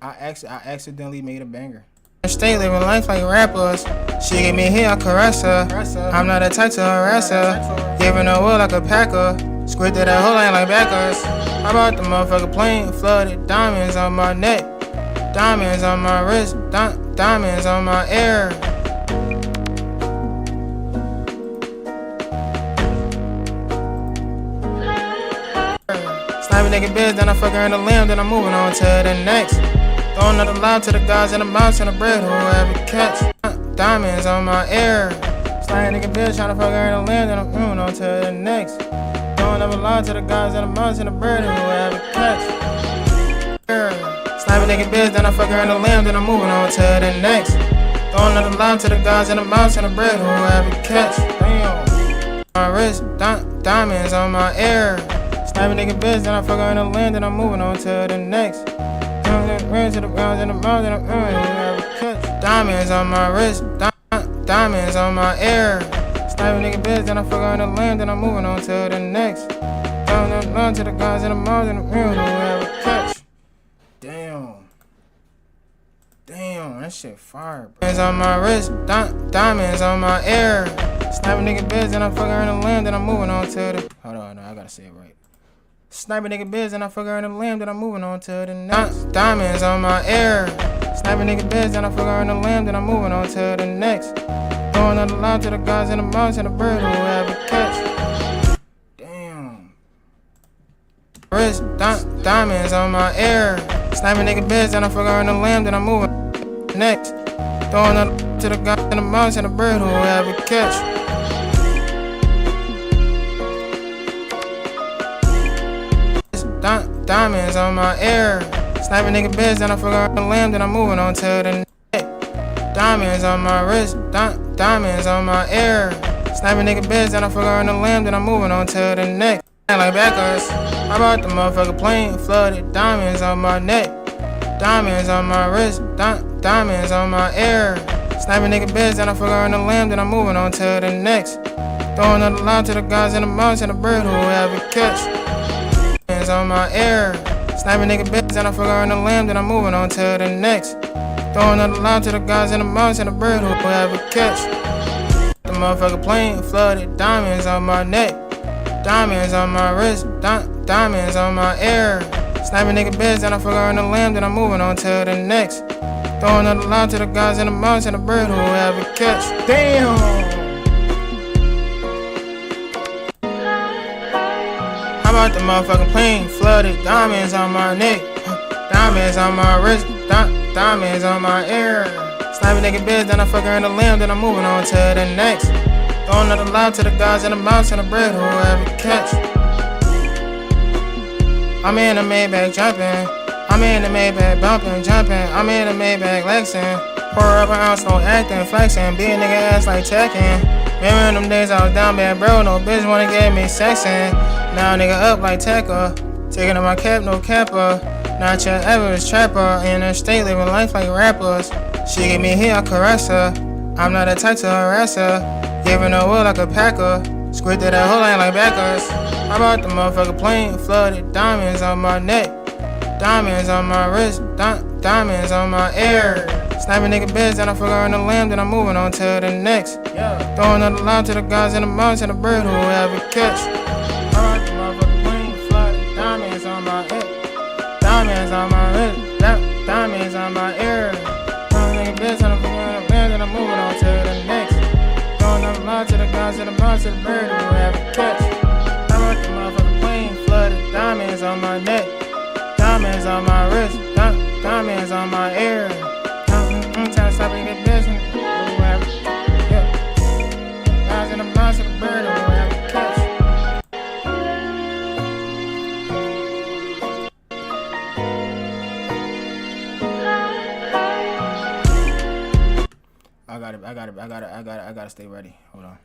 I accidentally made a banger. Stay living life like rappers. She give me a hit, I caress her. I'm not the type to harass her. Giving her wood like a packer. Squid to that whole line like backers. I'm out the motherfucking plane, flooded diamonds on my neck. Diamonds on my wrist, diamonds on my ear. Sniping nigga bitch, then I fuck her in the limb, then I'm moving on to the next. Throwing another lob to the gods and the mouse and the bread, whoever catch. Diamonds on my ear. Sniping nigga bitch, tryna fuck her in the limb, then I'm moving on to the next. Throwing another lob to the gods and the mouse and the bread, whoever catch. Sniping nigga bitch, then I fuck her in the limb, then I'm moving on to the next. Throwing another lob to the gods and the mouse and the bread, whoever catch. Damn. My wrist, diamonds on my ear. Sniping nigga bitch, then I fuck her in the limb, then I'm moving on to the next. Run to the ground and the mouth and I'm catch. Diamonds on my wrist, diamonds on my ear. Sniping nigga bitch, then I fuck her in the limb, then I'm moving on to the next. Run to the guys in the mouth and I'm catch. Damn, that shit fire, bro. Diamonds on my wrist, diamonds on my ear. Sniping nigga bitch, then I fuck her in the limb, then I'm moving on to the. Hold on, no, I gotta say it right. Sniping nigga bitch, and I fuck her in the limb, then I'm moving on to the next. Diamonds on my ear. Sniping nigga bitch, then I fuck her in the limb, then I'm moving on to the next. Throwing another lob to the guys and the mouse and the bird, whoever catch. Damn. Wrist, diamonds on my ear. Sniping nigga bitch, then I fuck her in the limb, then I'm moving next. Throwing another to the guys and the mouse and the bird, whoever catch. Diamonds on my ear. Sniping nigga bitch, then I fuck her in the limb, then I'm moving on to the neck. Diamonds on my wrist, diamonds on my ear. Sniping nigga bitch, then I fuck her in the limb, then I'm moving on to the neck. Like backers. I'm out the motherfucking plane, flooded diamonds on my neck. Diamonds on my wrist, diamonds on my ear. Sniping nigga bitch, then I fuck her in the limb, then I'm moving on to the next. Throwing another lob to the guys in the mouse and the bird, whoever catch. On my ear. Sniping nigga bitch, and I fuck her in the limb, then I'm moving on to the next. Throwing another lob to the guys in the mouse and the bird, whoever catch. The motherfucking plane, flooded diamonds on my neck. Diamonds on my wrist, diamonds on my ear. Sniping nigga bitch, then I fuck her in the limb, then I'm moving on to the next. Throwing another lob to the guys in the mouse and the bird, whoever catch. Damn. I'm out the motherfucking plane, flooded diamonds on my neck. Diamonds on my wrist, diamonds on my ear. Sniping nigga bitch, then I fuck her in the limb, then I'm moving on to the next. Throwing another lob to the guys in the mouse and the bread, whoever catch. I'm in the Maybach jumping. I'm in the Maybach bumping, jumping. I'm in the Maybach Lexin'. Pour up an ounce, no acting, flexing. Be a nigga ass like checking. Remember them days I was down bad, bro. No bitch wanna get me sexing. Now nigga up like Tekka. Taking off my cap, no capper. Not your average trapper. In a state living life like rappers. She give me here, I caress her. I'm not a type to harass her. Giving her wood like a packer. Squirted that whole line like backers. I bought the motherfucker plane, flooded diamonds on my neck. Diamonds on my wrist, diamonds on my ear. Sniping nigga beds, then I forgot on the lamb, then I'm moving on to the next. Throwing another line to the guys in the mountains and the bird who will ever catch. I bought the motherfucker plane, flooded diamonds on my head. Diamonds on my wrist, diamonds on my ear. Throwing nigga beds, then I forgot on the lamb, then I'm moving on to the next. Throwing another line to the guys in the mountains and the bird who will ever catch. I bought the motherfucker plane, flooded diamonds on my neck. Diamonds on my wrist, diamonds on my ear. I'm trying to stop and get business. Yeah. Guys in the bounce of the bird or whatever. Catch. I gotta stay ready. Hold on.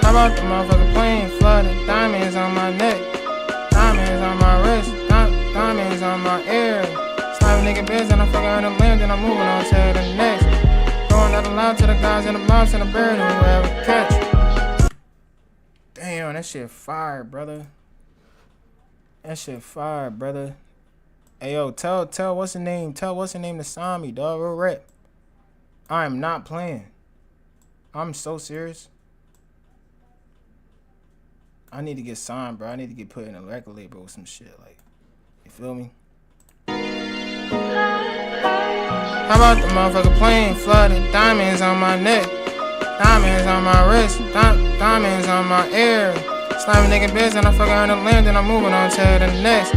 How about the motherfucker plane, flooded diamonds on my neck, diamonds on my wrist, diamonds on my ear. Sniping nigga beds and I fucking on the land and I'm moving on to the next. Throwing that aloud to the guys in the mouse and the bird who will ever catch. Damn, that shit fire, brother. That shit fire, brother. Hey yo, tell what's the name? Tell what's the name to sign me, dog. Real rap. I am not playing. I'm so serious. I need to get signed, bro. I need to get put in a record label or some shit. Like, you feel me? How about the motherfucker plane, flooded diamonds on my neck, diamonds on my wrist, diamonds on my ear. Sniping nigga beds and I fucking on the land and I'm moving on to the next.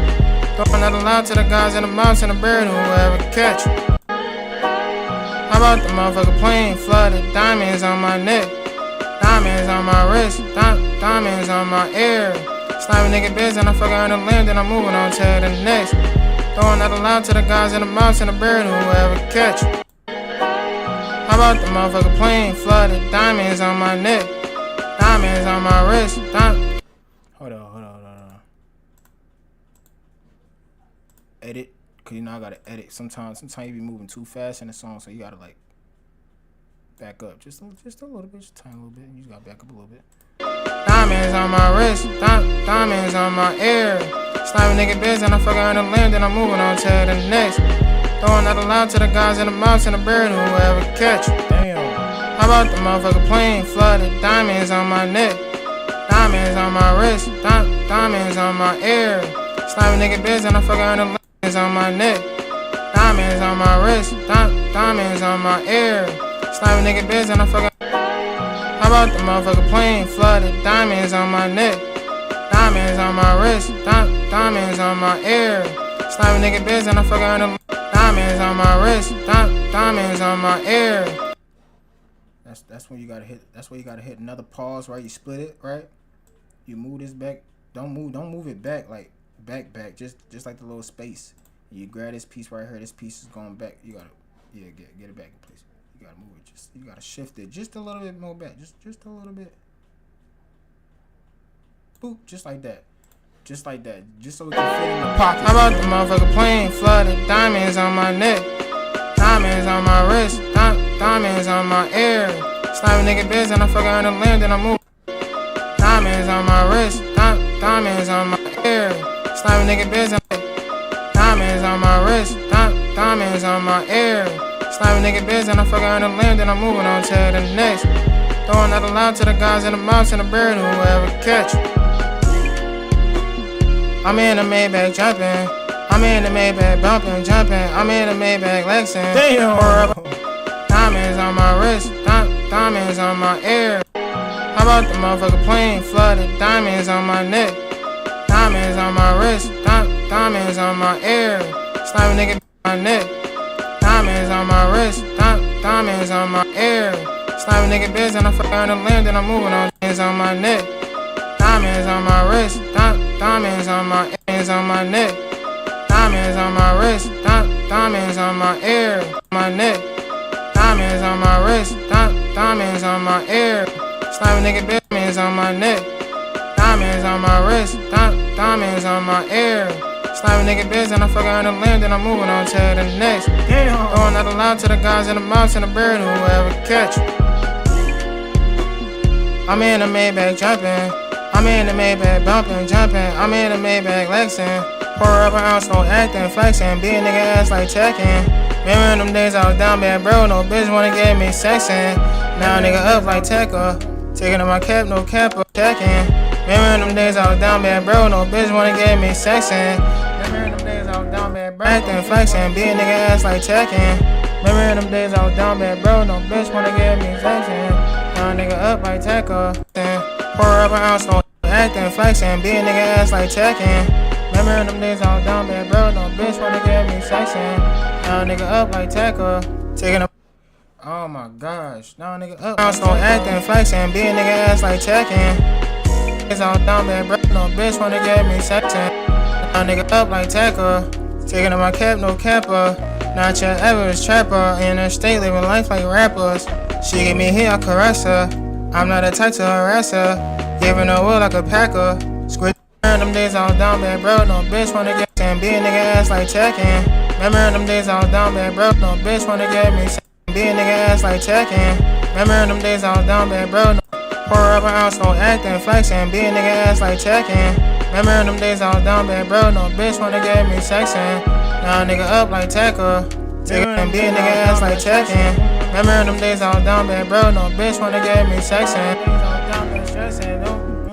Throwing another line to the guys in the mouse and the bird who will ever catch. How about the motherfucker plane, flooded diamonds on my neck, diamonds on my wrist, diamonds on my ear. Sniping nigga beds and I fucking on the land and I'm moving on to the next. Throwing another line to the guys in the mouse and the bird who will ever catch. How about the motherfucker plane, flooded diamonds on my neck, diamonds on my wrist, Hold on. Edit. Cause you know I gotta edit. Sometimes you be moving too fast in the song, so you gotta like back up just a little bit, just a tiny little bit. You just gotta back up a little bit. Diamonds on my wrist, diamonds on my ear. Sniping nigga beds and I fucking on the land and I'm moving on to the next. Throwing that aloud to the guys in the mouse and the bird who will ever catch. Damn. How about the motherfucker plane, flooded diamonds on my neck, diamonds on my wrist, diamonds on my ear. Sniping nigga beds and I fucking on the land. Diamonds on my neck, diamonds on my wrist, diamonds on my ear. Sniping nigga beds and I fucking. How about the motherfucker plane, flooded diamonds on my neck, diamonds on my wrist, diamonds on my ear. Sniping nigga beds and I fucking on the diamonds on my wrist, diamonds on my ear. That's when you gotta hit. That's where you gotta hit another pause, right? You split it, right? You move this back. Don't move it back like. Back, just like the little space. You grab this piece right here. This piece is going back. You gotta, get it back in place. You gotta move it. You gotta shift it just a little bit more back. Just a little bit. Boop, just like that. Just so we can fit in the pocket. How about the motherfucker plane, flooded diamonds on my neck, diamonds on my wrist, diamonds on my ear. Sniping nigga beds and I fucking on the land and I move. Diamonds on my wrist, diamonds on my ear. Sniping nigga beds and diamonds on my wrist, diamonds on my ear. Sniping nigga beds and I fucking on the land and I'm moving on to the next. Throwing that aloud to the guys in the mouse and the bird who will ever catch. I'm in the Maybach jumping, I'm in the Maybach bumping, jumping. I'm in the Maybach Lexin. Damn. Diamonds on my wrist, diamonds on my ear. How about the motherfucker plane, flooded diamonds on my neck, diamonds on my wrist, diamonds on my ear. Sniping nigga on my neck, diamonds on my wrist, diamonds on my ear. Sniping nigga beds and I fucking on the land and I'm moving on. Diamonds on my neck, diamonds Diamonds on my wrist, diamonds on my hands on my neck. Diamonds on my wrist, diamonds on my ear, my neck. Diamonds on my wrist, diamonds on my ear. Slime nigga diamonds on my neck. Diamonds on my wrist, diamonds on my ear. Slime nigga biz and I'm fucking on the land and I'm moving on to the next. Going out aloud to the guys in the mouse and the bird whoever catch. I'm in the Maybach jumping. I'm in the Maybach bumping, jumping. I'm in the Maybach Lexin'. Pour up an ounce, no acting, flexing. Be a nigga ass like checking. Remember them days I was down bad, bro. No bitch wanna get me sexing. Now nigga up like Tekka. Taking off my cap, no capper, checking. Remember them days I was down bad, bro. No bitch wanna get me sexing. Remember them days I was down bad, bro. Acting, flexing. Be a nigga ass like checking. Remember them days I was down bad, bro. No bitch wanna get me sexing. Now nigga up like Tekka. Pour up an ounce, no acting, flexing. Be a nigga ass like checking. Remember them days I was down bad, bro. No bitch wanna get me sexing. Now nigga up like Tekka. Taking a. Oh my gosh. Now nigga up. Ounce, no acting, flexing. Be a nigga ass like checking. Days I was down bad, bro. No bitch wanna get me sexing. Now nigga up like Tekka. Taking off my cap, no capper. Not your average trapper. In her state, living life like rappers. She give me here, I caress her. I'm not a type to harass her. Giving her will like a packer. Squid. Them days I was down bad, bro. No bitch wanna get and be a nigga ass like checking. Remember them days I was down bad, bro. No bitch wanna get me be a nigga ass like checking. Remember them days I was down bad, bro. No. Pour up an ounce, no acting, flexing. Be a nigga ass like checking. Remember them days I was down bad, bro. No bitch wanna get me sexing. Now nigga up like Tekka. And be a nigga ass like checking. Remember them days I was down bad, bro. No bitch wanna get me sexing.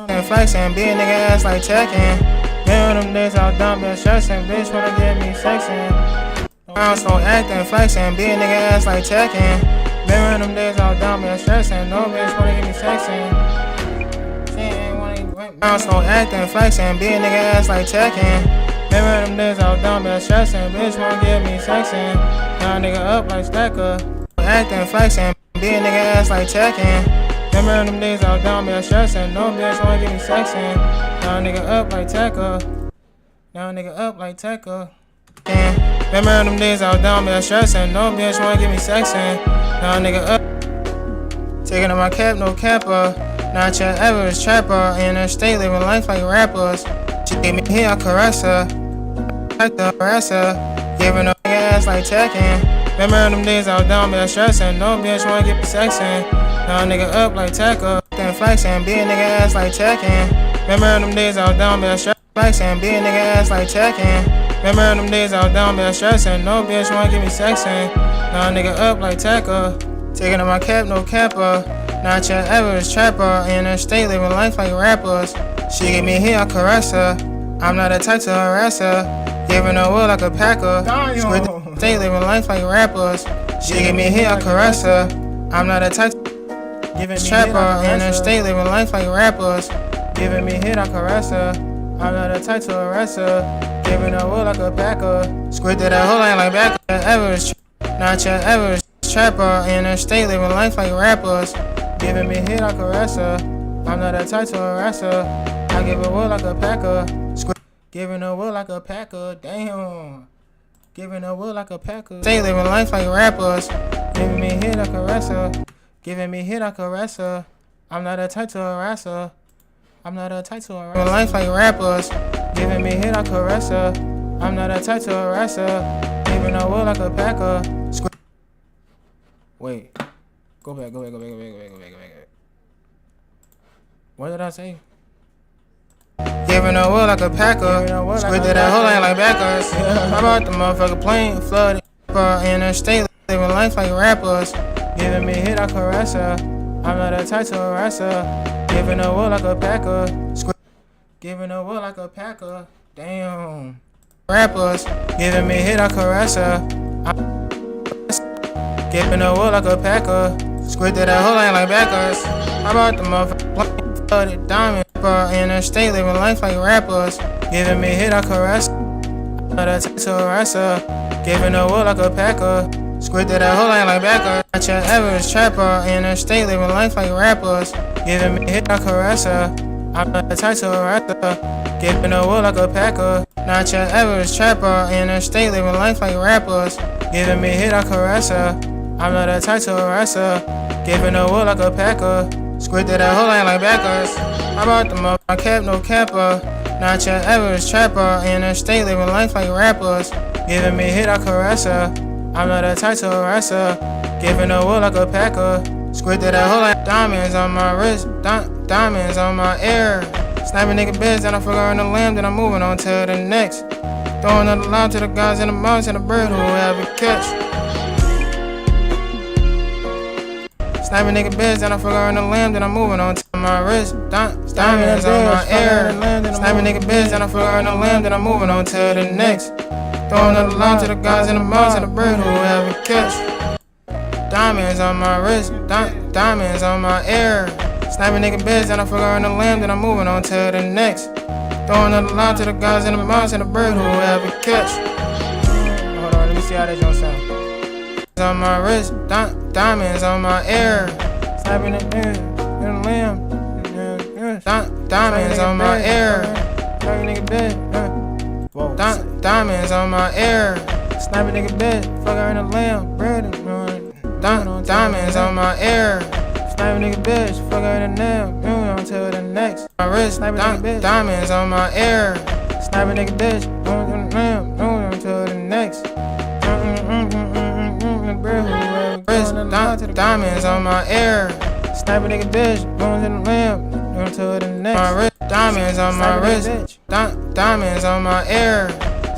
And flexing, be a nigga ass like checking. Remember them days I was down bad, stressing. Bitch wanna get me sexing. Ounce, no acting, flexing. Be a nigga ass like checking. Remember them days I was down bad, stressing. No bitch wanna get me sexing. She ain't wanna. Ounce, no acting, flexing. Be a nigga ass like checking. Remember them days I was down bad, stressing. Bitch wanna get me sexing. Now nigga up like Stacker. Acting, flexing. Be a nigga ass like checking. Remember them days I was down bad, stressing. No bitch wanna get me sexing. Now nigga up like Tekka. Now nigga up like Tekka. Remember them days I was down bad, stressing. No bitch wanna get me sexing. Now nigga up. Taking off my cap, no capper. Not your average trapper. In her state, living life like rappers. She gave me here, I caress her. Like the harasser. Giving her ass like checking. Remember them days I was down bad, stressing. No bitch wanna get me sexing. Now nigga up like Tekka. Then flexing, be a nigga ass like checking. Remember them days I was down bad, stressing. Flexing, be a nigga ass like checking. Remember them days I was down bad, stressing. No bitch wanna get me sexing. Now nigga up like Tekka. Taking off my cap, no capper. Not your average trapper. In her state, living life like rappers. She give me here, I caress her. I'm not a type to harass her. Giving her will like a packer. Squid state, living life like rappers. She give me here, I caress her. I'm not a type to trapper. In her state, living life like rappers. Giving me hit, I caress her. I'm not a type to harass her. Giving her will like a packer. Squid that whole line like back. Average, not your average trapper. In her state, living life like rappers. Giving me hit, I caress her. I'm not a type to harass her. I give her will like a packer. Squid, giving her will like a packer. Damn. Giving her will like a packer. Stay living life like rappers. Giving me hit, I caress her. Giving me hit, I caress her. I'm not a type to harass her. I'm not a type to harass her. Life like rappers. Giving me hit, I caress her. I'm not a type to harass her. Giving her will like a packer. Wait. Go back. What did I say? Giving her will like a packer. Squid that whole line like backers. How about the motherfucker plane flooded? In her state, living life like rappers. Giving me hit, I caress her. I'm not a type to harass her. Giving her will like a packer. Giving her will like a packer. Damn. Rappers. Giving me hit, I caress her. Giving her will like a packer. Squid that whole line like backers. How about the motherfucker flooded diamond? In her state, living life like rappers. Giving me hit, I caress. I'm not a type to harass her. Giving her will like a packer. Squid that whole line like backer. Not your average trapper. In her state, living life like rappers. Giving me hit, I caress her. I'm the type to rapper, giving the wood like a packer. Not your average trapper, in the state living life like rappers. Giving me hit, I caress her. I'm not the type to wrestle, giving the wood like a packer. Squirted that whole line like backers. I bought them up, I kept no capper. Not your average trapper, in the state living life like rappers. Giving me hit, I caress her. I'm not the type to wrestle, giving the wood like a packer. Squirted that whole line. Diamonds on my wrist, diamonds on my ear. Sniping nigga beds, then I figure on the lamb, then I'm moving on to the next. Throwing another line to the guys in the mountains and the bird who will have a catch. Sniping nigga beds, then I figure on the lamb, then I'm moving on to my wrist. Diamonds on my ear. Sniping nigga beds, then I figure on the lamb, then I'm moving on to the next. Throwing another line to the guys in the mountains and the bird who will have a catch. Diamonds on my wrist, diamonds on my ear. Sniping nigga beds, then I figure on the lamb, then I'm moving on to the next. Throwing another line to the guys in the mountains and the bird who will have a catch. Hold on, let me see how that joint sound. On my wrist, diamonds on my ear. Sniping the lamb, diamonds on my ear. Sniping nigga bed, diamonds on my ear. Sniping nigga bed, fucker in the lamb, bird. Diamonds on my ear. Sniping nigga bitch, fucker in the lamb, moving on to the next. My wrist, diamonds on my ear. Sniping nigga bitch, moving on the lamb, moving on to the next. Diamonds on my ear. Sniping nigga bitch, moving to the lamb, moving to the next. My wrist, diamonds on my wrist, diamonds on my ear.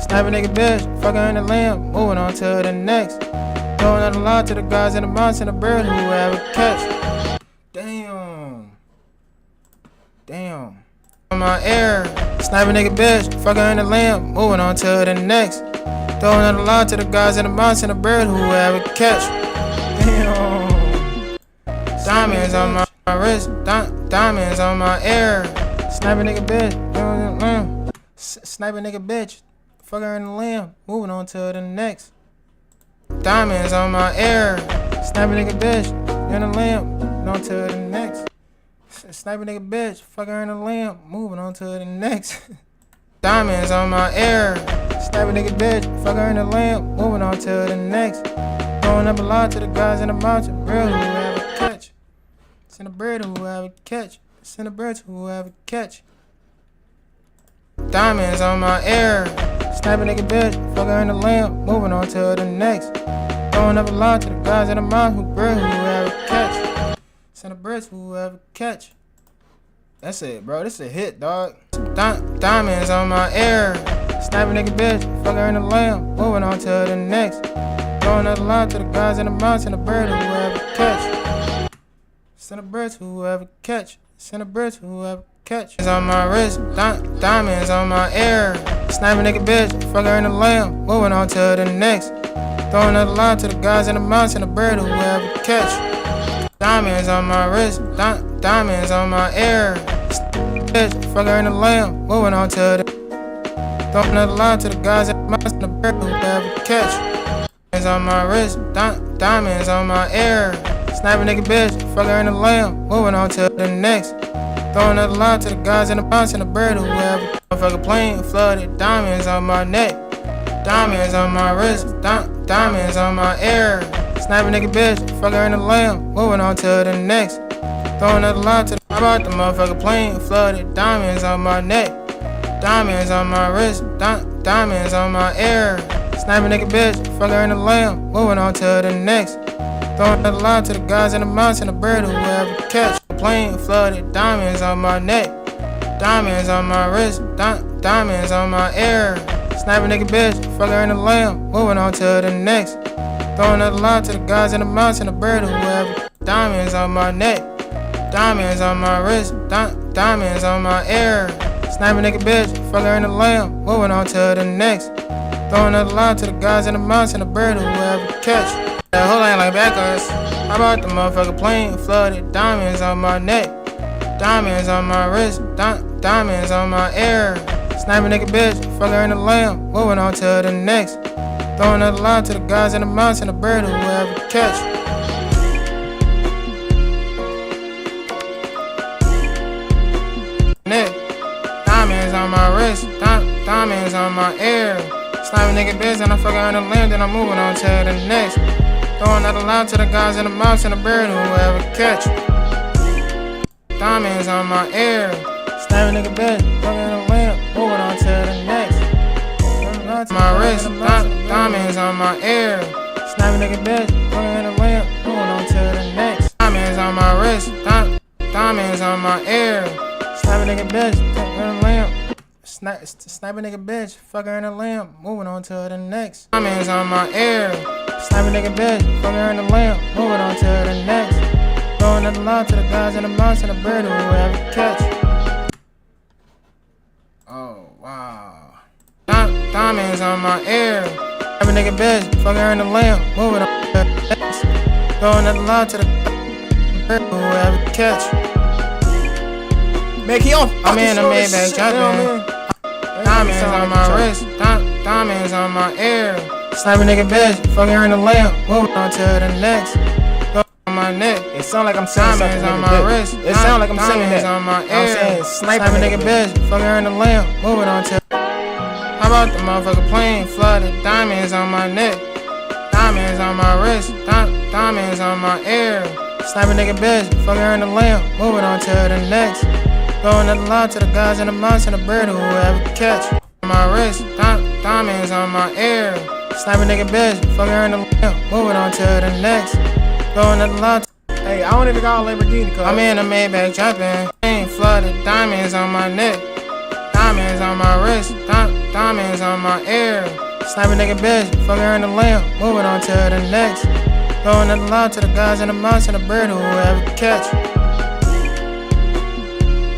Sniping nigga bitch, fucker in the lamb, moving on to the next. Throwing out a lot to the guys in the mountains and the bird who will have a catch. Damn. On my ear, sniping nigga bitch, fucker in the lamb, moving on to the next. Throwing out a lot to the guys in the mountains and the bird who will have a catch. Damn. Diamonds on my wrist, diamonds on my ear. Sniping nigga bitch, sniping nigga bitch, fucker in the lamb, moving on to the next. Diamonds on my ear. Sniping nigga bitch in the lamp, on to the next. Sniping nigga bitch, fucker in the lamp, moving on to the next. Diamonds on my ear. Sniping nigga bitch, fucker in the lamp, moving on to the next. Throwing up a lot to the guys in the mountain, bird who will have a catch. Send a bird who will have a catch. Send a bird who will have a catch. Diamonds on my ear. Sniping nigga bitch, fucker in the lamp, moving on to the next. Throwing up a lot to the guys in the mountain, bird who will have a catch. Send a bird who will have a catch. That's it, bro. This a hit, dog. Diamonds on my ear. Sniping nigga bitch, fucker in the lamp, moving on to the next. Throwing up a lot to the guys in the mountain, the bird who will have a catch. Send a bird who will have a catch. Send a bird who will have a catch. On my wrist, diamonds on my ear. Sniping nigga bitch, fucker in the lamp, moving on to the next. Throwing up a lot to the guys in the mountain, the bird who will have a catch. Diamonds on my wrist, diamonds on my ear. Bitch, fucker in the lamp, moving on to the. Throwing up a lot to the guys in the mountain, the bird who will have a catch. Diamonds on my wrist, diamonds on my ear. Sniping nigga bitch, fucker in the lamp, moving on to the next. Throwing up a lot to the guys in the mountain, the bird who will have a motherfucker plane flooded. Diamonds on my neck, diamonds on my wrist, diamonds on my ear. Sniping nigga bitch, fucker in the lamp, moving on to the next. Throwing up a lot to the. I bought the motherfucker plane flooded. Diamonds on my neck, diamonds on my wrist, diamonds on my ear. Sniping nigga bitch, fucker in the lamp, moving on to the next. Throwing up a lot to the guys in the mountain, the bird who will have a catch. Plane flooded. Diamonds on my neck, diamonds on my wrist, diamonds on my ear. Sniping nigga bitch, fucker in the lamp, moving on to the next. Throwing up a lot to the guys in the mountain, the bird who will have a. Diamonds on my neck, diamonds on my wrist, diamonds on my ear. Sniping nigga bitch, fucker in the lamp, moving on to the next. Throwing up a lot to the guys in the mountain, the bird who will have a catch. That whole line like backers. I bought the motherfucker plane flooded. Diamonds on my neck, diamonds on my wrist, diamonds on my ear. Sniping nigga bitch, fucker in the lamp, moving on to the next. Throwing up a lot to the guys in the mountain, the bird who will have a catch. diamonds on my ear. Sniping nigga bitch and I'm fucking on the land, then I'm moving on to the next. Throwing that aloud to the guys in the mouse and the bird whoever catch. Diamonds on my ear. Sniping nigga bitch, fucking on the land, moving on to the next. My wrist, diamonds on my ear. Sniping nigga bitch, fucking in the land, moving on to the next. Diamonds on my wrist, diamonds on my ear. Sniping nigga bitch, fucking in the lamp. Sniping nigga bitch, fucking in the lamp, moving on to the next. Diamonds on my ear. Sniping nigga bitch, fucking in the lamp, moving on to the next. Throwing it aloud to the guys in the mouse and the bird whoever catch. Oh wow. Diamonds on my ear. Sniping nigga bitch, fucking in the lamp, moving on to the next. Throwing it aloud to the bird whoever catch. Man, can y'all I'm in the fucking slow this Maybach shit down, jumping. man? Diamonds on my wrist, diamonds on my ear. Sniping nigga bitch, fucking her in the lamp, moving on to the next. Go on my neck, It sound like I'm saying diamonds something. on my wrist. It sound like I'm saying diamonds that. on my I'm ear. saying sniping Sniping nigga bitch, fucking her in the lamp, moving on to. How about the motherfucker plane flooded? Diamonds on my neck, diamonds on my wrist, diamonds on my ear. Sniping nigga bitch, fucking her in the lamp, moving on to the next. Throwing it aloud to the guys in the mouse and the bird whoever catch. My wrist, diamonds on my ear. Sniping nigga bitch, fucking her in the lamp, moving on to the next. Throwing it aloud. Hey, I don't even got a Lamborghini car. I'm in the Maybach jumping. Ain't flooded, diamonds on my neck, diamonds on my wrist, diamonds on my ear. Sniping nigga bitch, fucking her in the lamp, moving on to the next. Throwing it aloud to the guys in the mouse and the bird whoever catch.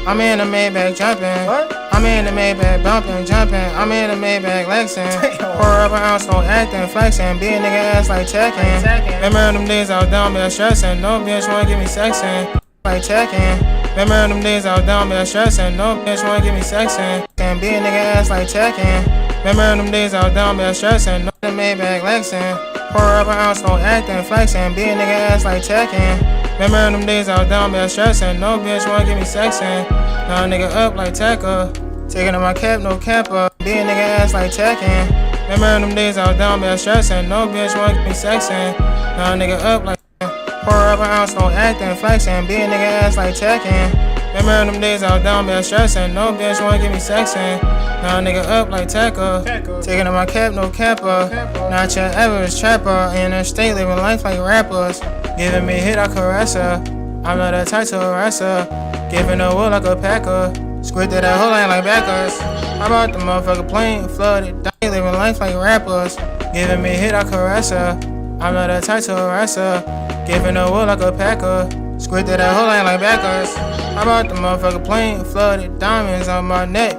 I'm in the Maybach jumping. What? I'm in the Maybach bumping, jumping. I'm in the Maybach Lexin. Damn. Pour up an ounce, no acting, flexing. Be a nigga ass like checking. Remember them days I was down, be stressing. No bitch wanna give me sexing. Like checking. Remember them days I was down, be stressing. No bitch wanna give me sexing. And be a nigga ass like checking. Remember them days I was down, be stressing. No the Maybach Lexin. Pour up an ounce, no acting, flexing. Be a nigga ass like checking. Remember them days I was down, be stressing. No bitch wanna give me sexing. Now a nigga up like Tekka. Taking off my cap, no capper. Be a nigga ass like checking. Remember them days I was down, be stressing. No bitch wanna give me sexing. Now a nigga up like pour up an ounce, no acting, flexing. Be a nigga ass like checking. Remember them days I was down, be stressing. No bitch wanna give me sexing. Now a nigga up like Tekka. Taking off my cap, no capper. Not your average trapper. In the state living life like rappers. Giving me hit, I caress her. I'm not a type to harass her. Giving her wood like a packer. Squirted that whole line like backers. How about the motherfucker plane flooded? Die living life like rappers. Giving me hit, I caress her. I'm not a type to harass her. Giving her wood like a packer. Squirted that whole line like backers. How about the motherfucker plane flooded? Diamonds on my neck,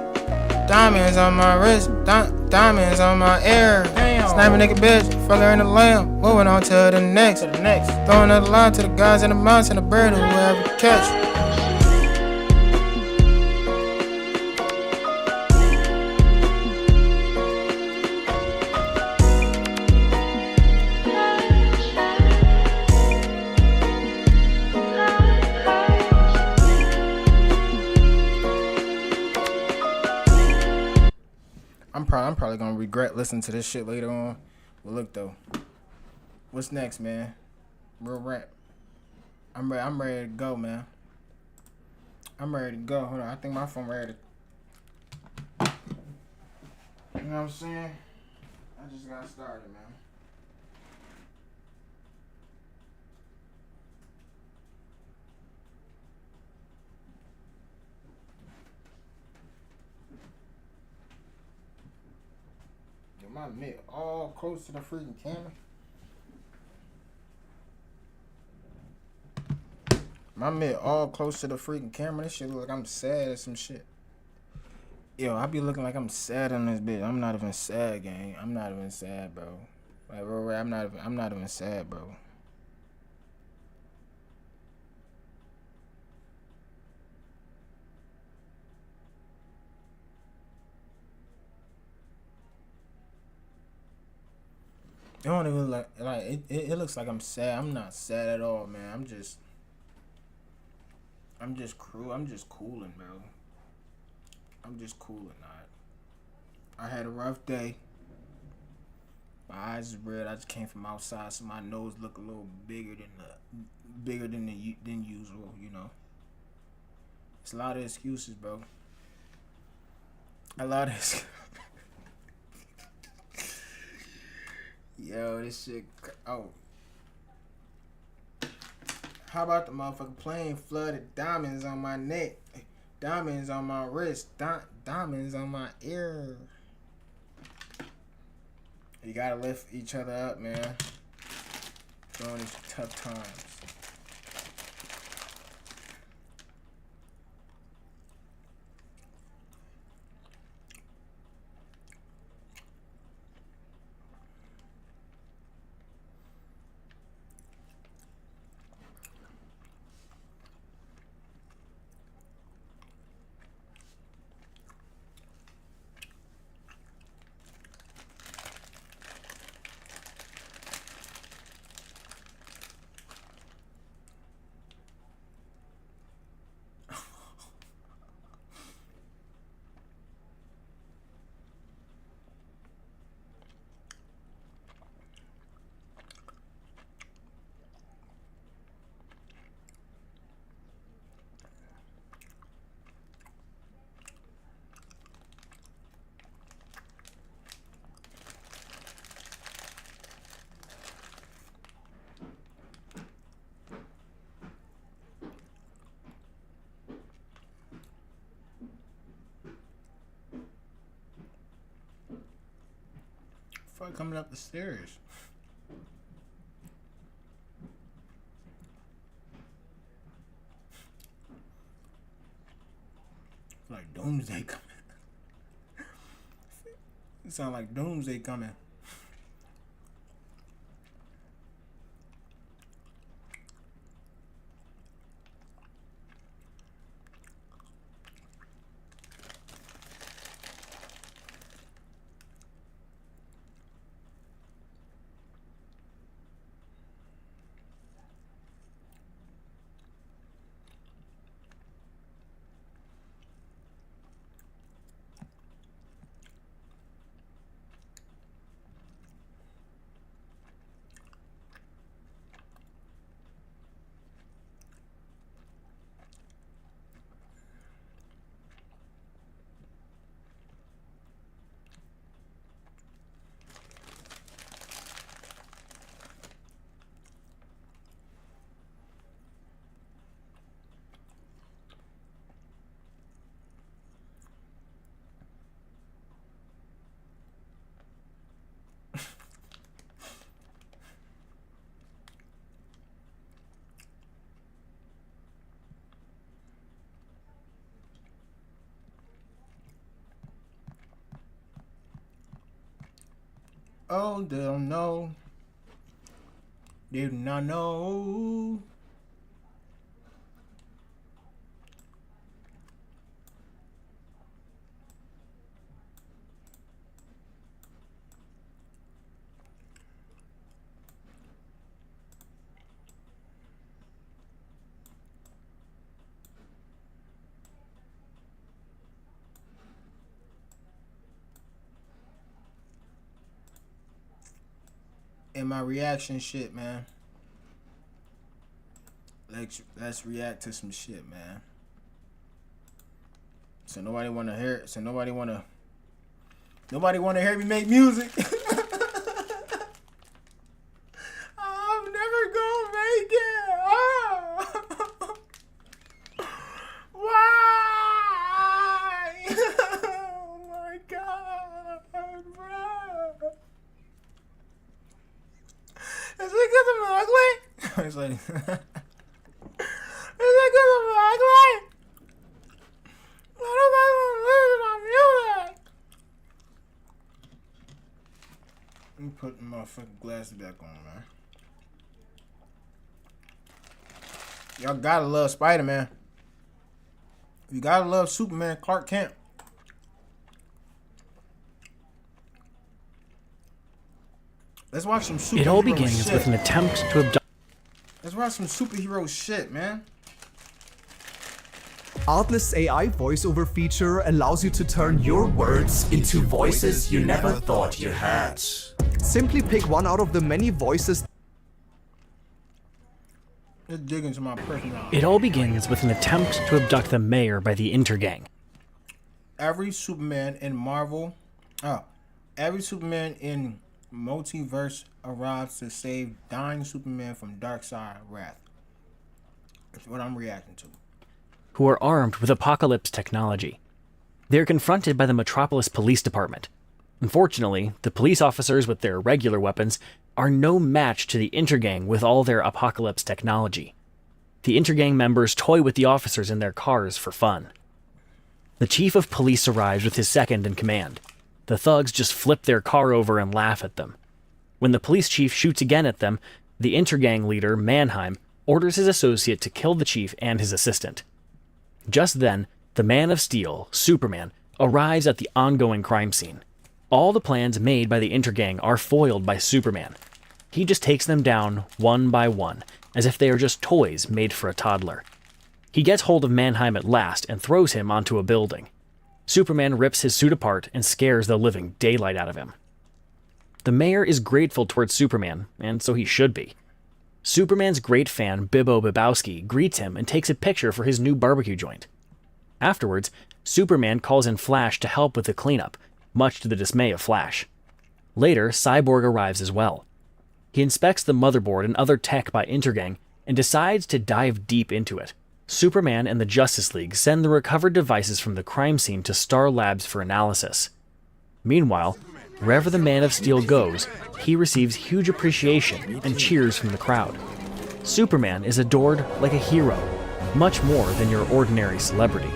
diamonds on my wrist, diamonds on my ear. Damn. Sniping nigga bitch, fucking her in the lamp, moving on to the next. Throwing it aloud to the guys in the mouse and the bird whoever catch. I'm probably gonna regret listening to this shit later on. But look though, what's next, man? Real rap. I'm ready to go, man. I'm ready to go. Hold on, I think my phone ready to. You know what I'm saying? I just got started, man. My mitt all close to the freaking camera. My mitt all close to the freaking camera. This shit look like I'm sad or some shit. Yo, I be looking like I'm sad on this bitch. I'm not even sad, gang. I'm not even sad, bro. Like, bro, I'm not even sad, bro. It don't even look like it looks like I'm sad. I'm not sad at all, man. I'm just cooling, bro. I'm just cooling, not. I had a rough day. My eyes is red. I just came from outside, so my nose look a little bigger than usual. You know, it's a lot of excuses, bro. A lot of Yo, this shit. Oh, how about the motherfucking plane flooded diamonds on my neck, diamonds on my wrist, diamonds on my ear. You gotta lift each other up, man. During these tough times. Fuck coming up the stairs. Like doomsday coming. It sound like doomsday coming. Oh, they don't know. They do not know. And my reaction shit, man. Let's react to some shit, man. So nobody wanna hear it. So nobody wanna hear me make music. I'm never gonna make it. Oh. Why? Oh my god, bro. Is it because I'm ugly? It's like, is it because I'm ugly? Why nobody want to listen to my music? Let me put my fucking glasses back on, man. Y'all gotta love Spider-Man. You gotta love Superman, Clark Kent. Let's watch some superhero shit. It all begins with an attempt to abduct. Let's watch some superhero shit, man. Artlist's AI voiceover feature allows you to turn your words into voices you never thought you had. Simply pick one out of the many voices. Let's dig into my personality. It all begins with an attempt to abduct the mayor by the Intergang. Every Superman in Multiverse arrives to save dying Superman from Darkseid wrath. That's what I'm reacting to. Who are armed with Apocalypse technology. They're confronted by the Metropolis Police Department. Unfortunately, the police officers with their regular weapons are no match to the Intergang with all their Apocalypse technology. The Intergang members toy with the officers in their cars for fun. The chief of police arrives with his second in command. The thugs just flip their car over and laugh at them. When the police chief shoots again at them, the Intergang leader, Mannheim, orders his associate to kill the chief and his assistant. Just then, the Man of Steel, Superman, arrives at the ongoing crime scene. All the plans made by the Intergang are foiled by Superman. He just takes them down one by one, as if they are just toys made for a toddler. He gets hold of Mannheim at last and throws him onto a building. Superman rips his suit apart and scares the living daylight out of him. The mayor is grateful towards Superman, and so he should be. Superman's great fan Bibbo Bibowski greets him and takes a picture for his new barbecue joint. Afterwards, Superman calls in Flash to help with the cleanup, much to the dismay of Flash. Later, Cyborg arrives as well. He inspects the motherboard and other tech by Intergang and decides to dive deep into it. Superman and the Justice League send the recovered devices from the crime scene to Star Labs for analysis. Meanwhile, wherever the Man of Steel goes, he receives huge appreciation and cheers from the crowd. Superman is adored like a hero, much more than your ordinary celebrity.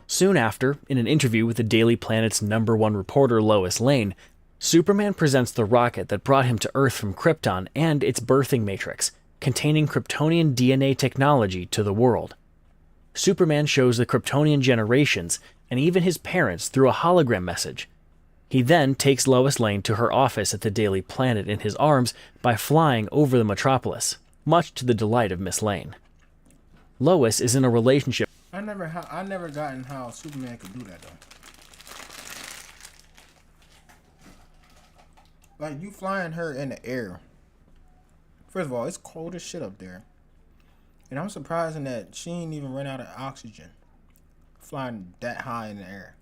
Soon after, in an interview with the Daily Planet's #1 reporter Lois Lane, Superman presents the rocket that brought him to Earth from Krypton and its birthing matrix, containing Kryptonian DNA technology to the world. Superman shows the Kryptonian generations and even his parents through a hologram message. He then takes Lois Lane to her office at the Daily Planet in his arms by flying over the metropolis, much to the delight of Miss Lane. Lois is in a relationship. I never gotten how Superman could do that though. Like you flying her in the air. First of all, it's cold as shit up there. And I'm surprised that she ain't even run out of oxygen. Flying that high in the air.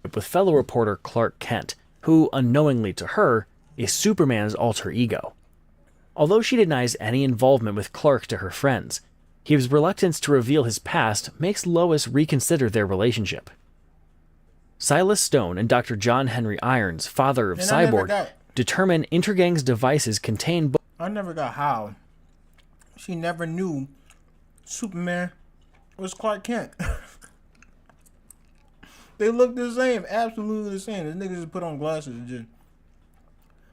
With fellow reporter Clark Kent, who, unknowingly to her, is Superman's alter ego. Although she denies any involvement with Clark to her friends, his reluctance to reveal his past makes Lois reconsider their relationship. Silas Stone and Dr. John Henry Irons, father of Cyborg, determine Intergang's devices contain. I never got how she never knew Superman was Clark Kent. They look the same, absolutely the same. This nigga just put on glasses and just.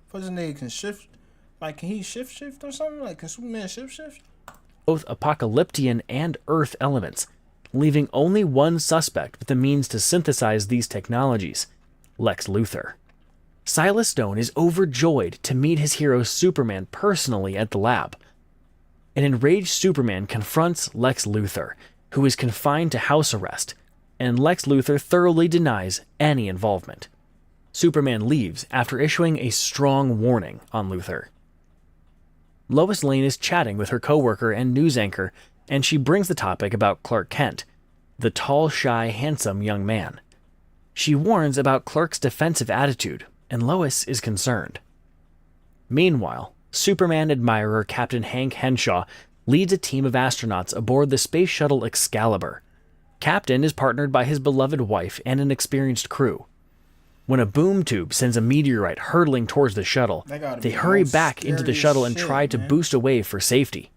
Plus, this nigga can shift. Like, can he shift or something? Like, can Superman shift? Both Apocalyptian and Earth elements, leaving only one suspect with the means to synthesize these technologies: Lex Luthor. Silas Stone is overjoyed to meet his hero Superman personally at the lab. An enraged Superman confronts Lex Luthor, who is confined to house arrest, and Lex Luthor thoroughly denies any involvement. Superman leaves after issuing a strong warning on Luthor. Lois Lane is chatting with her coworker and news anchor, and she brings the topic about Clark Kent, the tall, shy, handsome young man. She warns about Clark's defensive attitude, and Lois is concerned. Meanwhile, Superman admirer Captain Hank Henshaw leads a team of astronauts aboard the space shuttle Excalibur. Captain is partnered by his beloved wife and an experienced crew. When a boom tube sends a meteorite hurtling towards the shuttle, they hurry back into the shuttle and try to boost away for safety.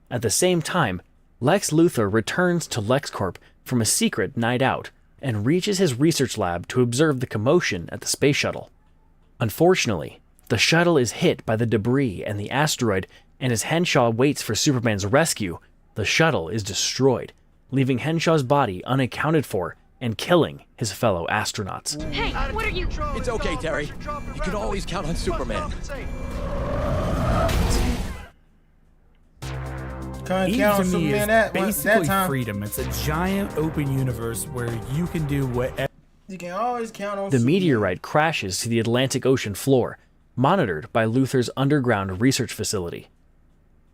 At the same time, Lex Luthor returns to LexCorp from a secret night out and reaches his research lab to observe the commotion at the space shuttle. Unfortunately, the shuttle is hit by the debris and the asteroid, and as Henshaw waits for Superman's rescue, the shuttle is destroyed, leaving Henshaw's body unaccounted for and killing his fellow astronauts. Hey, what are you? It's okay, Terry. You can always count on Superman. Couldn't Eve count to on me Superman is that basically time. freedom. It's a giant open universe where you can do whatever. You can always count on The Superman. meteorite crashes to the Atlantic Ocean floor, monitored by Luthor's underground research facility.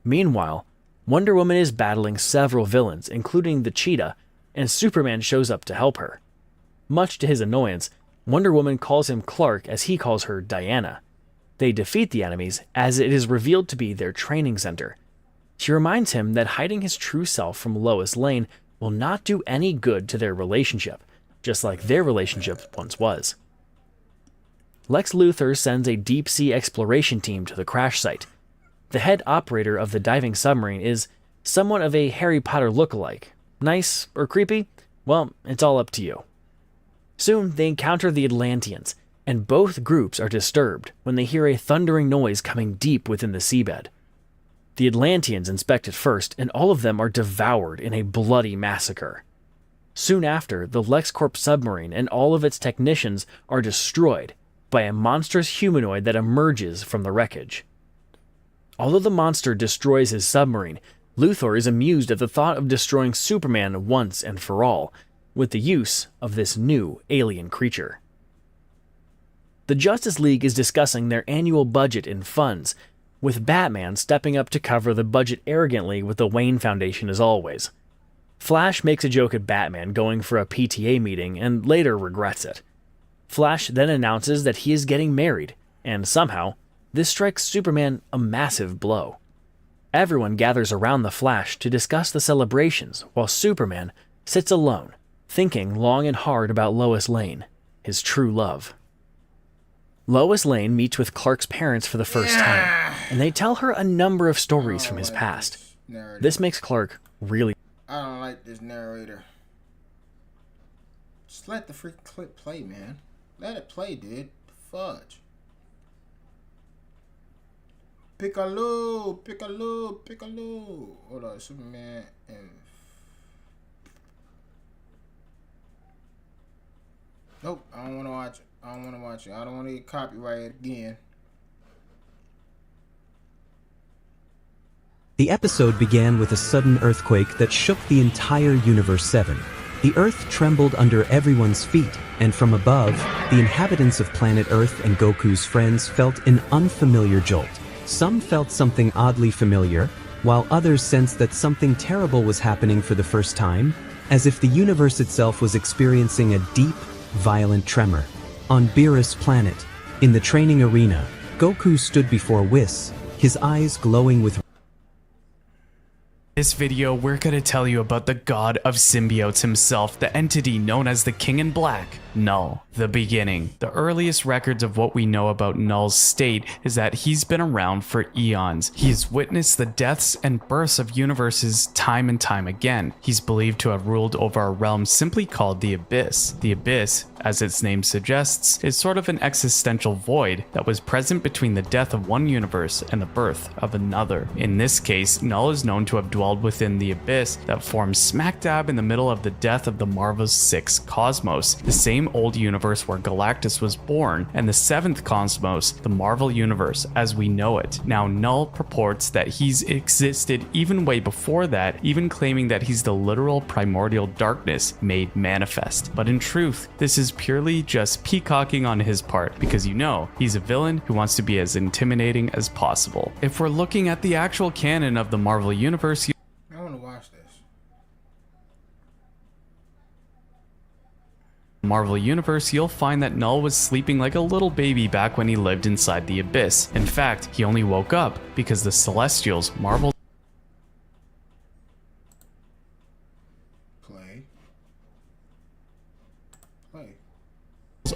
Meanwhile, Wonder Woman is battling several villains, including the Cheetah, and Superman shows up to help her. Much to his annoyance, Wonder Woman calls him Clark as he calls her Diana. They defeat the enemies as it is revealed to be their training center. She reminds him that hiding his true self from Lois Lane will not do any good to their relationship, just like their relationship once was. Lex Luthor sends a deep-sea exploration team to the crash site. The head operator of the diving submarine is somewhat of a Harry Potter look-alike. Nice or creepy? Well, it's all up to you. Soon, they encounter the Atlanteans, and both groups are disturbed when they hear a thundering noise coming deep within the seabed. The Atlanteans inspect it first, and all of them are devoured in a bloody massacre. Soon after, the LexCorp submarine and all of its technicians are destroyed by a monstrous humanoid that emerges from the wreckage. Although the monster destroys his submarine, Luthor is amused at the thought of destroying Superman once and for all, with the use of this new alien creature. The Justice League is discussing their annual budget and funds, with Batman stepping up to cover the budget arrogantly with the Wayne Foundation as always. Flash makes a joke at Batman going for a PTA meeting and later regrets it. Flash then announces that he is getting married, and somehow, this strikes Superman a massive blow. Everyone gathers around the Flash to discuss the celebrations while Superman sits alone, thinking long and hard about Lois Lane, his true love. Lois Lane meets with Clark's parents for the first time, and they tell her a number of stories from his past. This makes Clark really... I don't like this narrator. Just let the freaking clip play, man. Let it play, dude. Fudge. Piccolo, Piccolo, Piccolo. Hold on, Superman and... Nope, I don't want to watch it. I don't want to watch it. I don't want to get copyrighted again. The episode began with a sudden earthquake that shook the entire Universe 7. The Earth trembled under everyone's feet, and from above, the inhabitants of planet Earth and Goku's friends felt an unfamiliar jolt. Some felt something oddly familiar, while others sensed that something terrible was happening for the first time, as if the universe itself was experiencing a deep, violent tremor. On Beerus' planet, in the training arena, Goku stood before Whis, his eyes glowing with... this video, we're gonna tell you about the god of symbiotes himself, the entity known as the King in Black, Null. The beginning. The earliest records of what we know about Null's state is that he's been around for eons. He's witnessed the deaths and births of universes time and time again. He's believed to have ruled over a realm simply called the Abyss. The Abyss, as its name suggests, is sort of an existential void that was present between the death of one universe and the birth of another. In this case, Null is known to have dwelled within the Abyss that forms smack dab in the middle of the death of the Marvel's 6th cosmos, the same old universe where Galactus was born, and the 7th cosmos, the Marvel Universe as we know it. Now, Null purports that he's existed even way before that, even claiming that he's the literal primordial darkness made manifest. But in truth, this is purely just peacocking on his part, because you know, he's a villain who wants to be as intimidating as possible. If we're looking at the actual canon of the Marvel Universe, I want to watch this. Marvel Universe, you'll find that Null was sleeping like a little baby back when he lived inside the Abyss. In fact, he only woke up because the Celestials, Marvel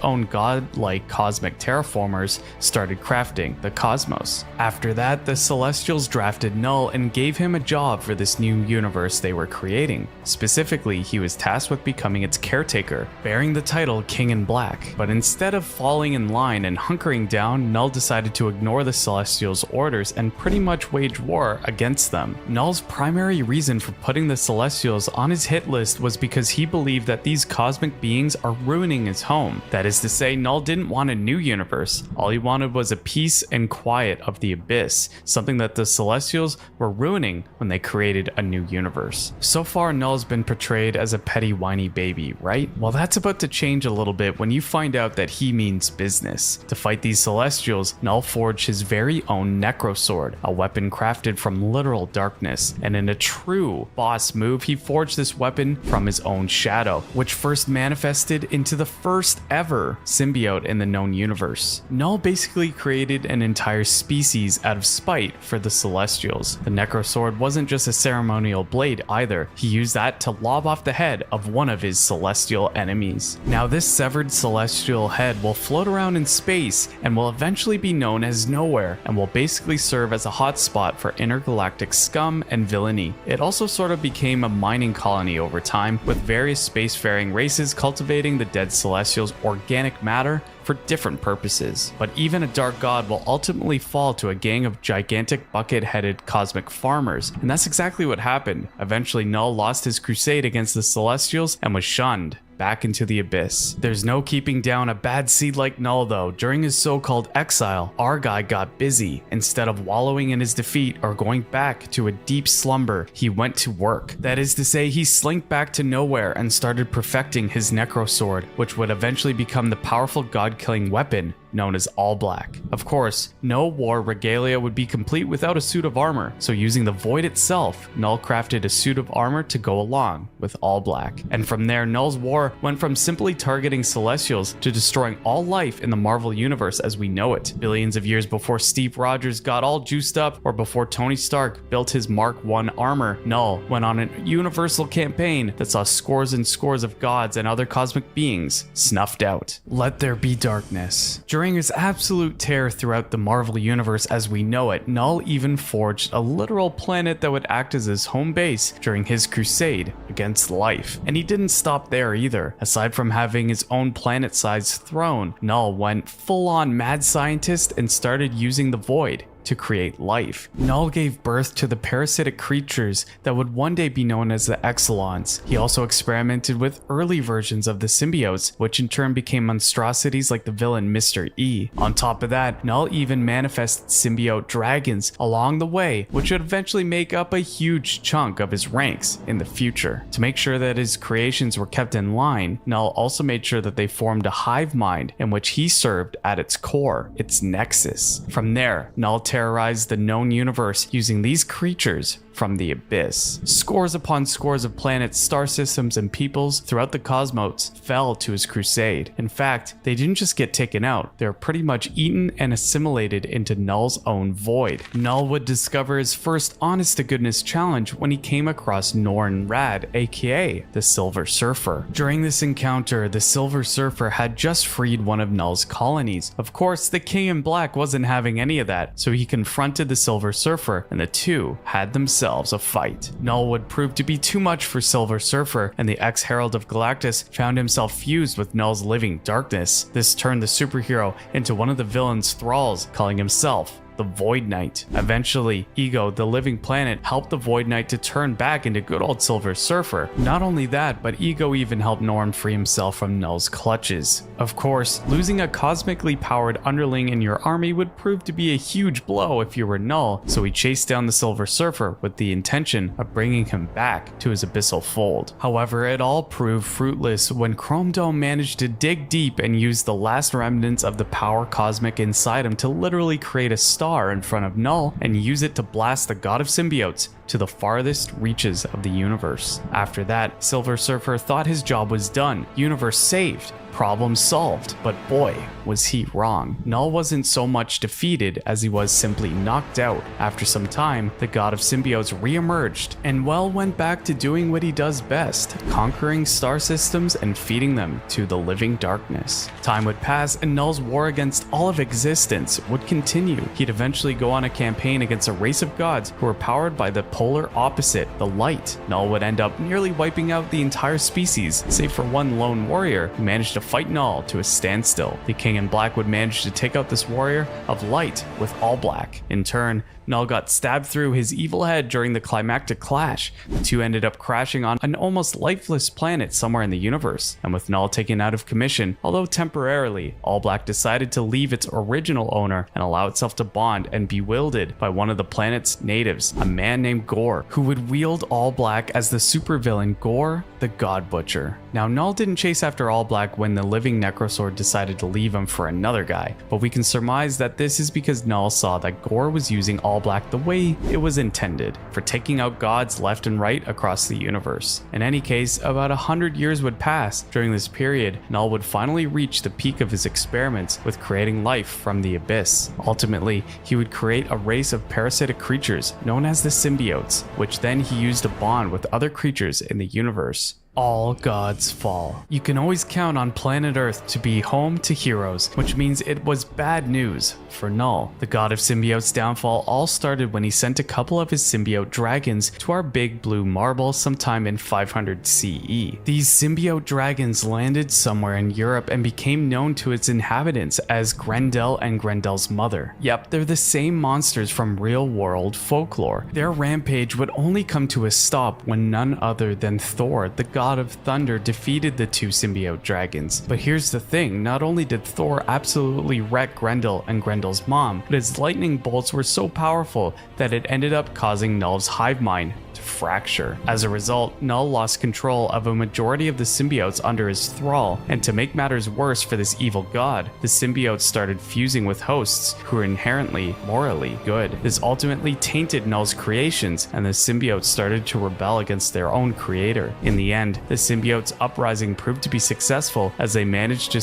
own godlike cosmic terraformers started crafting the cosmos. After that, the Celestials drafted Null and gave him a job for this new universe they were creating. Specifically, he was tasked with becoming its caretaker, bearing the title King in Black. But instead of falling in line and hunkering down, Null decided to ignore the Celestials' orders and pretty much wage war against them. Null's primary reason for putting the Celestials on his hit list was because he believed that these cosmic beings are ruining his home. That is is to say, Null didn't want a new universe. All he wanted was a peace and quiet of the Abyss, something that the Celestials were ruining when they created a new universe. So far, Null's been portrayed as a petty, whiny baby, right? Well, that's about to change a little bit when you find out that he means business. To fight these Celestials, Null forged his very own Necrosword, a weapon crafted from literal darkness, and in a true boss move, he forged this weapon from his own shadow, which first manifested into the first ever symbiote in the known universe. Null basically created an entire species out of spite for the Celestials. The Necrosword wasn't just a ceremonial blade either, he used that to lob off the head of one of his celestial enemies. Now this severed celestial head will float around in space and will eventually be known as Nowhere, and will basically serve as a hotspot for intergalactic scum and villainy. It also sort of became a mining colony over time, with various spacefaring races cultivating the dead Celestials' organic matter for different purposes. But even a dark god will ultimately fall to a gang of gigantic bucket-headed cosmic farmers, and that's exactly what happened. Eventually, Null lost his crusade against the Celestials and was shunned back into the Abyss. There's no keeping down a bad seed like Null though. During his so-called exile, our guy got busy. Instead of wallowing in his defeat or going back to a deep slumber, he went to work. That is to say, he slinked back to Nowhere and started perfecting his Necrosword, which would eventually become the powerful god-killing weapon known as All Black. Of course, no war regalia would be complete without a suit of armor, so using the Void itself, Null crafted a suit of armor to go along with All Black. And from there, Null's war went from simply targeting Celestials to destroying all life in the Marvel Universe as we know it. Billions of years before Steve Rogers got all juiced up, or before Tony Stark built his Mark I armor, Null went on a universal campaign that saw scores and scores of gods and other cosmic beings snuffed out. Let there be darkness. During his absolute tear throughout the Marvel Universe as we know it, Null even forged a literal planet that would act as his home base during his crusade against life. And he didn't stop there either. Aside from having his own planet-sized throne, Null went full-on mad scientist and started using the Void to create life. Null gave birth to the parasitic creatures that would one day be known as the Exelons. He also experimented with early versions of the symbiotes, which in turn became monstrosities like the villain Mr. E. On top of that, Null even manifested symbiote dragons along the way, which would eventually make up a huge chunk of his ranks in the future. To make sure that his creations were kept in line, Null also made sure that they formed a hive mind in which he served at its core, its nexus. From there, Null terrorized the known universe using these creatures from the Abyss. Scores upon scores of planets, star systems, and peoples throughout the cosmos fell to his crusade. In fact, they didn't just get taken out, they were pretty much eaten and assimilated into Null's own Void. Null would discover his first honest-to-goodness challenge when he came across Norn Rad, aka the Silver Surfer. During this encounter, the Silver Surfer had just freed one of Null's colonies. Of course, the King in Black wasn't having any of that, so he confronted the Silver Surfer, and the two had themselves a fight. Null would prove to be too much for Silver Surfer, and the ex-Herald of Galactus found himself fused with Null's living darkness. This turned the superhero into one of the villain's thralls, calling himself the Void Knight. Eventually, Ego, the living planet, helped the Void Knight to turn back into good old Silver Surfer. Not only that, but Ego even helped Norn free himself from Null's clutches. Of course, losing a cosmically powered underling in your army would prove to be a huge blow if you were Null, so he chased down the Silver Surfer with the intention of bringing him back to his abyssal fold. However, it all proved fruitless when Chrome Dome managed to dig deep and use the last remnants of the power cosmic inside him to literally create a star in front of Null and use it to blast the God of Symbiotes to the farthest reaches of the universe. After that, Silver Surfer thought his job was done, universe saved, problem solved, but boy, was he wrong. Null wasn't so much defeated as he was simply knocked out. After some time, the God of Symbiotes re-emerged and went back to doing what he does best, conquering star systems and feeding them to the living darkness. Time would pass and Null's war against all of existence would continue. He'd eventually go on a campaign against a race of gods who were powered by the polar opposite, the light. Null would end up nearly wiping out the entire species, save for one lone warrior who managed to fight Null to a standstill. The King in Black would manage to take out this warrior of light with All Black. In turn, Null got stabbed through his evil head during the climactic clash. The two ended up crashing on an almost lifeless planet somewhere in the universe, and with Null taken out of commission, although temporarily, All Black decided to leave its original owner and allow itself to bond and be wielded by one of the planet's natives, a man named Gore, who would wield All Black as the supervillain Gore the God Butcher. Now, Null didn't chase after All Black when the living Necrosword decided to leave him for another guy, but we can surmise that this is because Null saw that Gore was using All Black the way it was intended, for taking out gods left and right across the universe. In any case, about 100 years would pass. During this period, Null would finally reach the peak of his experiments with creating life from the abyss. Ultimately, he would create a race of parasitic creatures known as the symbiotes, which then he used to bond with other creatures in the universe. All gods fall. You can always count on planet Earth to be home to heroes, which means it was bad news for Null. The god of symbiotes' downfall all started when he sent a couple of his symbiote dragons to our big blue marble sometime in 500 CE. These symbiote dragons landed somewhere in Europe and became known to its inhabitants as Grendel and Grendel's mother. Yep, they're the same monsters from real-world folklore. Their rampage would only come to a stop when none other than Thor, the god of thunder, defeated the two symbiote dragons. But here's the thing, not only did Thor absolutely wreck Grendel and Grendel's mom, but his lightning bolts were so powerful that it ended up causing Null's hive mind to fracture. As a result, Null lost control of a majority of the symbiotes under his thrall, and to make matters worse for this evil god, the symbiotes started fusing with hosts who were inherently morally good. This ultimately tainted Null's creations, and the symbiotes started to rebel against their own creator. In the end, the symbiotes' uprising proved to be successful as they managed to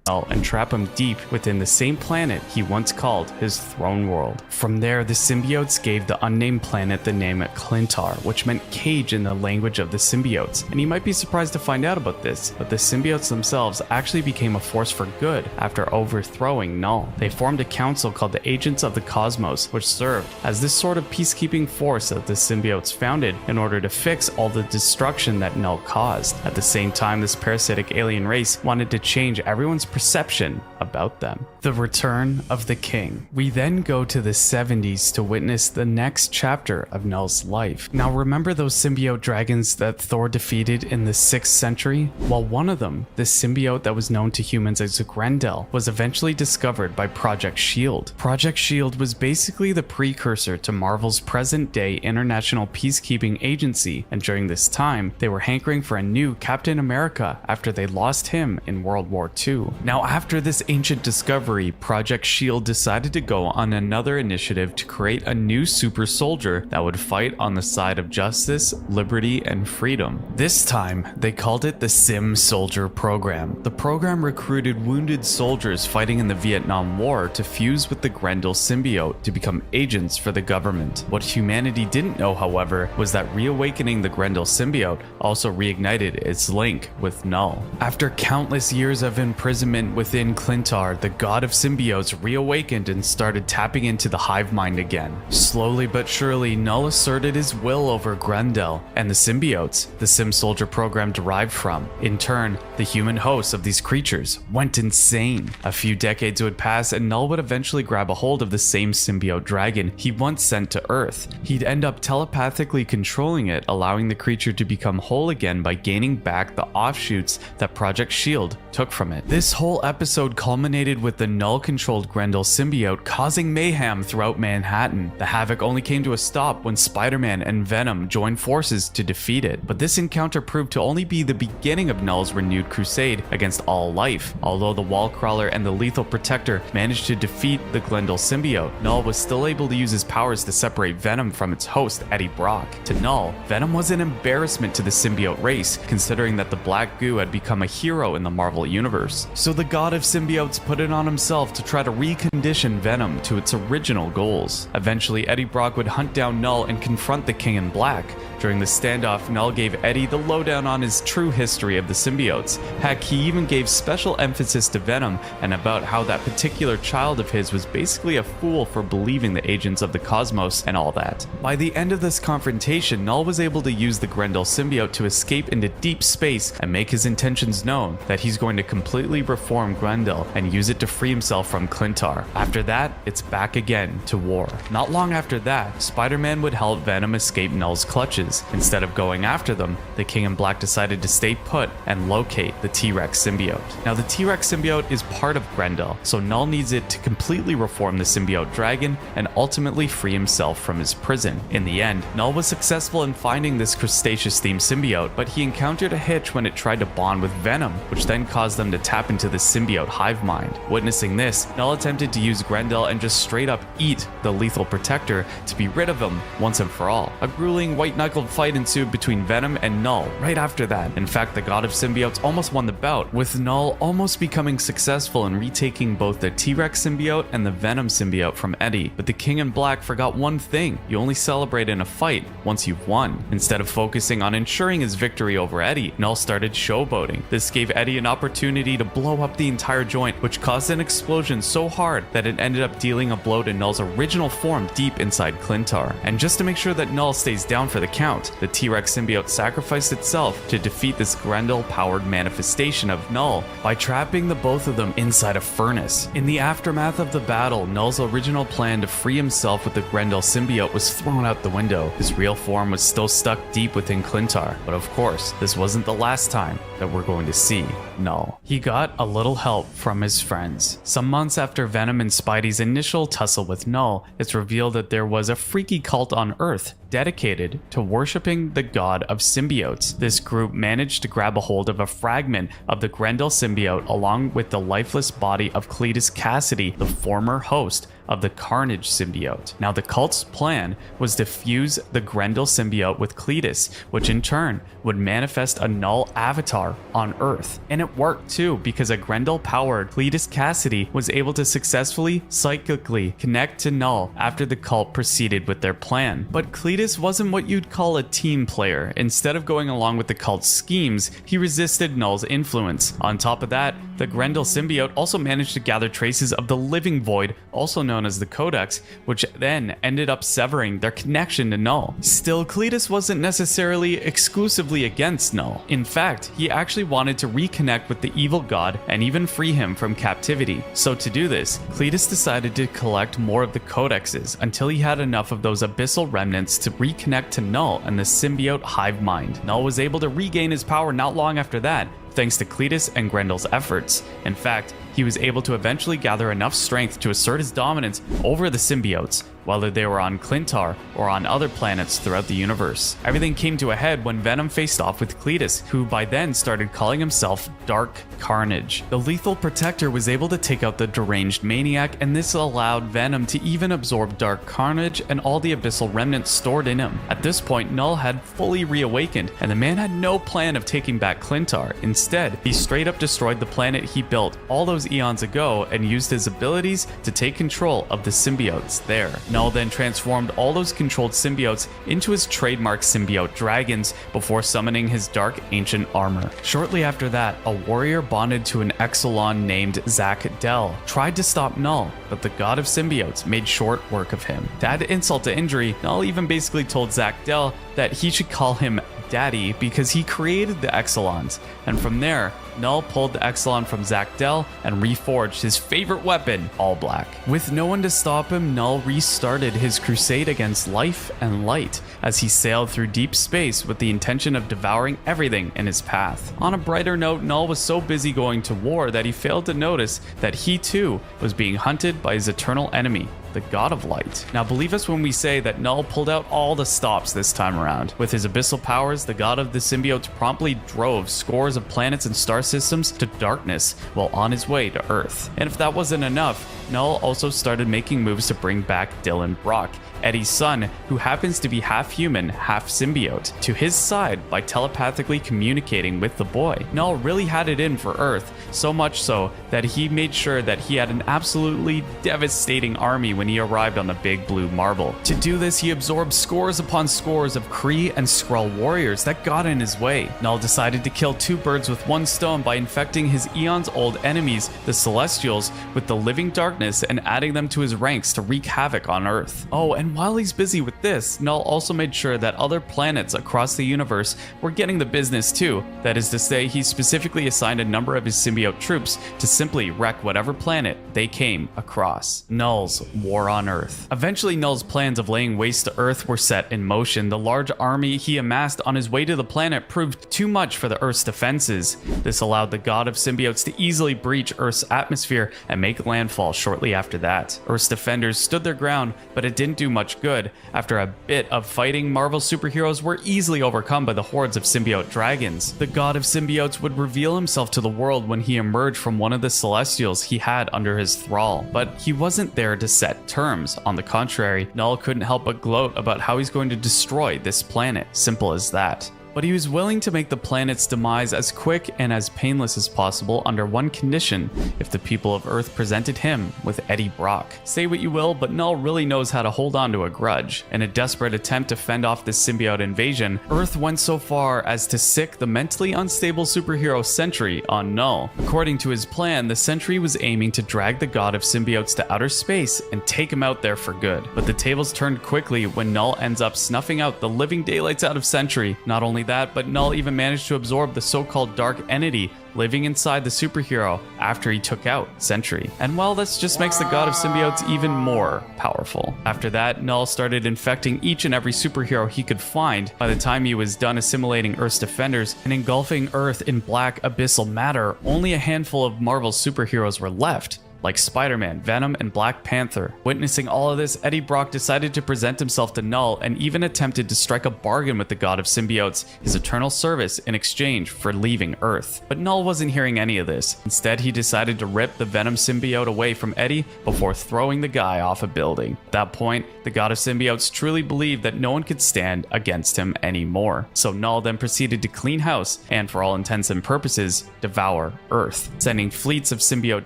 Null and trap him deep within the same planet he once called his throne world. From there, the symbiotes gave the unnamed planet the name Clintar, which meant cage in the language of the symbiotes. And you might be surprised to find out about this, but the symbiotes themselves actually became a force for good after overthrowing Null. They formed a council called the Agents of the Cosmos, which served as this sort of peacekeeping force that the symbiotes founded in order to fix all the destruction that Null caused. At the same time, this parasitic alien race wanted to change everyone's perception about them. The return of the king. We then go to the 70s to witness the next chapter of Null's life. Now remember those symbiote dragons that Thor defeated in the 6th century? Well, one of them, the symbiote that was known to humans as Grendel, was eventually discovered by Project SHIELD. Project SHIELD was basically the precursor to Marvel's present-day international peacekeeping agency, and during this time, they were hankering for a new Captain America after they lost him in World War II. Now, after this ancient discovery, Project SHIELD decided to go on another initiative to create a new super soldier that would fight on the side of justice, liberty, and freedom. This time, they called it the Sim Soldier Program. The program recruited wounded soldiers fighting in the Vietnam War to fuse with the Grendel symbiote to become agents for the government. What humanity didn't know, however, was that reawakening the Grendel symbiote also reignited its link with Null. After countless years of imprisonment within Clintar, the god of symbiotes reawakened and started tapping into the hive mind again. Slowly but surely, Null asserted his will over Grendel and the symbiotes the Sim Soldier program derived from. In turn, the human hosts of these creatures went insane. A few decades would pass and Null would eventually grab a hold of the same symbiote dragon he once sent to Earth. He'd end up telepathically controlling it, allowing the creature to become whole again by gaining back the offshoots that Project SHIELD took from it. This whole episode culminated with the Null-controlled Grendel symbiote causing mayhem throughout Manhattan. The havoc only came to a stop when Spider-Man and Venom joined forces to defeat it. But this encounter proved to only be the beginning of Null's renewed crusade against all life. Although the Wallcrawler and the Lethal Protector managed to defeat the Grendel symbiote, Null was still able to use his powers to separate Venom from its host, Eddie Brock. To Null, Venom was an embarrassment to the symbiote race, considering that the Black Goo had become a hero in the Marvel universe. So the god of symbiotes symbiotes put it on himself to try to recondition Venom to its original goals. Eventually, Eddie Brock would hunt down Null and confront the King in Black. During the standoff, Null gave Eddie the lowdown on his true history of the symbiotes. Heck, he even gave special emphasis to Venom and about how that particular child of his was basically a fool for believing the agents of the cosmos and all that. By the end of this confrontation, Null was able to use the Grendel symbiote to escape into deep space and make his intentions known, that he's going to completely reform Grendel and use it to free himself from Clintar. After that, it's back again to war. Not long after that, Spider-Man would help Venom escape Null's clutches. Instead of going after them, the King in Black decided to stay put and locate the T-Rex symbiote. Now, the T-Rex symbiote is part of Grendel, so Null needs it to completely reform the symbiote dragon and ultimately free himself from his prison. In the end, Null was successful in finding this crustaceous-themed symbiote, but he encountered a hitch when it tried to bond with Venom, which then caused them to tap into the symbiote hive mind. Witnessing this, Null attempted to use Grendel and just straight up eat the lethal protector to be rid of him once and for all. A grueling white-knuckled fight ensued between Venom and Null right after that. In fact, the God of Symbiotes almost won the bout, with Null almost becoming successful in retaking both the T-Rex symbiote and the Venom symbiote from Eddie. But the King in Black forgot one thing: you only celebrate in a fight once you've won. Instead of focusing on ensuring his victory over Eddie, Null started showboating. This gave Eddie an opportunity to blow up the entire joint, which caused an explosion so hard that it ended up dealing a blow to Null's original form deep inside Clintar. And just to make sure that Null stays down for the count, the T-Rex symbiote sacrificed itself to defeat this Grendel-powered manifestation of Null by trapping the both of them inside a furnace. In the aftermath of the battle, Null's original plan to free himself with the Grendel symbiote was thrown out the window. His real form was still stuck deep within Clintar. But of course, this wasn't the last time that we're going to see Null. He got a little help from his friends. Some months after Venom and Spidey's initial tussle with Null, it's revealed that there was a freaky cult on Earth dedicated to worshipping the god of symbiotes. This group managed to grab a hold of a fragment of the Grendel symbiote along with the lifeless body of Cletus Cassidy, the former host of the Carnage symbiote. Now, the cult's plan was to fuse the Grendel symbiote with Cletus, which in turn would manifest a Null avatar on Earth. And it worked too, because a Grendel-powered Cletus Cassidy was able to successfully psychically connect to Null after the cult proceeded with their plan. But Cletus wasn't what you'd call a team player. Instead of going along with the cult's schemes, he resisted Null's influence. On top of that, the Grendel symbiote also managed to gather traces of the Living Void, also known as the Codex, which then ended up severing their connection to Null. Still, Cletus wasn't necessarily exclusively against Null. In fact, he actually wanted to reconnect with the evil god and even free him from captivity. So to do this, Cletus decided to collect more of the Codexes until he had enough of those abyssal remnants to reconnect to Null and the symbiote hive mind. Null was able to regain his power not long after that, thanks to Cletus and Grendel's efforts. In fact, he was able to eventually gather enough strength to assert his dominance over the symbiotes, whether they were on Clintar or on other planets throughout the universe. Everything came to a head when Venom faced off with Cletus, who by then started calling himself Dark Carnage. The lethal protector was able to take out the deranged maniac, and this allowed Venom to even absorb Dark Carnage and all the abyssal remnants stored in him. At this point, Null had fully reawakened, and the man had no plan of taking back Clintar. Instead, he straight up destroyed the planet he built all those eons ago and used his abilities to take control of the symbiotes there. Null then transformed all those controlled symbiotes into his trademark symbiote dragons before summoning his dark ancient armor. Shortly after that, a warrior bonded to an Exelon named Zack Dell tried to stop Null, but the god of symbiotes made short work of him. To add insult to injury, Null even basically told Zack Dell that he should call him Daddy because he created the Exelons, and from there, Null pulled the Exelon from Zack Dell and reforged his favorite weapon, All Black. With no one to stop him, Null restarted his crusade against life and light as he sailed through deep space with the intention of devouring everything in his path. On a brighter note, Null was so busy going to war that he failed to notice that he too was being hunted by his eternal enemy, the God of Light. Now, believe us when we say that Null pulled out all the stops this time around. With his abyssal powers, the God of the Symbiotes promptly drove scores of planets and star systems to darkness while on his way to Earth. And if that wasn't enough, Null also started making moves to bring back Dylan Brock, Eddie's son, who happens to be half human, half symbiote, to his side by telepathically communicating with the boy. Null really had it in for Earth, so much so that he made sure that he had an absolutely devastating army when he arrived on the big blue marble. To do this, he absorbed scores upon scores of Kree and Skrull warriors that got in his way. Null decided to kill two birds with one stone by infecting his eons-old enemies, the Celestials, with the living darkness and adding them to his ranks to wreak havoc on Earth. Oh, and while he's busy with this, Null also made sure that other planets across the universe were getting the business too. That is to say, he specifically assigned a number of his symbiote troops to simply wreck whatever planet they came across. Null's war on Earth. Eventually, Null's plans of laying waste to Earth were set in motion. The large army he amassed on his way to the planet proved too much for the Earth's defenses. This allowed the God of Symbiotes to easily breach Earth's atmosphere and make landfall shortly after that. Earth's defenders stood their ground, but it didn't do much good. After a bit of fighting, Marvel superheroes were easily overcome by the hordes of symbiote dragons. The God of Symbiotes would reveal himself to the world when he emerged from one of the Celestials he had under his thrall, but he wasn't there to set terms. On the contrary, Null couldn't help but gloat about how he's going to destroy this planet. Simple as that. But he was willing to make the planet's demise as quick and as painless as possible under one condition: if the people of Earth presented him with Eddie Brock. Say what you will, but Null really knows how to hold on to a grudge. In a desperate attempt to fend off this symbiote invasion, Earth went so far as to sick the mentally unstable superhero Sentry on Null. According to his plan, the Sentry was aiming to drag the God of Symbiotes to outer space and take him out there for good. But the tables turned quickly when Null ends up snuffing out the living daylights out of Sentry. Not only that, but Null even managed to absorb the so-called dark entity living inside the superhero after he took out Sentry. And well, this just makes the God of Symbiotes even more powerful. After that, Null started infecting each and every superhero he could find. By the time he was done assimilating Earth's defenders and engulfing Earth in black abyssal matter, only a handful of Marvel's superheroes were left, like Spider-Man, Venom, and Black Panther. Witnessing all of this, Eddie Brock decided to present himself to Null and even attempted to strike a bargain with the God of Symbiotes, his eternal service in exchange for leaving Earth. But Null wasn't hearing any of this. Instead, he decided to rip the Venom symbiote away from Eddie before throwing the guy off a building. At that point, the God of Symbiotes truly believed that no one could stand against him anymore. So Null then proceeded to clean house and, for all intents and purposes, devour Earth, sending fleets of symbiote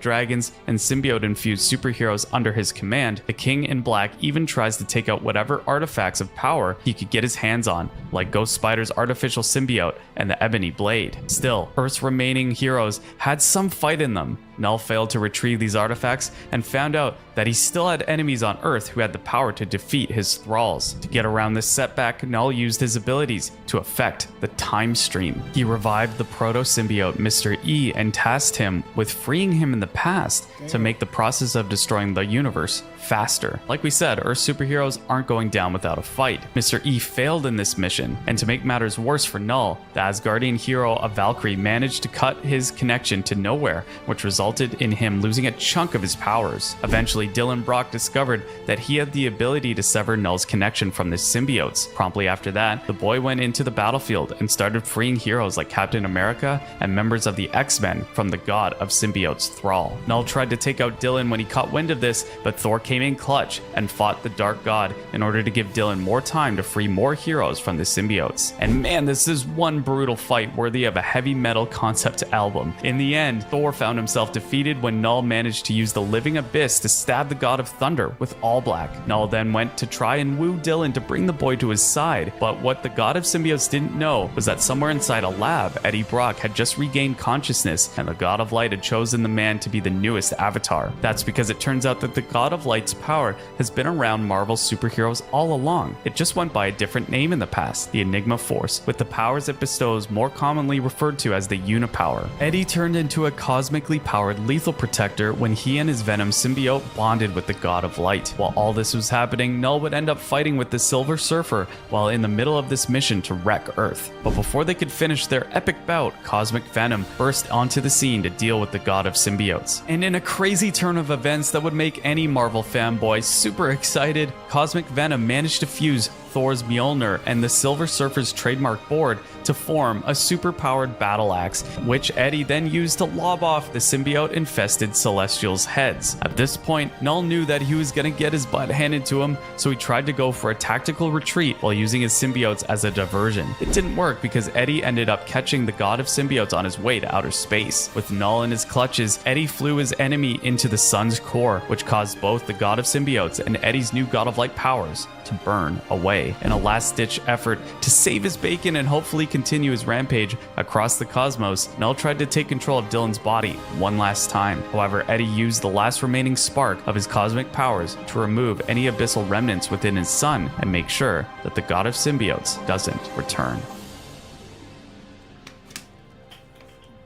dragons and symbiote-infused superheroes under his command. The King in Black even tries to take out whatever artifacts of power he could get his hands on, like Ghost Spider's artificial symbiote and the Ebony Blade. Still, Earth's remaining heroes had some fight in them. Null failed to retrieve these artifacts and found out that he still had enemies on Earth who had the power to defeat his thralls. To get around this setback, Null used his abilities to affect the time stream. He revived the proto-symbiote Mr. E and tasked him with freeing him in the past to make the process of destroying the universe faster. Like we said, Earth superheroes aren't going down without a fight. Mr. E failed in this mission, and to make matters worse for Null, the Asgardian hero of Valkyrie managed to cut his connection to Nowhere, which resulted in him losing a chunk of his powers. Eventually, Dylan Brock discovered that he had the ability to sever Null's connection from the symbiotes. Promptly after that, the boy went into the battlefield and started freeing heroes like Captain America and members of the X-Men from the God of Symbiotes' thrall. Null tried to take out Dylan when he caught wind of this, but Thor came in clutch and fought the Dark God in order to give Dylan more time to free more heroes from the symbiotes. And man, this is one brutal fight worthy of a heavy metal concept album. In the end, Thor found himself defeated when Null managed to use the living abyss to stab the God of Thunder with All Black. Null then went to try and woo Dylan to bring the boy to his side, but what the God of Symbiotes didn't know was that somewhere inside a lab, Eddie Brock had just regained consciousness, and the God of Light had chosen the man to be the newest avatar. That's because it turns out that the God of Light's power has been around Marvel's superheroes all along. It just went by a different name in the past, the Enigma Force, with the powers it bestows more commonly referred to as the Unipower. Eddie turned into a cosmically powered lethal protector when he and his Venom symbiote bonded with the God of Light. While all this was happening, Null would end up fighting with the Silver Surfer while in the middle of this mission to wreck Earth. But before they could finish their epic bout, Cosmic Venom burst onto the scene to deal with the God of Symbiotes. And in a crazy turn of events that would make any Marvel fanboy super excited, Cosmic Venom managed to fuse Thor's Mjolnir and the Silver Surfer's trademark board to form a super-powered battle axe, which Eddie then used to lob off the symbiote symbiote-infested Celestials' heads. At this point, Null knew that he was gonna get his butt handed to him, so he tried to go for a tactical retreat while using his symbiotes as a diversion. It didn't work because Eddie ended up catching the God of Symbiotes on his way to outer space. With Null in his clutches, Eddie flew his enemy into the sun's core, which caused both the God of Symbiotes and Eddie's new God of Light powers to burn away. In a last-ditch effort to save his bacon and hopefully continue his rampage across the cosmos, Null tried to take control of Dylan's body one last time. However, Eddie used the last remaining spark of his cosmic powers to remove any abyssal remnants within his sun and make sure that the God of Symbiotes doesn't return.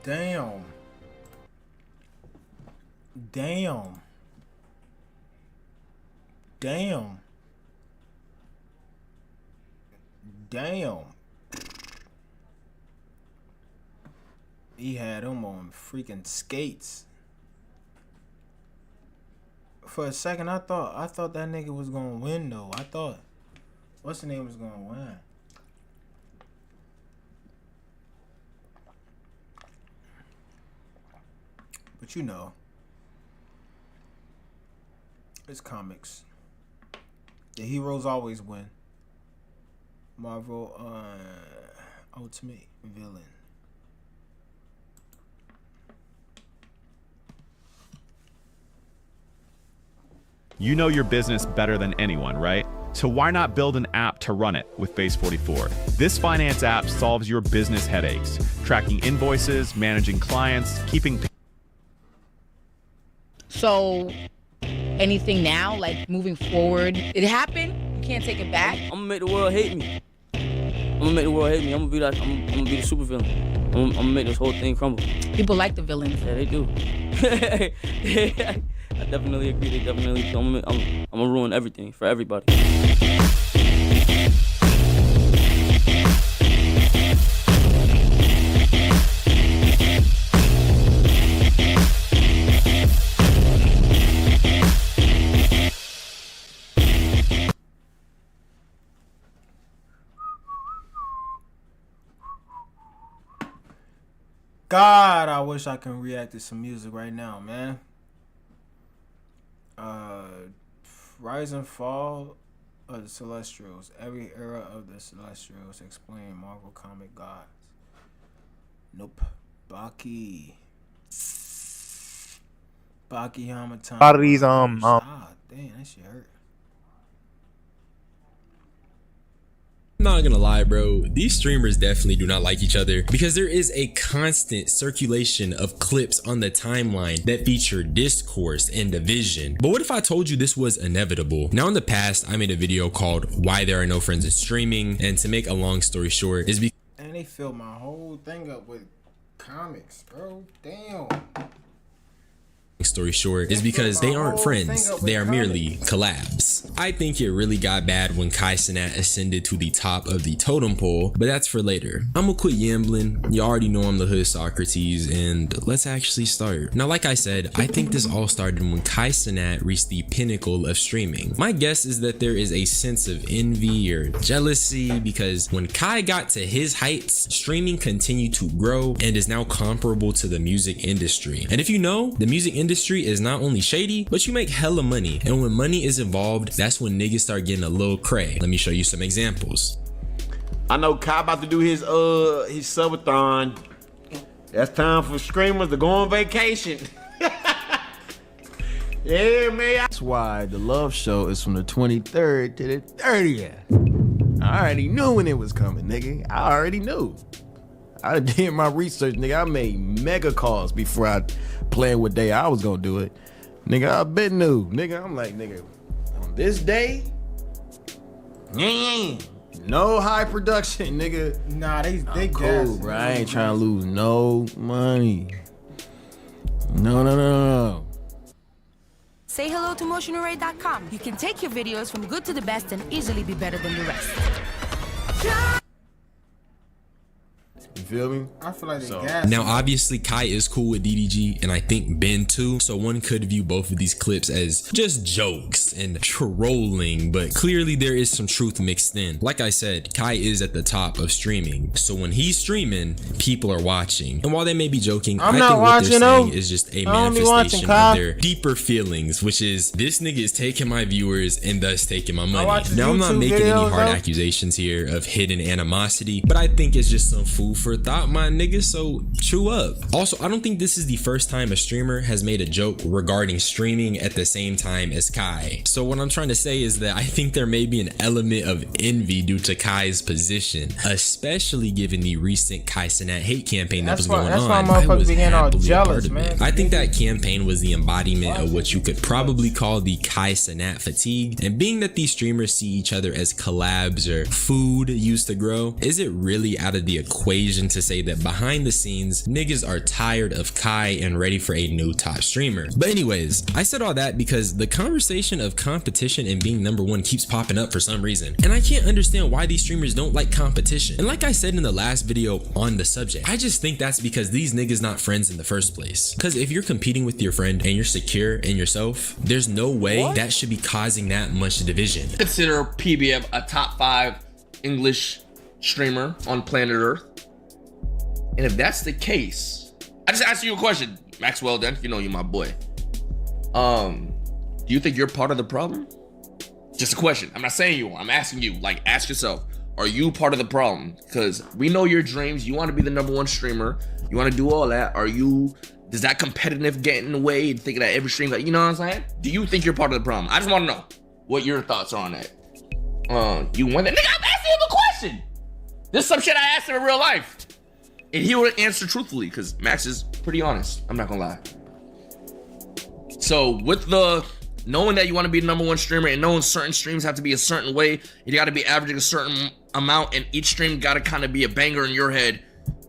Damn. Damn. Damn. Damn. He had him on freaking skates. For a second, I thought that nigga was gonna win though. I thought, what's the name was gonna win. But you know, it's comics. The heroes always win. Marvel Ultimate Villain. You know your business better than anyone, right? So why not build an app to run it with Base 44? This finance app solves your business headaches, tracking invoices, managing clients, keeping... So, anything now, like moving forward, it happened, you can't take it back? I'm gonna make the world hate me. I'm gonna make the world hate me. I'm gonna be like, I'm gonna be the super villain. I'm gonna make this whole thing crumble. People like the villains. Yeah, they do. I definitely agree. They definitely do. I'm gonna ruin everything for everybody. God, I wish I can react to some music right now, man. Rise and Fall of the Celestials. Every era of the Celestials explain Marvel comic gods. Nope. Baki Hamatani. A lot of these damn, that shit hurt. I'm not gonna lie, bro, these streamers definitely do not like each other because there is a constant circulation of clips on the timeline that feature discourse and division. But what if I told you this was inevitable? Now, in the past, I made a video called Why There Are No Friends in Streaming, and to make a long story short, is because... And they filled my whole thing up with comics, bro. Damn. Story short is because they aren't friends, they are merely collabs. I think it really got bad when Kai Cenat ascended to the top of the totem pole, but that's for later. I'm gonna quit yambling. You already know I'm the Hood Socrates, and let's actually start. Now, like I said, I think this all started when Kai Cenat reached the pinnacle of streaming. My guess is that there is a sense of envy or jealousy because when Kai got to his heights, streaming continued to grow and is now comparable to the music industry. And if you know, the music industry is not only shady, but you make hella money. And when money is involved, that's when niggas start getting a little cray. Let me show you some examples. I know Kai about to do his subathon. That's time for streamers to go on vacation. Yeah, man. That's why the Love Show is from the 23rd to the 30th. I already knew when it was coming, nigga. I already knew. I did my research, nigga. I made mega calls before I planned what day I was gonna do it. Nigga, I been knew. Nigga, I'm like, nigga, on this day, no high production, nigga. Nah, they cool, bro. I ain't trying to lose no money. No. Say hello to MotionArray.com. You can take your videos from good to the best and easily be better than the rest. feel me? I feel like So- gas. Now, obviously, Kai is cool with DDG, and I think Ben too, so one could view both of these clips as just jokes and trolling, but clearly there is some truth mixed in. Like I said, Kai is at the top of streaming, so when he's streaming, people are watching. And while they may be joking, I'm I not think what watching, they're saying though. is just a I don't be watching, manifestation Kai. of their deeper feelings, which is this nigga is taking my viewers and thus taking my money. watch his Now, I'm not YouTube making any videos, hard though. accusations here of hidden animosity, but I think it's just some food for thought, my nigga, so chew up. Also, I don't think this is the first time a streamer has made a joke regarding streaming at the same time as Kai. So what I'm trying to say is that I think there may be an element of envy due to Kai's position, especially given the recent Kai Cenat hate campaign that was going that's on. why I motherfuckers was began all happily a part jealous, of man. it. I think that campaign was the embodiment of what you could probably call the Kai Cenat fatigue. And being that these streamers see each other as collabs or food used to grow, is it really out of the equation to say that behind the scenes, niggas are tired of Kai and ready for a new top streamer? But anyways, I said all that because the conversation of competition and being number one keeps popping up for some reason. And I can't understand why these streamers don't like competition. And like I said in the last video on the subject, I just think that's because these niggas not friends in the first place. Because if you're competing with your friend and you're secure in yourself, there's no way that should be causing that much division. Consider PBM a top 5 English streamer on planet Earth. And if that's the case, I just asked you a question, Maxwell Dent, you know you're my boy. Do you think you're part of the problem? Just a question. I'm not saying you are. I'm asking you. Like, ask yourself, are you part of the problem? Because we know your dreams. You want to be the number one streamer. You want to do all that. Does that competitive get in the way? Thinking that every stream, like, you know what I'm saying? Do you think you're part of the problem? I just want to know what your thoughts are on that. You want that? Nigga, I'm asking you the question. This is some shit I asked him in real life. And he would answer truthfully because Max is pretty honest. I'm not gonna lie. So with the knowing that you want to be the number one streamer and knowing certain streams have to be a certain way, you got to be averaging a certain amount, and each stream got to kind of be a banger in your head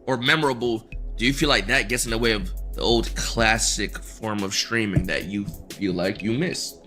or memorable. Do you feel like that gets in the way of the old classic form of streaming that you feel like you miss?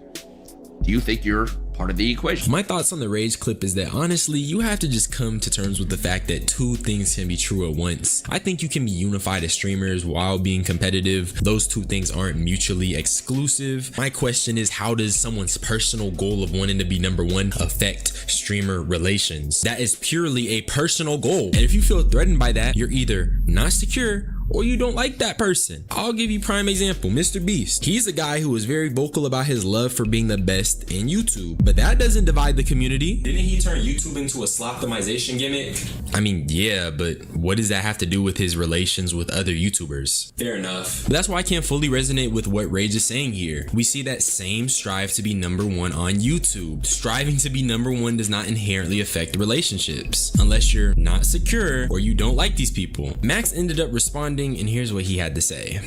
Do you think you're part of the equation? My thoughts on the Rage clip is that honestly, you have to just come to terms with the fact that two things can be true at once. I think you can be unified as streamers while being competitive. Those two things aren't mutually exclusive. My question is, how does someone's personal goal of wanting to be number one affect streamer relations? That is purely a personal goal. And if you feel threatened by that, you're either not secure or you don't like that person. I'll give you prime example, Mr. Beast. He's a guy who is very vocal about his love for being the best in YouTube, but that doesn't divide the community. Didn't he turn YouTube into a sloptimization gimmick? I mean, yeah, but what does that have to do with his relations with other YouTubers? Fair enough. But that's why I can't fully resonate with what Rage is saying here. We see that same strive to be number one on YouTube. Striving to be number one does not inherently affect relationships, unless you're not secure or you don't like these people. Max ended up responding, and here's what he had to say.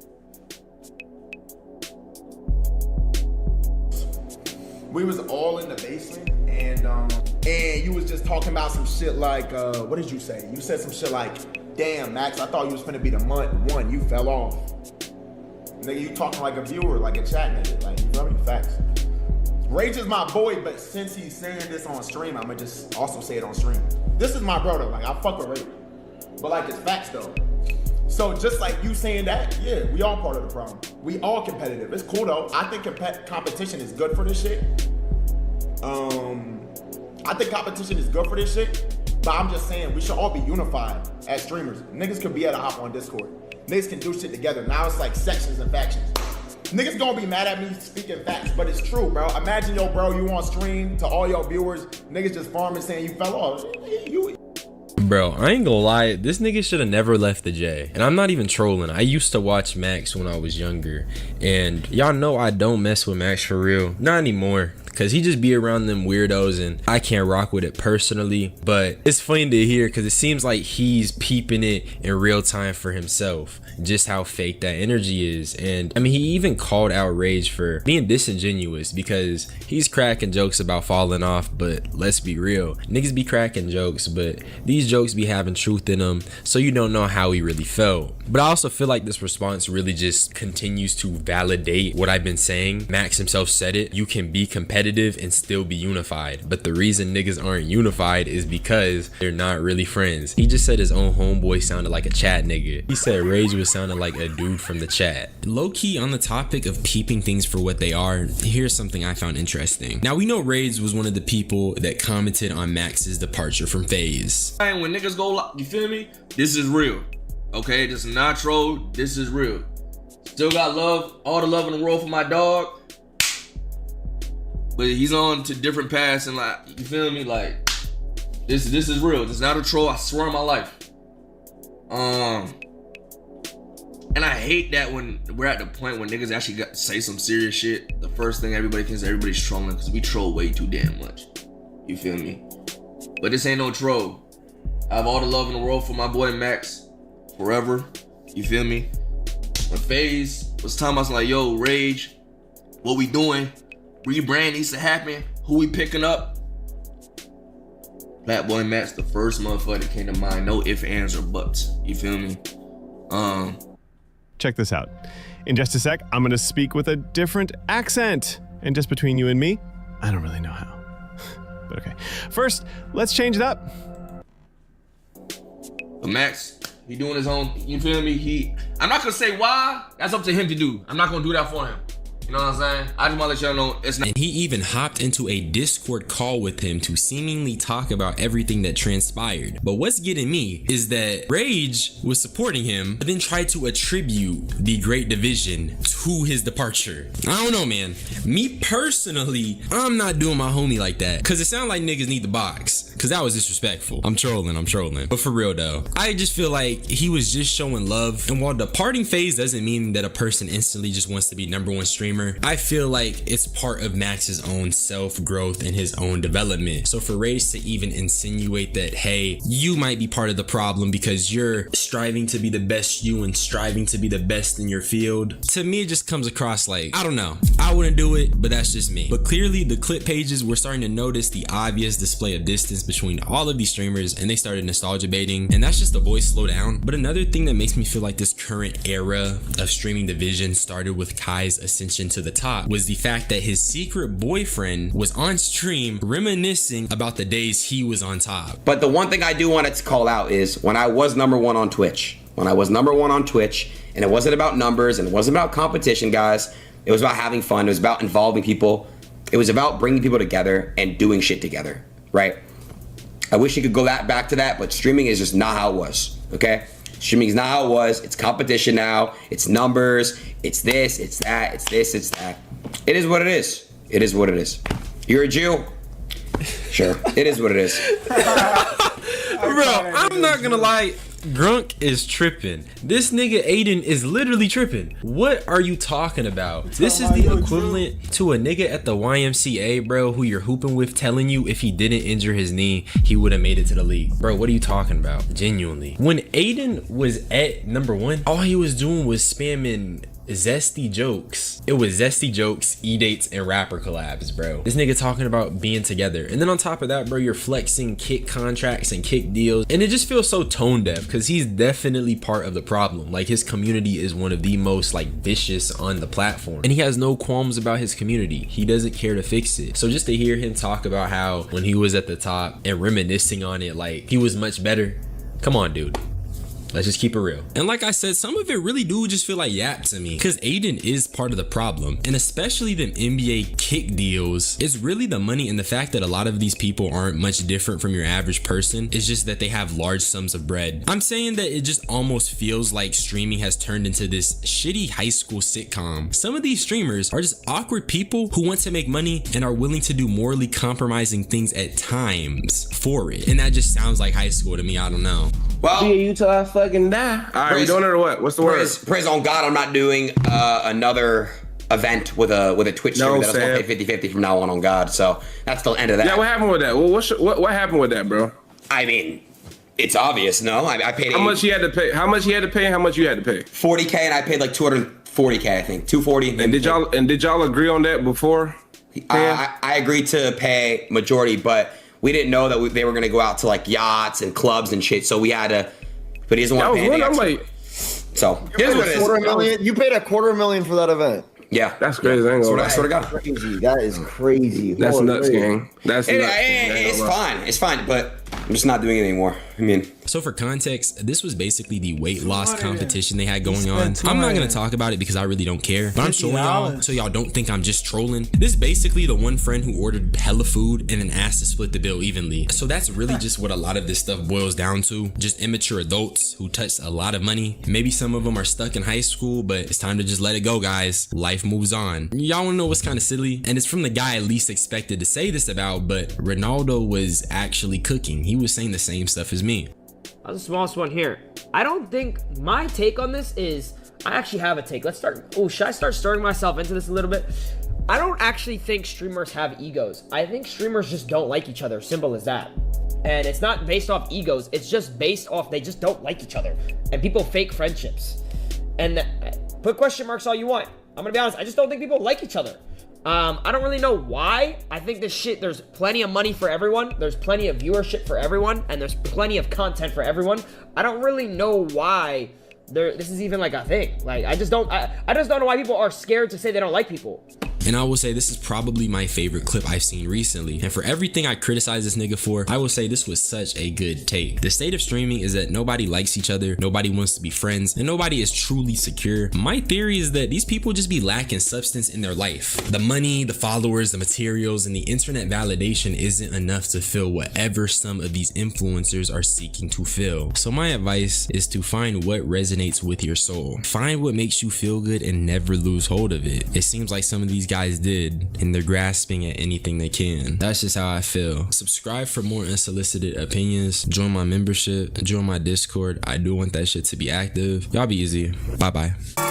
We was all in the basement, and you was just talking about some shit like, what did you say? You said some shit like, damn, Max, I thought you was finna be the one, you fell off. Nigga, you talking like a viewer, like a chat nigga, like, you feel me? Facts. Rage is my boy, but since he's saying this on stream, I'ma just also say it on stream. This is my brother, like, I fuck with Rage. But like, it's facts though. So just like you saying that, yeah, we all part of the problem. We all competitive. It's cool though. I think competition is good for this shit. I think competition is good for this shit, but I'm just saying we should all be unified as streamers. Niggas could be able to hop on Discord. Niggas can do shit together. Now it's like sections and factions. Niggas gonna be mad at me speaking facts, but it's true, bro. Imagine, yo, bro, you on stream to all your viewers, niggas just farming saying you fell off. Bro, I ain't gonna lie, this nigga should have never left the J. And I'm not even trolling. I used to watch Max when I was younger, and y'all know I don't mess with Max for real. Not anymore, because he just be around them weirdos and I can't rock with it personally. But it's funny to hear because it seems like he's peeping it in real time for himself, just how fake that energy is. And I mean, he even called out Rage for being disingenuous because he's cracking jokes about falling off, but let's be real, niggas be cracking jokes, but these jokes be having truth in them, so you don't know how he really felt. But I also feel like this response really just continues to validate what I've been saying. Max himself said it, you can be competitive competitive and still be unified. But the reason niggas aren't unified is because they're not really friends. He just said his own homeboy sounded like a chat nigga. He said Rage was sounding like a dude from the chat. Low-key, on the topic of peeping things for what they are, here's something I found interesting. Now, we know Rage was one of the people that commented on Max's departure from FaZe. When niggas go, you feel me? This is real. Okay, this is not troll. This is real. Still got love, all the love in the world for my dog. But he's on to different paths and like, you feel me? Like, this is real. This is not a troll. I swear on my life. And I hate that when we're at the point when niggas actually got to say some serious shit, the first thing everybody thinks everybody's trolling, because we troll way too damn much. You feel me? But this ain't no troll. I have all the love in the world for my boy Max forever. You feel me? When FaZe was talking about like, yo, Rage, what we doing? Rebrand needs to happen. Who we picking up? Black Boy Max, the first motherfucker that came to mind. No ifs, ands, or buts. You feel me? Check this out. In just a sec, I'm gonna speak with a different accent. And just between you and me, I don't really know how. But okay. First, let's change it up. But Max, he doing his own, you feel me? I'm not gonna say why. That's up to him to do. I'm not gonna do that for him. You know what I'm saying? I just wanna let y'all know it's not. And he even hopped into a Discord call with him to seemingly talk about everything that transpired. But what's getting me is that Rage was supporting him, but then tried to attribute the Great Division to his departure. I don't know, man. Me personally, I'm not doing my homie like that, because it sounds like niggas need the box, because that was disrespectful. I'm trolling. But for real though, I just feel like he was just showing love. And while departing FaZe doesn't mean that a person instantly just wants to be #1 streamer, I feel like it's part of Max's own self-growth and his own development. So for Rage to even insinuate that, hey, you might be part of the problem because you're striving to be the best you and striving to be the best in your field, to me it just comes across like, I don't know, I wouldn't do it, but that's just me. But clearly the clip pages were starting to notice the obvious display of distance between all of these streamers, and they started nostalgia baiting, and that's just the voice slow down. But another thing that makes me feel like this current era of streaming division started with Kai's ascension to the top was the fact that his secret boyfriend was on stream reminiscing about the days he was on top. But the one thing I do want to call out is when I was #1 on Twitch, and it wasn't about numbers and it wasn't about competition, guys. It was about having fun. It was about involving people. It was about bringing people together and doing shit together, right? I wish you could go back to that, but streaming is just not how it was, okay? Streaming is not how it was. It's competition now. It's numbers. It's this, it's that, it's this, it's that. It is what it is. It is what it is. You're a Jew? Sure. It is what it is. Bro, I'm not gonna lie. Grunk is tripping. This nigga Aiden is literally tripping. What are you talking about? This is the equivalent to a nigga at the YMCA, bro, who you're hooping with telling you if he didn't injure his knee, he would have made it to the league. Bro, what are you talking about? Genuinely. When Aiden was at #1, all he was doing was spamming zesty jokes. It was zesty jokes, e-dates, and rapper collabs, bro. This nigga talking about being together. And then on top of that, bro, you're flexing kick contracts and kick deals. And it just feels so tone deaf because he's definitely part of the problem. Like, his community is one of the most like vicious on the platform. And he has no qualms about his community. He doesn't care to fix it. So just to hear him talk about how when he was at the top and reminiscing on it like he was much better. Come on, dude. Let's just keep it real. And like I said, some of it really do just feel like yap to me, because Aiden is part of the problem, and especially them NBA kick deals. It's really the money and the fact that a lot of these people aren't much different from your average person. It's just that they have large sums of bread. I'm saying that it just almost feels like streaming has turned into this shitty high school sitcom. Some of these streamers are just awkward people who want to make money and are willing to do morally compromising things at times for it. And that just sounds like high school to me. I don't know. Well, you till I fucking die. All right, you doing it or what? What's the word? Praise on God, I'm not doing another event with a Twitch streamer that's gonna pay 50-50 from now on God. So that's the end of that. Yeah, what happened with that? Well, what happened with that, bro? I mean, it's obvious. No, I paid. How much he had to pay? How much he had to pay? And how much you had to pay? 40K, and I paid like 240K. I think 240. And did y'all agree on that before? I agreed to pay majority, but we didn't know that they were gonna go out to like yachts and clubs and shit. So we had to. But he doesn't want to pay anything. I'm like, so here's what it is. $250,000. You paid $250,000 for that event. Yeah, that's crazy. I ain't gonna lie. Swear to God. Crazy. That is crazy. That's nuts, gang. That's nuts. It's fine. It's fine, but I'm just not doing it anymore. I mean, so for context, this was basically the weight loss competition they had going on. I'm not gonna talk about it because I really don't care, but I'm showing y'all so y'all don't think I'm just trolling. This is basically the one friend who ordered hella food and then asked to split the bill evenly. So that's really just what a lot of this stuff boils down to. Just immature adults who touched a lot of money. Maybe some of them are stuck in high school, but it's time to just let it go, guys. Life moves on. Y'all wanna know what's kind of silly? And it's from the guy I least expected to say this about, but Ronaldo was actually cooking. He was saying the same stuff as me. I'm the smallest one here. I don't think my take on this is, I actually have a take. Let's start. Oh, should I start stirring myself into this a little bit? I don't actually think streamers have egos. I think streamers just don't like each other. Simple as that. And it's not based off egos. It's just based off they just don't like each other. And people fake friendships. And put question marks all you want. I'm gonna be honest. I just don't think people like each other. I don't really know why. I think this shit, there's plenty of money for everyone. There's plenty of viewership for everyone. And there's plenty of content for everyone. I don't really know why this is even like a thing. Like, I just don't know why people are scared to say they don't like people. And I will say this is probably my favorite clip I've seen recently. And for everything I criticize this nigga for, I will say this was such a good take. The state of streaming is that nobody likes each other, nobody wants to be friends, and nobody is truly secure. My theory is that these people just be lacking substance in their life. The money, the followers, the materials, and the internet validation isn't enough to fill whatever some of these influencers are seeking to fill. So my advice is to find what resonates with your soul. Find what makes you feel good and never lose hold of it. It seems like some of these guys did, and they're grasping at anything they can. That's just how I feel. Subscribe for more unsolicited opinions. Join my membership. Join my Discord. I do want that shit to be active. Y'all be easy. Bye bye. Tell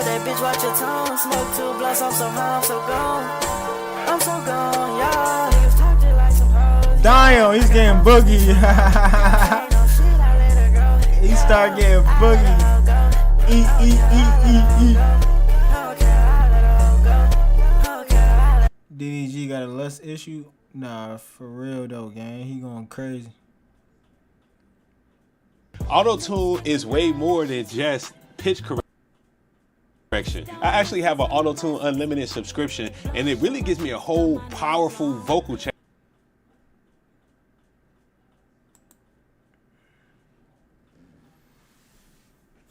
that bitch watch your tongue. Smoke 2 blunts. I'm so high. I'm so gone. I'm so gone. Y'all niggas talk just like some hoes. Damn, he's getting boogie. He start getting boogie. DDG got a lust issue? Nah, for real though, gang. He going crazy. Auto-tune is way more than just pitch correction. I actually have an Auto-Tune Unlimited subscription, and it really gives me a whole powerful vocal check.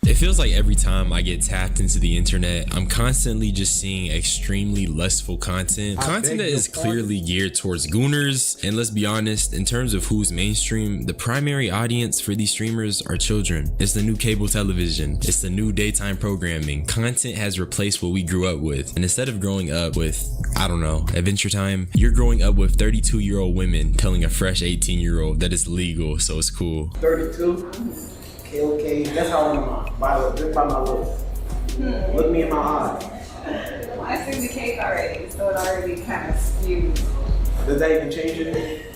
It feels like every time I get tapped into the internet, I'm constantly just seeing extremely lustful content. Content that is clearly geared towards gooners. And let's be honest, in terms of who's mainstream, the primary audience for these streamers are children. It's the new cable television. It's the new daytime programming. Content has replaced what we grew up with. And instead of growing up with, I don't know, Adventure Time, you're growing up with 32-year-old women telling a fresh 18-year-old that it's legal, so it's cool. 32? Okay, that's how I'm just by my looks. Look me in my eyes. Well, I seen the cake already, so it already kind of skewed. Does that even change anything?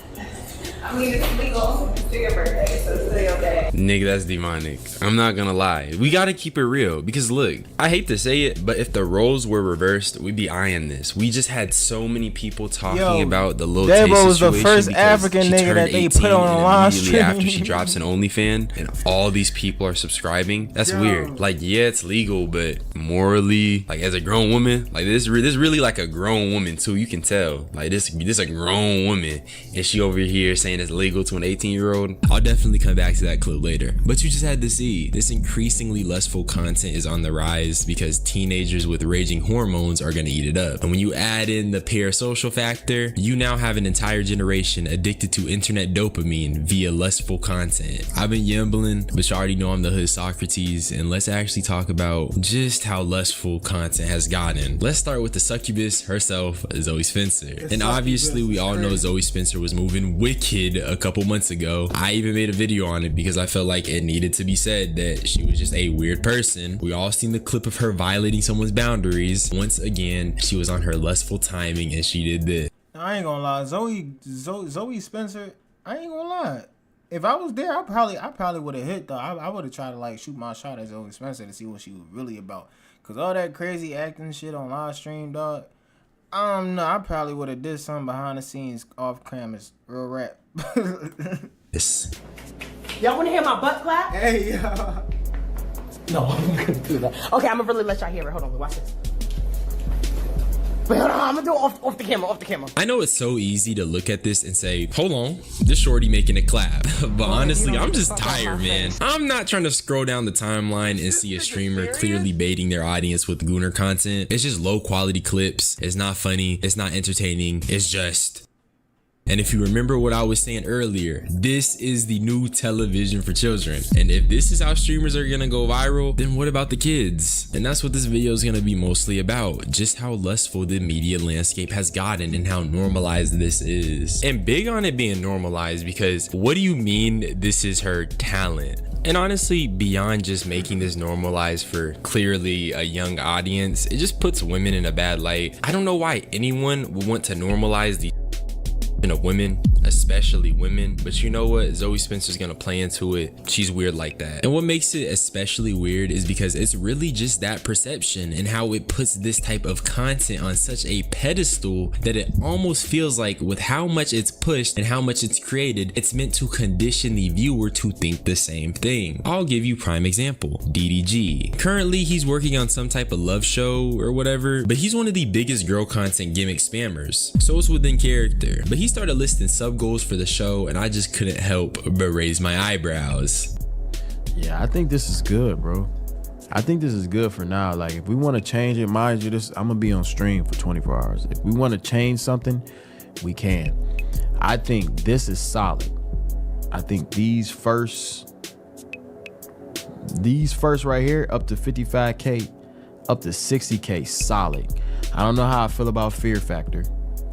I mean, it's legal. It's your birthday, so it's still okay. Nigga, that's demonic. I'm not gonna lie. We gotta keep it real because look, I hate to say it, but if the roles were reversed, we'd be eyeing this. We just had so many people talking about the Lil Tay Debo was the situation first because African she nigga turned that they 18 put on a live immediately stream after she drops an OnlyFans, and all these people are subscribing. That's weird. Like, yeah, it's legal, but morally, like as a grown woman, like this really like a grown woman too. You can tell, like this a grown woman, and she over here saying it's legal to an 18-year-old. I'll definitely come back to that clip later. But you just had to see, this increasingly lustful content is on the rise because teenagers with raging hormones are gonna eat it up. And when you add in the parasocial factor, you now have an entire generation addicted to internet dopamine via lustful content. I've been yambling, but you already know I'm the hood Socrates, and let's actually talk about just how lustful content has gotten. Let's start with the succubus herself, Zoe Spencer. And obviously we all know Zoe Spencer was moving wicked a couple months ago. I even made a video on it because I felt like it needed to be said that she was just a weird person. We all seen the clip of her violating someone's boundaries. Once again, she was on her lustful timing and she did this. I ain't gonna lie, Zoe Spencer, I ain't gonna lie. If I was there, I probably would have hit though. I would have tried to like shoot my shot at Zoe Spencer to see what she was really about. Cause all that crazy acting shit on live stream, dog. I don't know. I probably would have did something behind the scenes off cameras, real rap. Yes. Y'all wanna hear my butt clap? Hey, y'all. No, I'm gonna do that. Okay, I'm gonna really let y'all hear it. Hold on, watch this. Wait, hold on, I'm gonna do it off the camera. I know it's so easy to look at this and say, hold on, this shorty making it clap. But honestly, I'm just tired, man. I'm not trying to scroll down the timeline and see a streamer clearly baiting their audience with gooner content. It's just low quality clips. It's not funny. It's not entertaining. It's just... And if you remember what I was saying earlier, this is the new television for children. And if this is how streamers are gonna go viral, then what about the kids? And that's what this video is gonna be mostly about. Just how lustful the media landscape has gotten and how normalized this is. And big on it being normalized, because what do you mean this is her talent? And honestly, beyond just making this normalized for clearly a young audience, it just puts women in a bad light. I don't know why anyone would want to normalize the of women, especially women, but you know what, Zoe Spencer's gonna play into it. She's weird like that. And what makes it especially weird is because it's really just that perception and how it puts this type of content on such a pedestal that it almost feels like with how much it's pushed and how much it's created, it's meant to condition the viewer to think the same thing. I'll give you prime example, DDG. Currently he's working on some type of love show or whatever, but he's one of the biggest girl content gimmick spammers, so it's within character. But he started listing sub goals for the show and I just couldn't help but raise my eyebrows. Yeah, I think this is good, bro. I think this is good for now. Like, if we want to change it, mind you, I'm gonna be on stream for 24 hours. If we want to change something, we can. I think this is solid. I think these first right here, up to 55K, up to 60K, solid. I don't know how I feel about Fear Factor.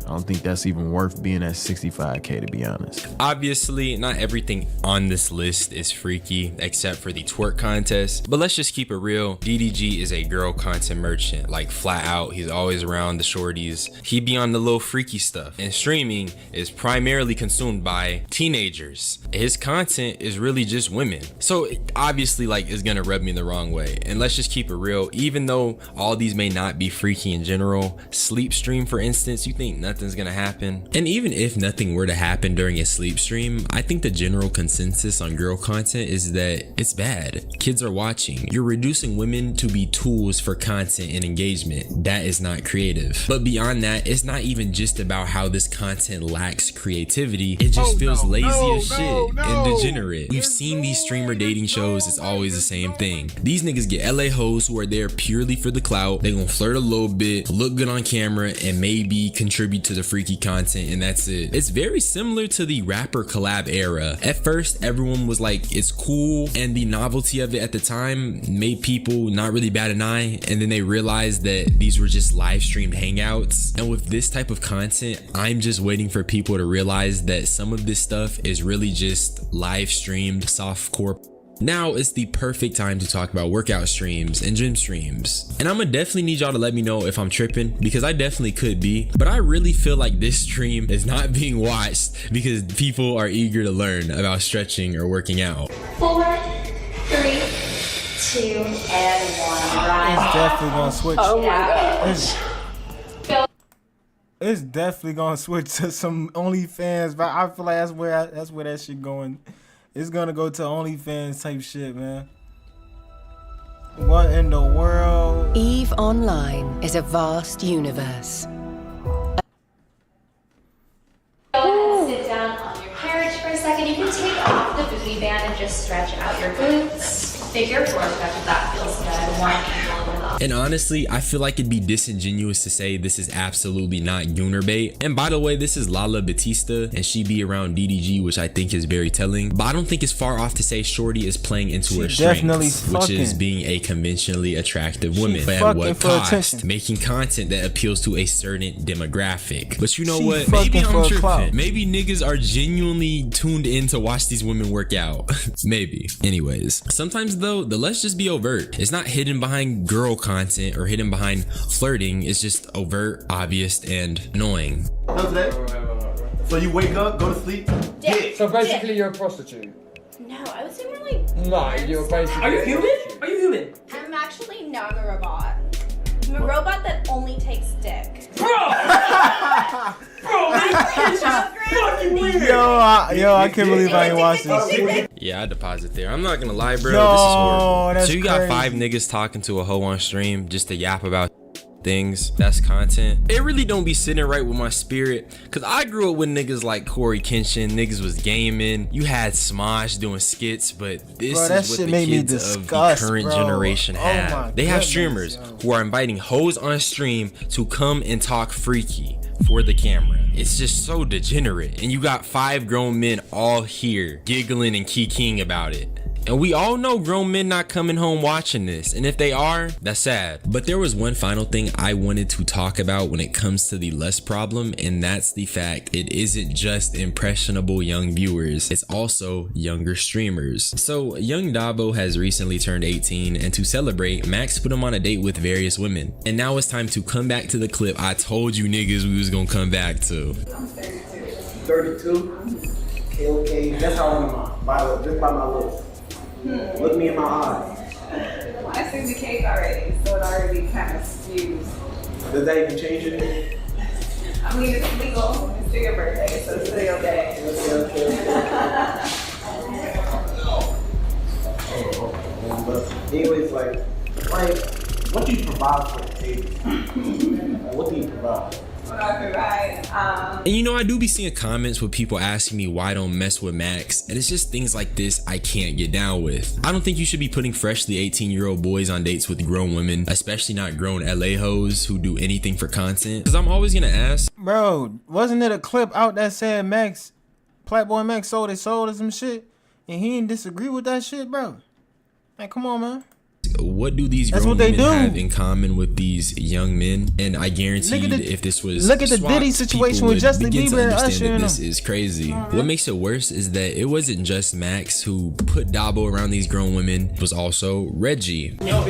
I don't think that's even worth being at 65K, to be honest. Obviously, not everything on this list is freaky except for the twerk contest, but let's just keep it real. DDG is a girl content merchant, like flat out. He's always around the shorties. He be on the little freaky stuff, and streaming is primarily consumed by teenagers. His content is really just women, so it obviously like is gonna rub me the wrong way. And let's just keep it real, even though all these may not be freaky in general, sleep stream for instance, you think nothing's gonna happen. And even if nothing were to happen during a sleep stream, I think the general consensus on girl content is that it's bad. Kids are watching. You're reducing women to be tools for content and engagement. That is not creative. But beyond that, it's not even just about how this content lacks creativity. It just feels lazy as shit and degenerate. We've seen these streamer dating shows. It's always the same thing. These niggas get LA hoes who are there purely for the clout. They gonna flirt a little bit, look good on camera, and maybe contribute to the freaky content, and that's it. It's very similar to the rapper collab era. At first, everyone was like, it's cool, and the novelty of it at the time made people not really bat an eye, and then they realized that these were just live streamed hangouts. And with this type of content, I'm just waiting for people to realize that some of this stuff is really just live streamed softcore. Now it's the perfect time to talk about workout streams and gym streams. And I'm gonna definitely need y'all to let me know if I'm tripping, because I definitely could be, but I really feel like this stream is not being watched because people are eager to learn about stretching or working out. 4, 3, 2, and 1. Right. It's definitely gonna switch. Oh my gosh. It's definitely gonna switch to some OnlyFans, but I feel like that's where that shit going. It's gonna go to OnlyFans type shit, man. What in the world? EVE Online is a vast universe. Go ahead and sit down on your carriage for a second. You can take off the booty band and just stretch out your glutes. Figure 4 stretch if that feels good. 1 angle over the. And honestly, I feel like it'd be disingenuous to say this is absolutely not Gooner bait. And by the way, this is Lala Batista, and she be around DDG, which I think is very telling. But I don't think it's far off to say Shorty is playing into her strengths, which is being a conventionally attractive woman. But at what cost? Making content that appeals to a certain demographic. But you know what? Maybe I'm tripping. Maybe niggas are genuinely tuned in to watch these women work out. Maybe. Anyways, sometimes though, the let's just be overt. It's not hidden behind girl content or hidden behind flirting. It's just overt, obvious, and annoying. So you wake up, go to sleep, dick. So basically you're a prostitute. No, I would say more like. No, you're basically. Are you human? Are you human? I'm actually not a robot. I'm a robot that only takes dick. Yo, I can't believe I ain't watched this. Yeah, I deposit there. I'm not gonna lie, bro. Yo, this is horrible. that's So you got crazy. 5 niggas talking to a hoe on stream just to yap about things. That's content. It really don't be sitting right with my spirit, cause I grew up with niggas like Corey Kenshin. Niggas was gaming. You had Smosh doing skits, but this Bro, that is what shit the made me kids of the disgust, current bro. generation Oh my have. They have goodness, streamers who are inviting hoes on stream to come and talk freaky for the camera. It's just so degenerate. And you got 5 grown men all here giggling and kikiing about it. And we all know grown men not coming home watching this. And if they are, that's sad. But there was one final thing I wanted to talk about when it comes to the lust problem, and that's the fact it isn't just impressionable young viewers, it's also younger streamers. So young Dabo has recently turned 18, and to celebrate, Max put him on a date with various women. And now it's time to come back to the clip I told you niggas we was gonna come back to. 32? Okay, that's how I'm just by my lips. Look me in my eyes. Well, I seen the cake already, so it already kind of skews. Does that even change it? I mean, it's legal. It's still your birthday, so it's still okay. Anyways, like, what do you provide for the table? Like, what do you provide? What I provide, And you know, I do be seeing comments with people asking me why I don't mess with Max, and it's just things like this I can't get down with. I don't think you should be putting freshly 18-year-old boys on dates with grown women, especially not grown LA hoes who do anything for content. Cause I'm always gonna ask, Bro, wasn't it a clip out that said Max, Playboy Max sold his soul or some shit? And he didn't disagree with that shit, bro. Like, come on, man. what do these That's grown what they women do. have in common with these young men? And I guarantee you that if this was look at the swapped, Diddy situation people with would Justin begin to Bieber and understand Usher that and this them. is crazy. What makes it worse is that it wasn't just Max who put Dabo around these grown women, it was also Reggie. Hold on.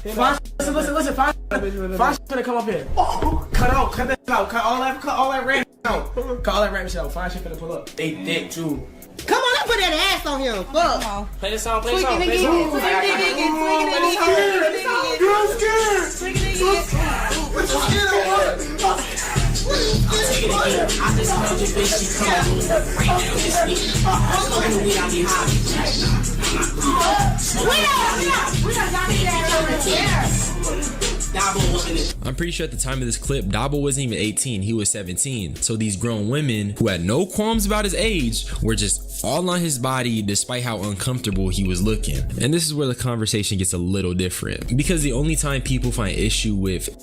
Listen. Fonz gonna come up here. Cut that out. Cut all that rap out. Cut all that rap shit out. Fonz shit gonna pull up. They thick too. Come on, let's put that ass on him. Fuck. Play this song. Tweak it again. You're scared. What you scared of? I just heard your bitch, she coming right now this week. We out here high. We don't got that over here. I'm pretty sure at the time of this clip, Dabo wasn't even 18, he was 17. So these grown women who had no qualms about his age were just all on his body despite how uncomfortable he was looking. And this is where the conversation gets a little different, because the only time people find issue with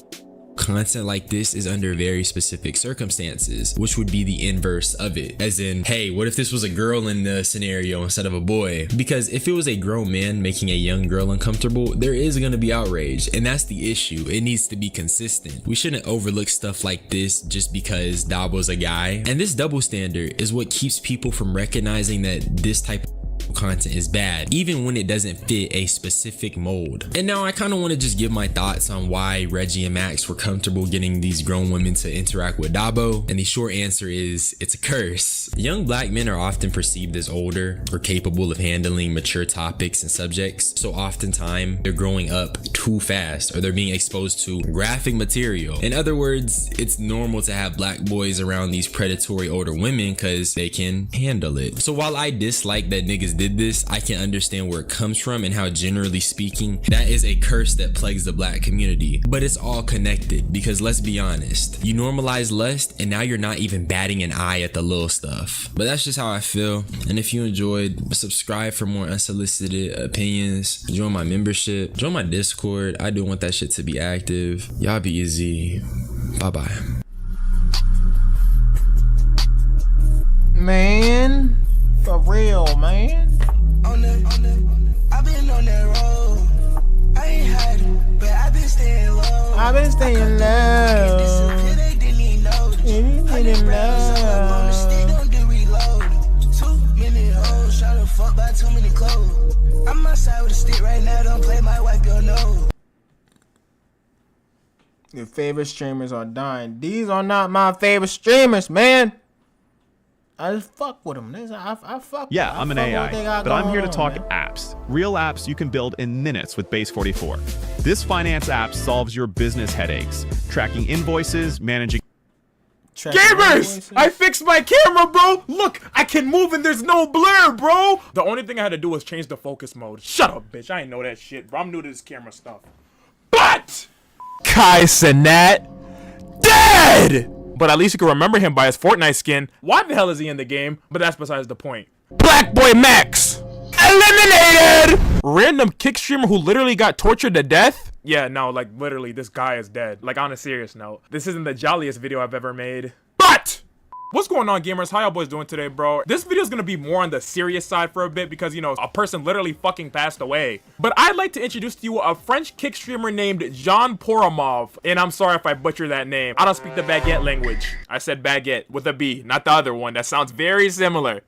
content like this is under very specific circumstances, which would be the inverse of it, as in, hey, what if this was a girl in the scenario instead of a boy? Because if it was a grown man making a young girl uncomfortable, there is going to be outrage, and that's the issue. It needs to be consistent. We shouldn't overlook stuff like this just because Dabo's a guy, and this double standard is what keeps people from recognizing that this type of content is bad, even when it doesn't fit a specific mold. And now I kind of want to just give my thoughts on why Reggie and Max were comfortable getting these grown women to interact with Dabo, and the short answer is it's a curse. Young black men are often perceived as older or capable of handling mature topics and subjects, so oftentimes they're growing up too fast or they're being exposed to graphic material. In other words, it's normal to have black boys around these predatory older women because they can handle it. So while I dislike that niggas did this, I can understand where it comes from and how, generally speaking, that is a curse that plagues the black community. But it's all connected, because let's be honest, you normalize lust and now you're not even batting an eye at the little stuff. But that's just how I feel. And if you enjoyed, subscribe for more unsolicited opinions, join my membership, join my Discord. I do want that shit to be active. Y'all be easy. Bye bye. Man, for real, man. I've been on that road. I ain't hiding, but I've been staying low. I've been staying low. They didn't even know. I didn't On the stick, don't do reload. Too many hoes, tryna fuck by too many clothes. I'm outside with a stick right now, don't play my wife, girl, no. Your favorite streamers are dying. These are not my favorite streamers, man. I just fuck with them. I fuck. Yeah, I'm an AI, but I'm here to talk man. apps. Real apps you can build in minutes with Base 44. This finance app solves your business headaches, tracking invoices, managing... Gamers! I fixed my camera, bro! Look, I can move and there's no blur, bro! The only thing I had to do was change the focus mode. Shut up, bitch. I ain't know that shit, bro. I'm new to this camera stuff. But Kai Cenat dead! But at least you can remember him by his Fortnite skin. Why the hell is he in the game? But that's besides the point. Black Boy Max eliminated! Random kick streamer who literally got tortured to death? Yeah, no, like literally this guy is dead. Like on a serious note. This isn't the jolliest video I've ever made. But what's going on, gamers? How y'all boys doing today, bro? This video is gonna be more on the serious side for a bit because, you know, a person literally fucking passed away. But I'd like to introduce to you a French kick streamer named Jean Poromov. And I'm sorry if I butcher that name. I don't speak the baguette language. I said baguette with a B, not the other one. That sounds very similar.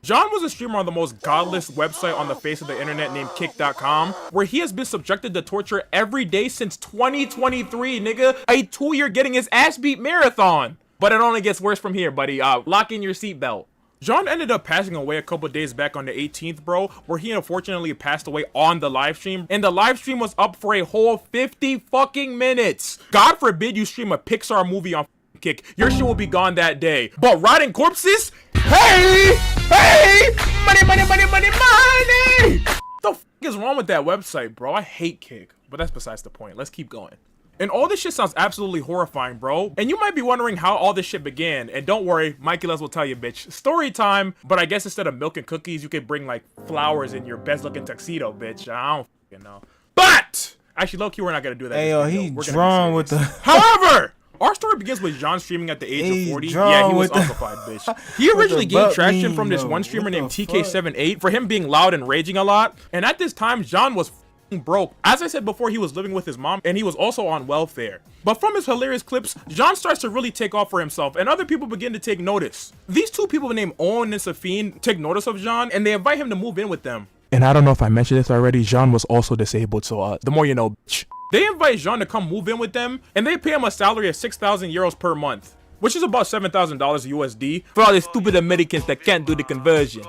John was a streamer on the most godless website on the face of the internet named Kick.com, where he has been subjected to torture every day since 2023, nigga. A 2-year getting his ass beat marathon. But it only gets worse from here, buddy. Lock in your seatbelt. John ended up passing away a couple days back on the 18th, bro, where he unfortunately passed away on the live stream. And the live stream was up for a whole 50 fucking minutes. God forbid you stream a Pixar movie on Kick. Your shit will be gone that day. But rotting corpses? Hey! Hey! Money, money, money, money, money! The f is wrong with that website, bro? I hate Kick. But that's besides the point. Let's keep going. And all this shit sounds absolutely horrifying, bro. And you might be wondering how all this shit began. And don't worry, Mikey Les will tell you, bitch. Story time. But I guess instead of milk and cookies, you could bring like flowers in your best looking tuxedo, bitch. I don't fucking know. But actually, low key, we're not gonna do that. Hey, yo, he drawn with the. However, our story begins with John streaming at the age of 40. Yeah, he was uncle-fied, bitch. He originally gained traction from this one streamer named TK78 for him being loud and raging a lot. And at this time, John was broke. As I said before, he was living with his mom and he was also on welfare. But from his hilarious clips, John starts to really take off for himself and other people begin to take notice. These two people named Owen and Safine take notice of John and they invite him to move in with them. And I don't know if I mentioned this already, John was also disabled, so the more you know, bitch. They invite Jean to come move in with them, and they pay him a salary of 6,000 euros per month, which is about $7,000 USD for all the stupid Americans that can't do the conversion.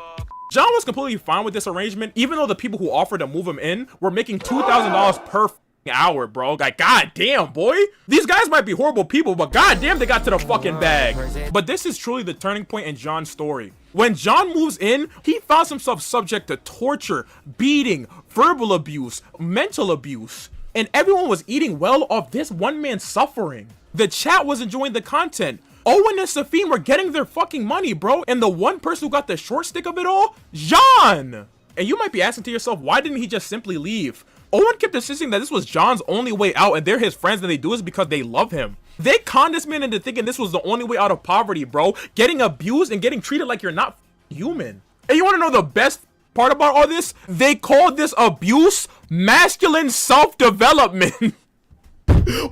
John was completely fine with this arrangement, even though the people who offered to move him in were making $2,000 per hour, bro. Like, goddamn, boy. These guys might be horrible people, but goddamn, they got to the fucking bag. But this is truly the turning point in John's story. When John moves in, he finds himself subject to torture, beating, verbal abuse, mental abuse. And everyone was eating well off this one man's suffering. The chat was enjoying the content. Owen and Safine were getting their fucking money, bro. And the one person who got the short stick of it all, John. And you might be asking to yourself, why didn't he just simply leave? Owen kept insisting that this was John's only way out and they're his friends and they do this because they love him. They conned this man into thinking this was the only way out of poverty, bro. Getting abused and getting treated like you're not human. And you want to know the best part about all this? They called this abuse masculine self-development.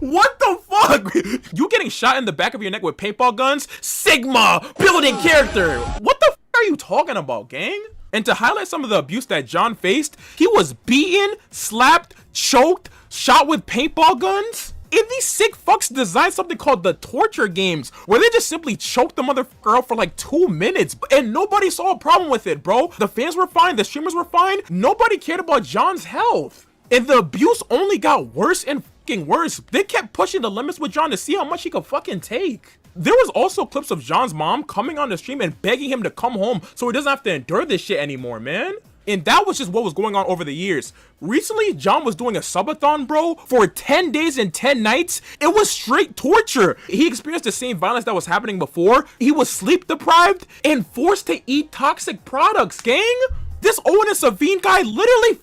What the fuck? You getting shot in the back of your neck with paintball guns? Sigma, building character. What the fuck are you talking about, gang? And to highlight some of the abuse that John faced, he was beaten, slapped, choked, shot with paintball guns. And these sick fucks designed something called the torture games, where they just simply choked the motherfucker out for like 2 minutes, and nobody saw a problem with it, bro. The fans were fine, the streamers were fine, nobody cared about John's health. And the abuse only got worse and fucking worse. They kept pushing the limits with John to see how much he could fucking take. There was also clips of John's mom coming on the stream and begging him to come home so he doesn't have to endure this shit anymore, man. And that was just what was going on over the years. Recently, John was doing a subathon, bro, for 10 days and 10 nights. It was straight torture. He experienced the same violence that was happening before. He was sleep deprived and forced to eat toxic products, gang. This Owen and Safine guy literally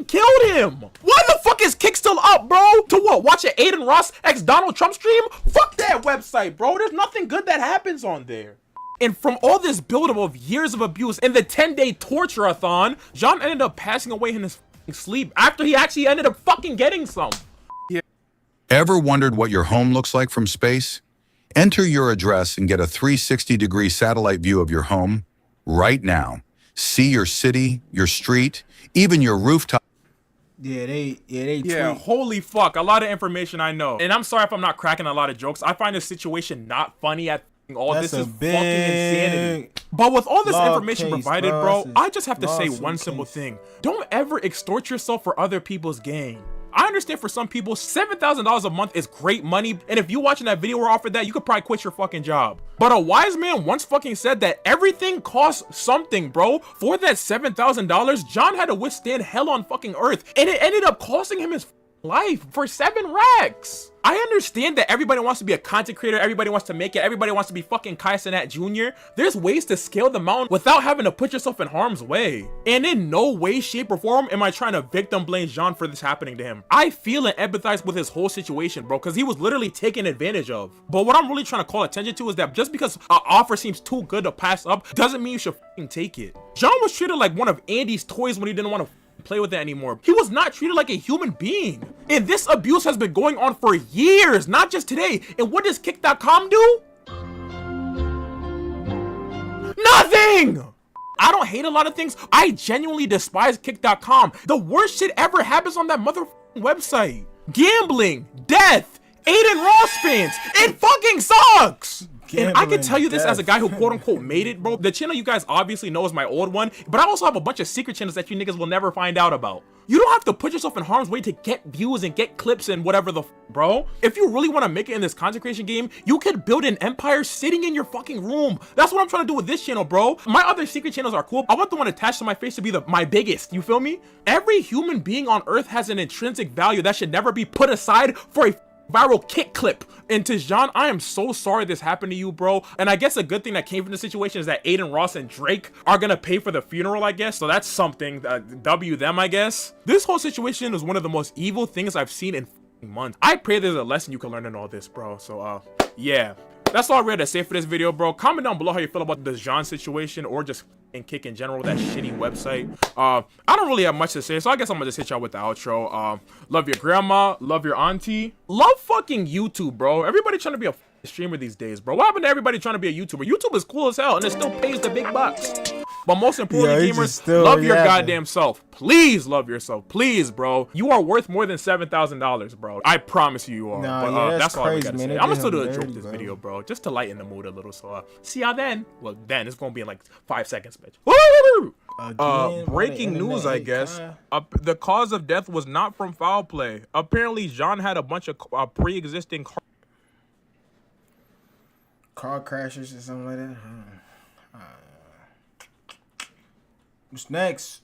killed him. Why the fuck is Kick still up, bro? To what? Watch an Aiden Ross x Donald Trump stream? Fuck that website, bro. There's nothing good that happens on there. And from all this buildup of years of abuse and the 10-day torture-a-thon, John ended up passing away in his sleep after he actually ended up fucking getting some. Yeah. Ever wondered what your home looks like from space? Enter your address and get a 360-degree satellite view of your home right now. See your city, your street, even your rooftop. Yeah, holy fuck. A lot of information I know. And I'm sorry if I'm not cracking a lot of jokes. I find this situation not funny at all. This is fucking insanity. But with all this information provided, bro, I just have to say one simple thing. Don't ever extort yourself for other people's gain. I understand for some people, $7,000 a month is great money, and if you watching that video were offered that, you could probably quit your fucking job. But a wise man once fucking said that everything costs something, bro. For that $7,000, John had to withstand hell on fucking earth, and it ended up costing him his life for 7 racks. I understand that everybody wants to be a content creator, everybody wants to make it, everybody wants to be fucking Kai Cenat Jr. There's ways to scale the mountain without having to put yourself in harm's way. And in no way, shape, or form am I trying to victim blame John for this happening to him. I feel and empathize with his whole situation, bro, because he was literally taken advantage of. But what I'm really trying to call attention to is that just because an offer seems too good to pass up doesn't mean you should fucking take it. John was treated like one of Andy's toys when he didn't want to play with it anymore. He was not treated like a human being. And this abuse has been going on for years, not just today. And what does Kick.com do? Nothing! I don't hate a lot of things. I genuinely despise Kick.com. The worst shit ever happens on that motherfucking website. Gambling, death, Aiden Ross fans. It fucking sucks! And I can tell you this as a guy who quote unquote made it, bro. The channel you guys obviously know is my old one, but I also have a bunch of secret channels that you niggas will never find out about. You don't have to put yourself in harm's way to get views and get clips and whatever the bro. If you really want to make it in this content creation game, you could build an empire sitting in your fucking room. That's what I'm trying to do with this channel, bro. My other secret channels are cool. I want the one attached to my face to be my biggest, you feel me? Every human being on earth has an intrinsic value that should never be put aside for a viral kick clip. And to John, I am so sorry this happened to you, bro. And I guess a good thing that came from the situation is that Aiden Ross and Drake are gonna pay for the funeral, I guess. So that's something, W them, I guess. This whole situation is one of the most evil things I've seen in months. I pray there's a lesson you can learn in all this, bro. So yeah, that's all I really had to say for this video, bro. Comment down below how you feel about the John situation or just and Kick in general, that shitty website. I don't really have much to say, so I guess I'm gonna just hit y'all with the outro. Love your grandma, love your auntie, love fucking YouTube, bro. Everybody trying to be a streamer these days, bro. What happened to everybody trying to be a YouTuber? YouTube is cool as hell and it still pays the big bucks. But most importantly, gamers, love your goddamn self. Please love yourself. Please, bro. You are worth more than $7,000, bro. I promise you are. Nah, but that's all I crazy, gotta man. say. I'm gonna still do a joke this video, bro, just to lighten the mood a little. So see y'all then. Well, then it's gonna be in like 5 seconds, bitch. Breaking news, I guess. The cause of death was not from foul play. Apparently, John had a bunch of pre-existing car crashes or something like that. What's next?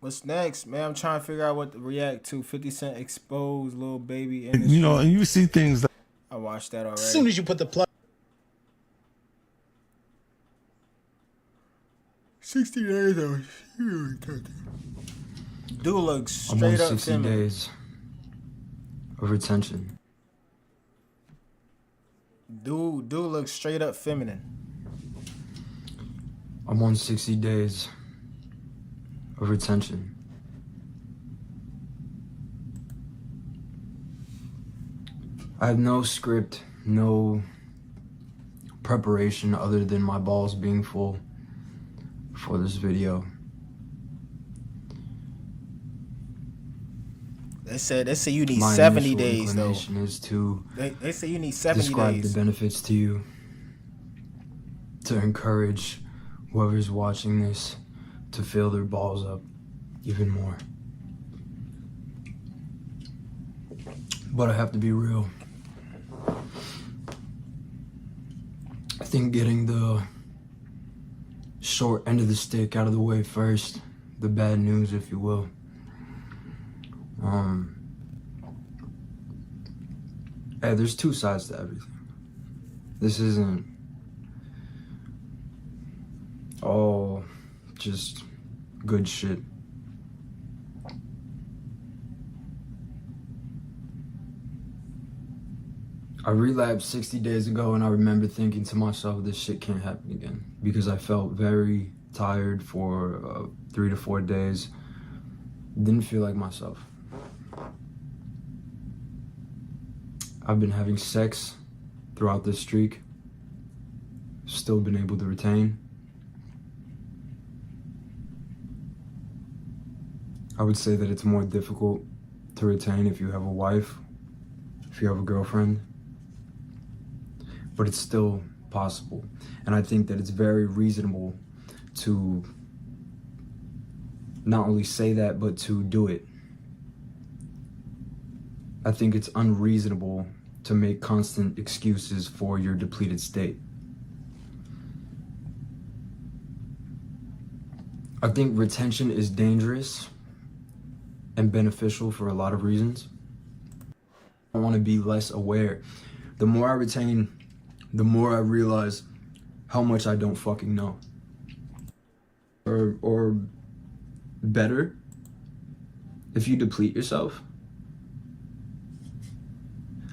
What's next, man? I'm trying to figure out what to react to. 50 Cent exposed Lil Baby industry. You know, and you see things that I watched that already. as soon as you put the plug 60 days of dude looks I'm straight on up 60 feminine. days of retention. Dude looks straight up feminine. I'm on 60 days of retention. I had no script, no preparation other than my balls being full for this video. They say you need My 70 initial days though. inclination is to They say you need 70 describe days. the benefits to you, to encourage whoever's watching this to fill their balls up even more. But I have to be real. I think getting the short end of the stick out of the way first, the bad news, if you will. Hey, there's two sides to everything. This isn't all just good shit. I relapsed 60 days ago and I remember thinking to myself, this shit can't happen again, because I felt very tired for 3 to 4 days. Didn't feel like myself. I've been having sex throughout this streak. Still been able to retain. I would say that it's more difficult to retain if you have a wife, if you have a girlfriend, but it's still possible. And I think that it's very reasonable to not only say that, but to do it. I think it's unreasonable to make constant excuses for your depleted state. I think retention is dangerous and beneficial for a lot of reasons. I want to be less aware. The more I retain, the more I realize how much I don't fucking know. Or better, if you deplete yourself.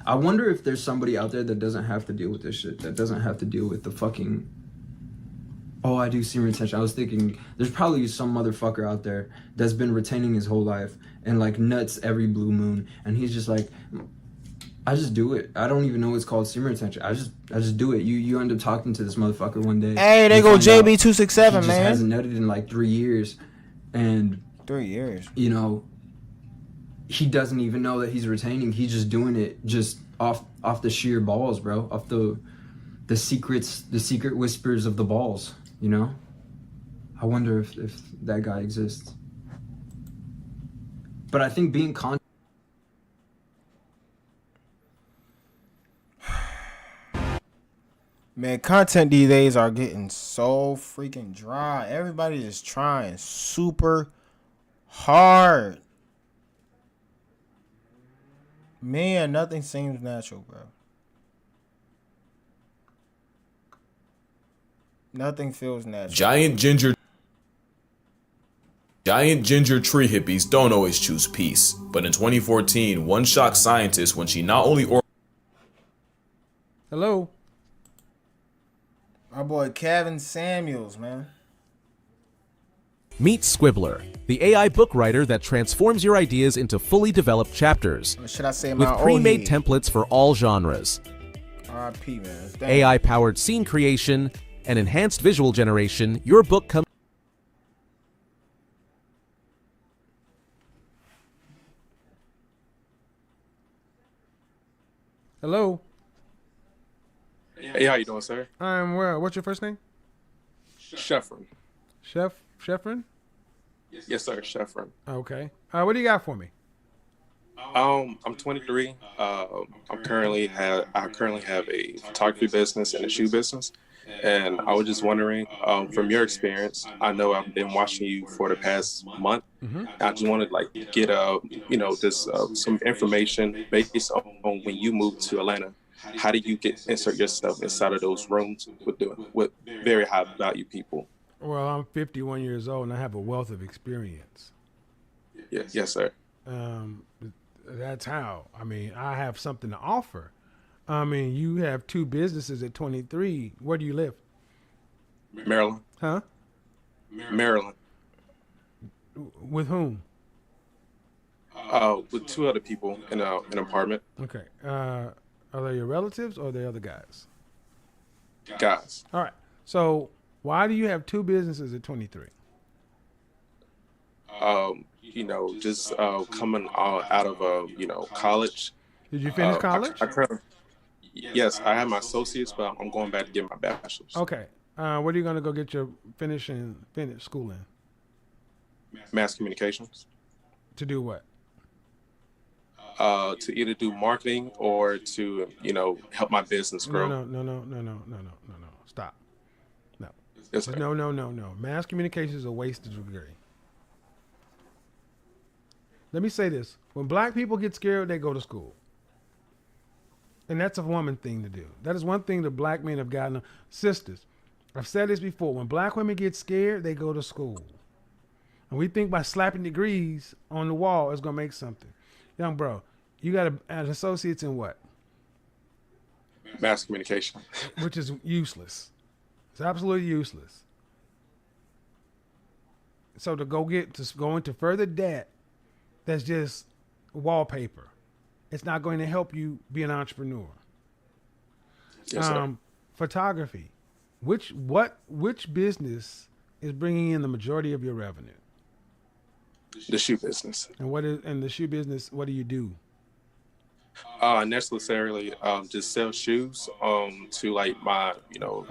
I wonder if there's somebody out there that doesn't have to deal with this shit, that doesn't have to deal with the fucking, oh, I do semen retention. I was thinking there's probably some motherfucker out there that's been retaining his whole life and like nuts every blue moon, and he's just like, I just do it. I don't even know it's called semen retention. I just do it. You end up talking to this motherfucker one day. Hey, they go JB267, man. He hasn't nutted in like 3 years, and 3 years. You know, he doesn't even know that he's retaining. He's just doing it just off the sheer balls, bro. Off the secret whispers of the balls. You know. I wonder if that guy exists. But I think being conscious. Man, content these days are getting so freaking dry. Everybody is trying super hard. Man, nothing seems natural, bro. Nothing feels natural. Giant ginger tree hippies don't always choose peace, but in 2014, one shocked scientists when she not only Hello. My boy Kevin Samuels, man. Meet Squibbler, the AI book writer that transforms your ideas into fully developed chapters. Or should I say with my pre-made old templates for all genres, R.I.P. man. Damn. AI-powered scene creation, and enhanced visual generation. Your book comes. Hello. Hey, how you doing, sir? I'm well. What's your first name? Sheffrin. Sheffrin? Yes, sir, Sheffrin. Okay. What do you got for me? I'm 23. I currently have a photography business and a shoe business, and I was just wondering, from your experience, I know I've been watching you for the past month. I just wanted to get some information based on when you moved to Atlanta. How do you insert yourself inside of those rooms with very high value people? Well, I'm 51 years old and I have a wealth of experience. Yes, sir. That's how. I mean, I have something to offer. I mean, you have 2 businesses at 23. Where do you live? Maryland. Huh? Maryland. With whom? With 2 other people in an apartment. Okay. Are they your relatives or are they other guys? Guys. All right. So why do you have 2 businesses at 23? Just coming out of college. Did you finish college? Yes, I have my associates, but I'm going back to get my bachelor's. Okay. Where are you going to go get your finish school in? Mass communications. To do what? To either do marketing or to, help my business grow. No. Stop. No. Yes, sir. No. Mass communication is a wasted degree. Let me say this. When black people get scared, they go to school. And that's a woman thing to do. That is one thing the black men have gotten. Sisters, I've said this before. When black women get scared, they go to school. And we think by slapping degrees on the wall is going to make something. Young bro, you got an associate's in what? Mass communication. Which is useless. It's absolutely useless. So to go into further debt, that's just wallpaper. It's not going to help you be an entrepreneur. Yes, sir. Photography. Which business is bringing in the majority of your revenue? The shoe business. And the shoe business, what do you do? Necessarily just sell shoes to my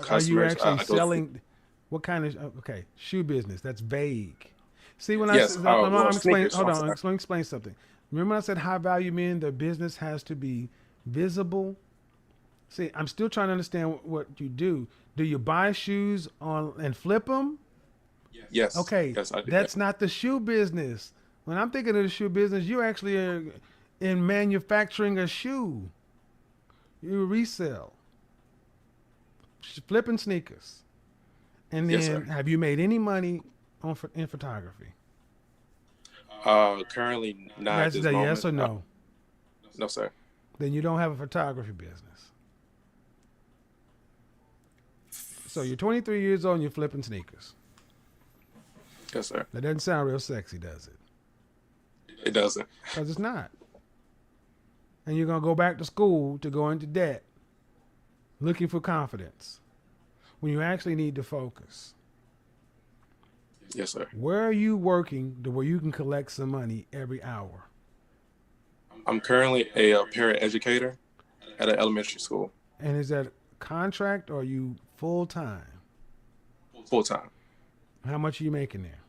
customers. Are you actually selling? What kind of shoe business? That's vague. See, when yes, let me explain something. Remember I said high value men, their business has to be visible. See, I'm still trying to understand what you do. Do you buy shoes on and flip them? Yes. Okay, Yes, I do that's that. not the shoe business. When I'm thinking of the shoe business, you actually are in manufacturing a shoe. You resell. Flipping sneakers. And then Yes, sir. have you made any money in photography? Currently not at That's this a moment. yes or no? No, sir. Then you don't have a photography business. So you're 23 years old and you're flipping sneakers. Yes, sir. That doesn't sound real sexy, does it? It doesn't. Because it's not. And you're going to go back to school to go into debt looking for confidence when you actually need to focus. Yes, sir. Where are you working to where you can collect some money every hour? I'm currently a paraeducator at an elementary school. And is that contract or are you full time? Full time. How much are you making there?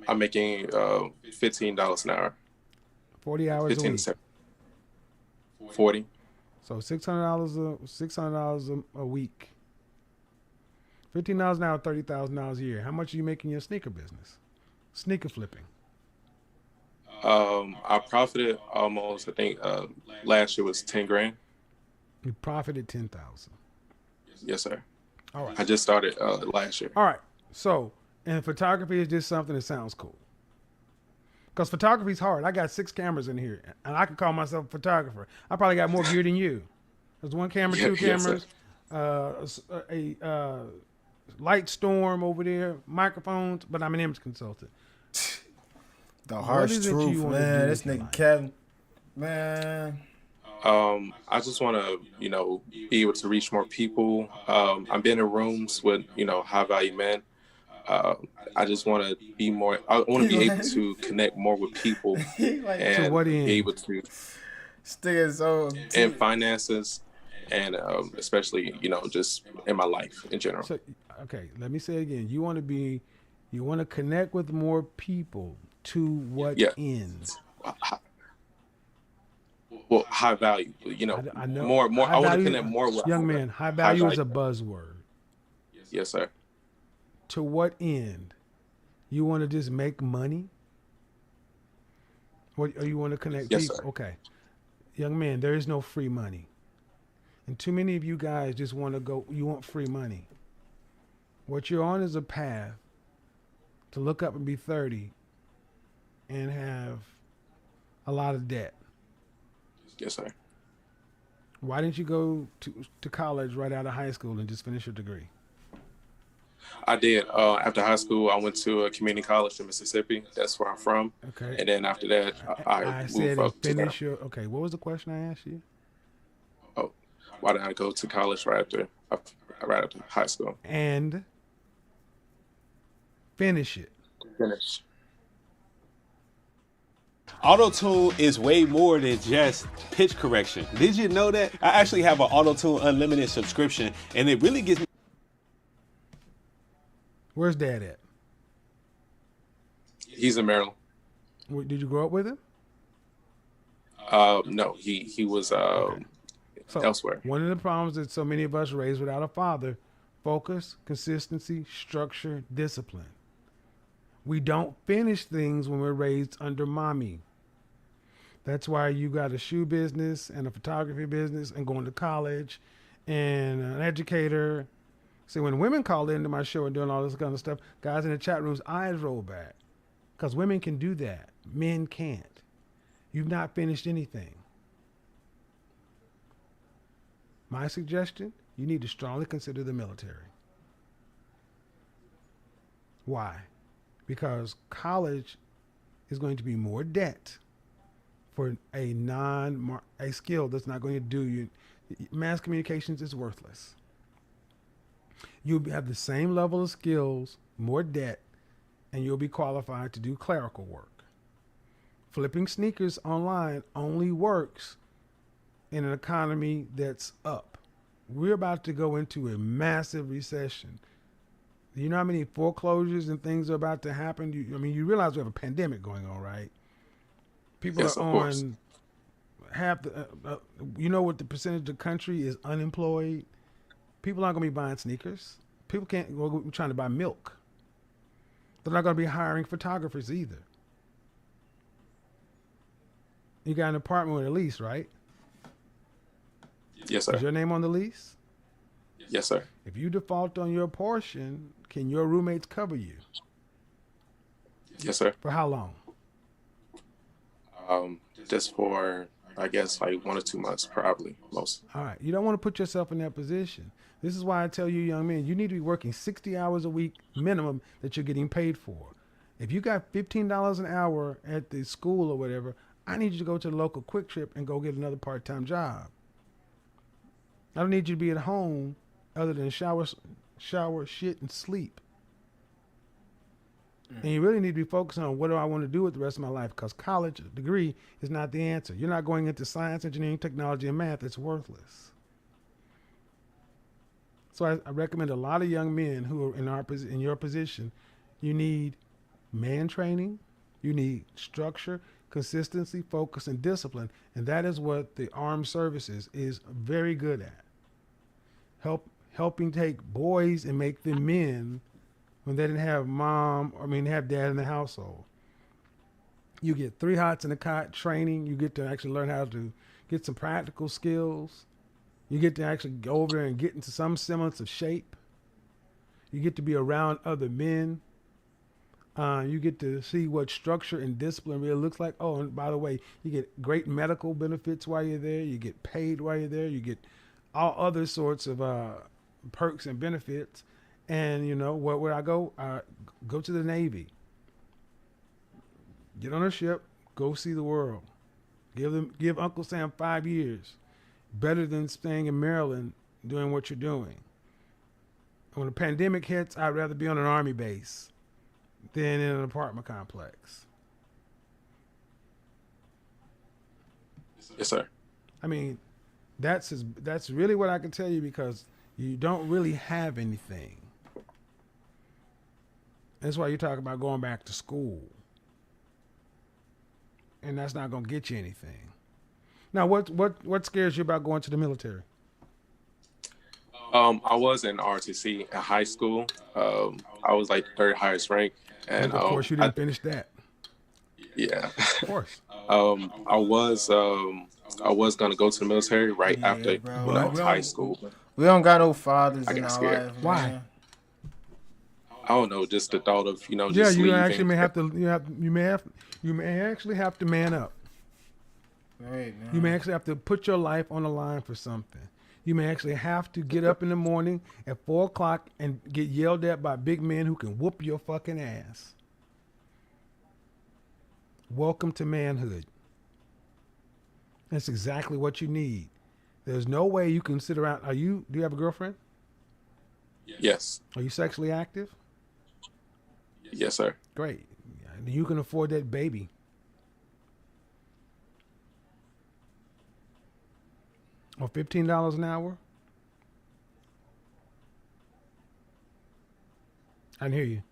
I'm making $15 an hour. 40 hours a 15 week. to 40. So $600 a week. $15 an hour, $30,000 a year. How much are you making in your sneaker business? Sneaker flipping. I profited almost, I think last year was 10 grand. You profited 10,000. Yes, sir. All right. I just started last year. All right. So, and photography is just something that sounds cool. Because photography is hard. I got 6 cameras in here, and I can call myself a photographer. I probably got more gear than you. There's 1 camera, 2 Yes, sir. cameras, a light storm over there, microphones, but I'm an image consultant. The What harsh is it you truth, wanna do man. This with your nigga life? Kevin, man. I just want to, be able to reach more people. I've been in rooms with, high value men. I just want to be more. I want to be able to connect more with people and To what end? be able to in finances and especially, just in my life in general. So, okay, let me say it again. You want to connect with more people to what Yeah. end? Well, high value, I know. more. High I want to value- connect more with Young man, high value is a buzzword. Yes, sir. To what end? You want to just make money? Or you want to connect Yes, people? sir. Okay. Young man, there is no free money. And too many of you guys just want to go, you want free money. What you're on is a path to look up and be 30 and have a lot of debt. Yes, sir. Why didn't you go to college right out of high school and just finish your degree? I did. After high school, I went to a community college in Mississippi. That's where I'm from. Okay. And then after that, I said moved up to finish your. Okay, what was the question I asked you? why did I go to college right after high school? And finish it. Finish. Auto-tune is way more than just pitch correction. Did you know that? I actually have an Auto-Tune Unlimited subscription, and it really gives me... Where's Dad at? He's in Maryland. Did you grow up with him? No, he was So, elsewhere. One of the problems that so many of us raised without a father: focus, consistency, structure, discipline. We don't finish things when we're raised under mommy. That's why you got a shoe business and a photography business and going to college and an educator. See, when women call into my show and doing all this kind of stuff, guys in the chat rooms, eyes roll back. Because women can do that. Men can't. You've not finished anything. My suggestion, you need to strongly consider the military. Why? Because college is going to be more debt for a skill that's not going to do you. Mass communications is worthless. You'll have the same level of skills, more debt, and you'll be qualified to do clerical work. Flipping sneakers online only works in an economy that's up. We're about to go into a massive recession. You know how many foreclosures and things are about to happen? You realize we have a pandemic going on, right? People Yes, are of course. on half the. You know what the percentage of the country is unemployed? People aren't going to be buying sneakers. People can't go trying to buy milk. They're not going to be hiring photographers either. You got an apartment with a lease, right? Yes, sir. Is your name on the lease? Yes, sir. If you default on your portion, can your roommates cover you? Yes, sir. For how long? Just for, I guess, like 1 or 2 months, probably most. All right. You don't want to put yourself in that position. This is why I tell you, young men, you need to be working 60 hours a week minimum that you're getting paid for. If you got $15 an hour at the school or whatever, I need you to go to the local Quick Trip and go get another part-time job. I don't need you to be at home other than shower, shit, and sleep. And you really need to be focusing on what do I want to do with the rest of my life, because college degree is not the answer. You're not going into science, engineering, technology, and math. It's worthless. So I recommend a lot of young men who are in your position, you need man training, you need structure, consistency, focus, and discipline. And that is what the armed services is very good at. Helping take boys and make them men when they didn't have have dad in the household. You get 3 hots in a cot training. You get to actually learn how to get some practical skills. You get to actually go over there and get into some semblance of shape. You get to be around other men. You get to see what structure and discipline really looks like. Oh, and by the way, you get great medical benefits while you're there. You get paid while you're there. You get all other sorts of perks and benefits. And you know where I go? Go to the Navy. Get on a ship. Go see the world. Give Uncle Sam 5 years. Better than staying in Maryland doing what you're doing. When the pandemic hits, I'd rather be on an army base than in an apartment complex. Yes, sir. I mean, that's really what I can tell you, because you don't really have anything. That's why you talk about going back to school. And that's not going to get you anything. Now, what scares you about going to the military? I was in ROTC in high school. I was like third highest rank. And of course, you didn't finish that. Yeah. Of course. I was gonna go to the military right after high school. We don't got no fathers I in got our scared. life. Why? Man. I don't know, just the thought of Yeah, just you leaving. actually may have to. You may actually have to man up. Right, man. You may actually have to put your life on the line for something. You may actually have to get up in the morning at 4 o'clock and get yelled at by big men who can whoop your fucking ass. Welcome to manhood. That's exactly what you need. There's no way you can sit around. Do you have a girlfriend? Yes. Are you sexually active? Yes, sir. Great. You can afford that baby. Or $15 an hour? I didn't hear you.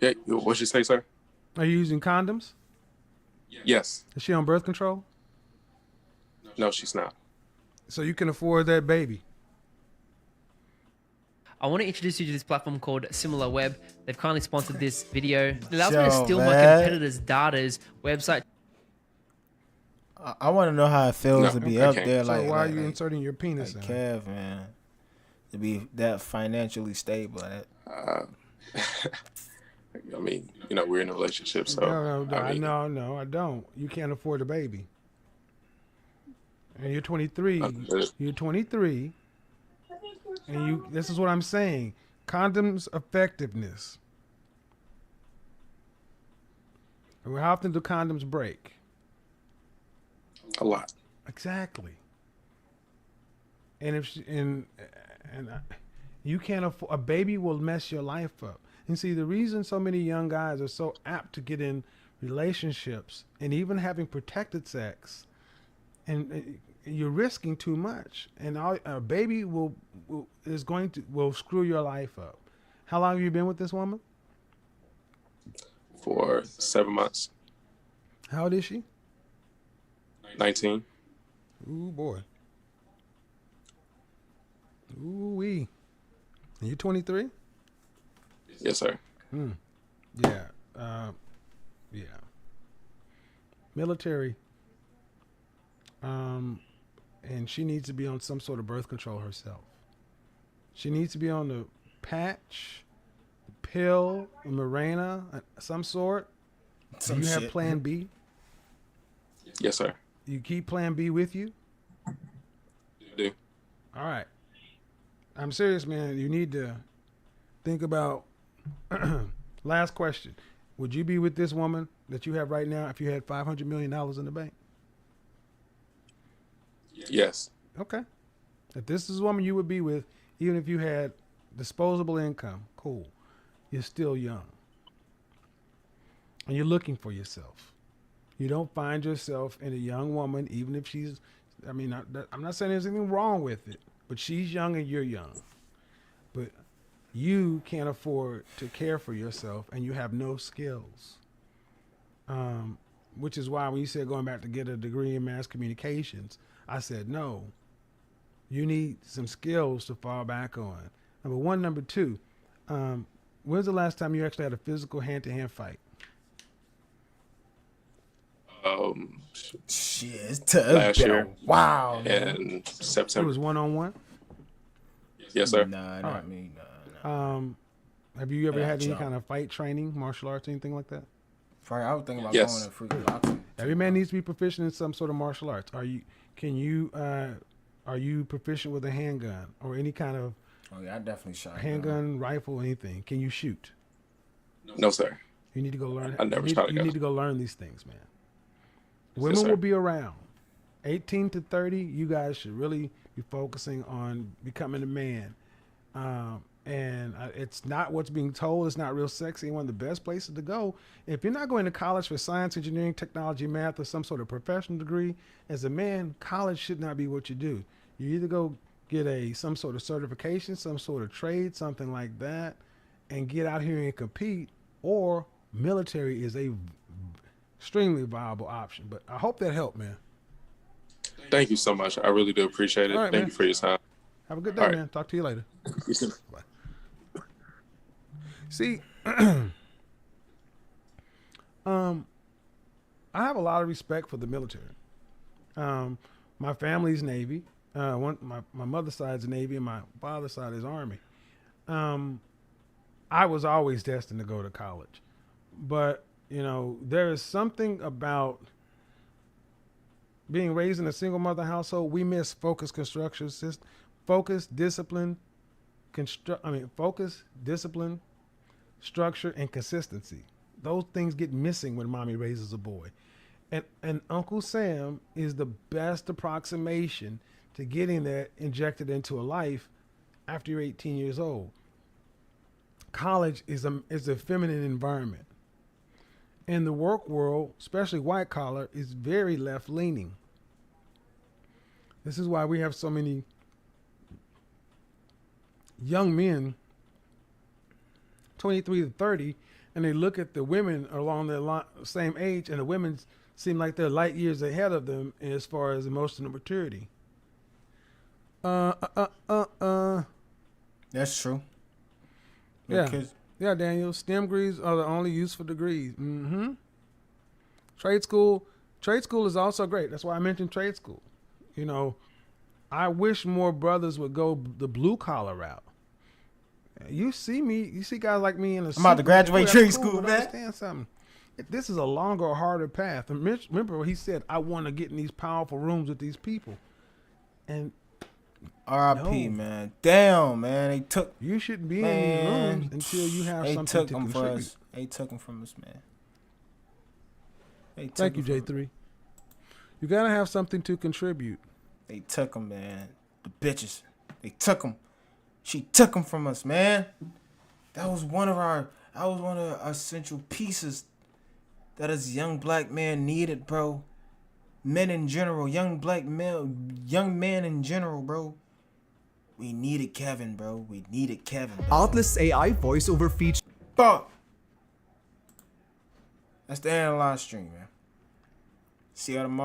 Yeah, what'd you say, sir? Are you using condoms? Yes. Is she on birth control? No, she's not. So you can afford that baby. I want to introduce you to this platform called SimilarWeb. They've kindly sponsored this video. It allows me to steal my competitors' data's website. I want to know how it feels to be up there. So Like, why are you inserting your penis like in? Kev, man, to be that financially stable. I mean, we're in a relationship, so No, I don't. You can't afford a baby. And you're 23. You're 23. And this is what I'm saying. Condoms effectiveness. And how often do condoms break? A lot. Exactly. And you can't afford, a baby will mess your life up. And see, the reason so many young guys are so apt to get in relationships and even having protected sex, and you're risking too much, and a baby will screw your life up. How long have you been with this woman? For 7 months. How old is she? 19. Ooh, boy. Ooh-wee. And you're 23? Yes, sir. Yeah. Yeah. Military. And she needs to be on some sort of birth control herself. She needs to be on the patch, the pill, a Mirena, some sort. Do you have Plan B? Yes, sir. You keep Plan B with you? Do. All right. I'm serious, man. You need to think about. Last question. Would you be with this woman that you have right now if you had $500 million in the bank? Yes. Okay. If this is a woman you would be with, even if you had disposable income, cool. You're still young. And you're looking for yourself. You don't find yourself in a young woman, even if she's, I mean, I'm not saying there's anything wrong with it, but she's young and you're young. But you can't afford to care for yourself and you have no skills. Which is why when you said going back to get a degree in mass communications, I said, no, you need some skills to fall back on. Number one. Number two, when's the last time you actually had a physical hand-to-hand fight? Shit, last year. Wow. In September. It was one-on-one? Yes, sir. Nah, not right. me. Nah. Have you ever Yeah, had any jump. kind of fight training, martial arts, anything like that? Probably, I was thinking about Yes. going to freaking boxing. Every man needs to be proficient in some sort of martial arts. Are you proficient with a handgun or any kind of Oh yeah, I definitely shot. handgun, rifle, anything? Can you shoot? No, sir. You need to go learn. I never you shot a need, gun. you need to go learn these things, man. Yes, Women sir. will be around. 18 to 30, you guys should really be focusing on becoming a man. It's not what's being told. It's not real sexy. One of the best places to go. If you're not going to college for science, engineering, technology, math, or some sort of professional degree, as a man, college should not be what you do. You either go get some sort of certification, some sort of trade, something like that, and get out here and compete, or military is a extremely viable option. But I hope that helped, man. Thank you so much. I really do appreciate it. All right, Thank man. you for your time. Have a good day, All right. man. Talk to you later. You too. Bye. See, I have a lot of respect for the military. My family's Navy. My mother's side's Navy and my father's side is Army. I was always destined to go to college. But, you know, there is something about being raised in a single mother household. We miss focus, construction, focus, discipline, focus, discipline, structure, and consistency. Those things get missing when mommy raises a boy. And Uncle Sam is the best approximation to getting that injected into a life after you're 18 years old. College is a feminine environment. And the work world, especially white collar, is very left leaning. This is why we have so many young men, 23 to 30, and they look at the women along the same age, and the women seem like they're light years ahead of them as far as emotional maturity. That's true. Yeah. Because Yeah, Daniel. STEM degrees are the only useful degrees. Trade school is also great. That's why I mentioned trade school. You know, I wish more brothers would go the blue collar route. You see guys like me in the I'm about to graduate trade school, but man. Understand something. This is a longer, harder path. And remember what he said, I want to get in these powerful rooms with these people. And R.I.P. man. Damn, man. They took. You shouldn't be in these rooms until you have they something took to them for contribute. us. They took them from us, man. They took Thank you, 'em from- J3. You gotta have something to contribute. They took them, man. The bitches. They took them. She took them from us, man. That was one of our essential pieces that as a young black man needed, bro. Men in general, young men in general, bro. We needed Kevin, bro. We needed Kevin. Bro. Atlas AI voiceover feature. Fuck. That's the end of the live stream, man. See you tomorrow.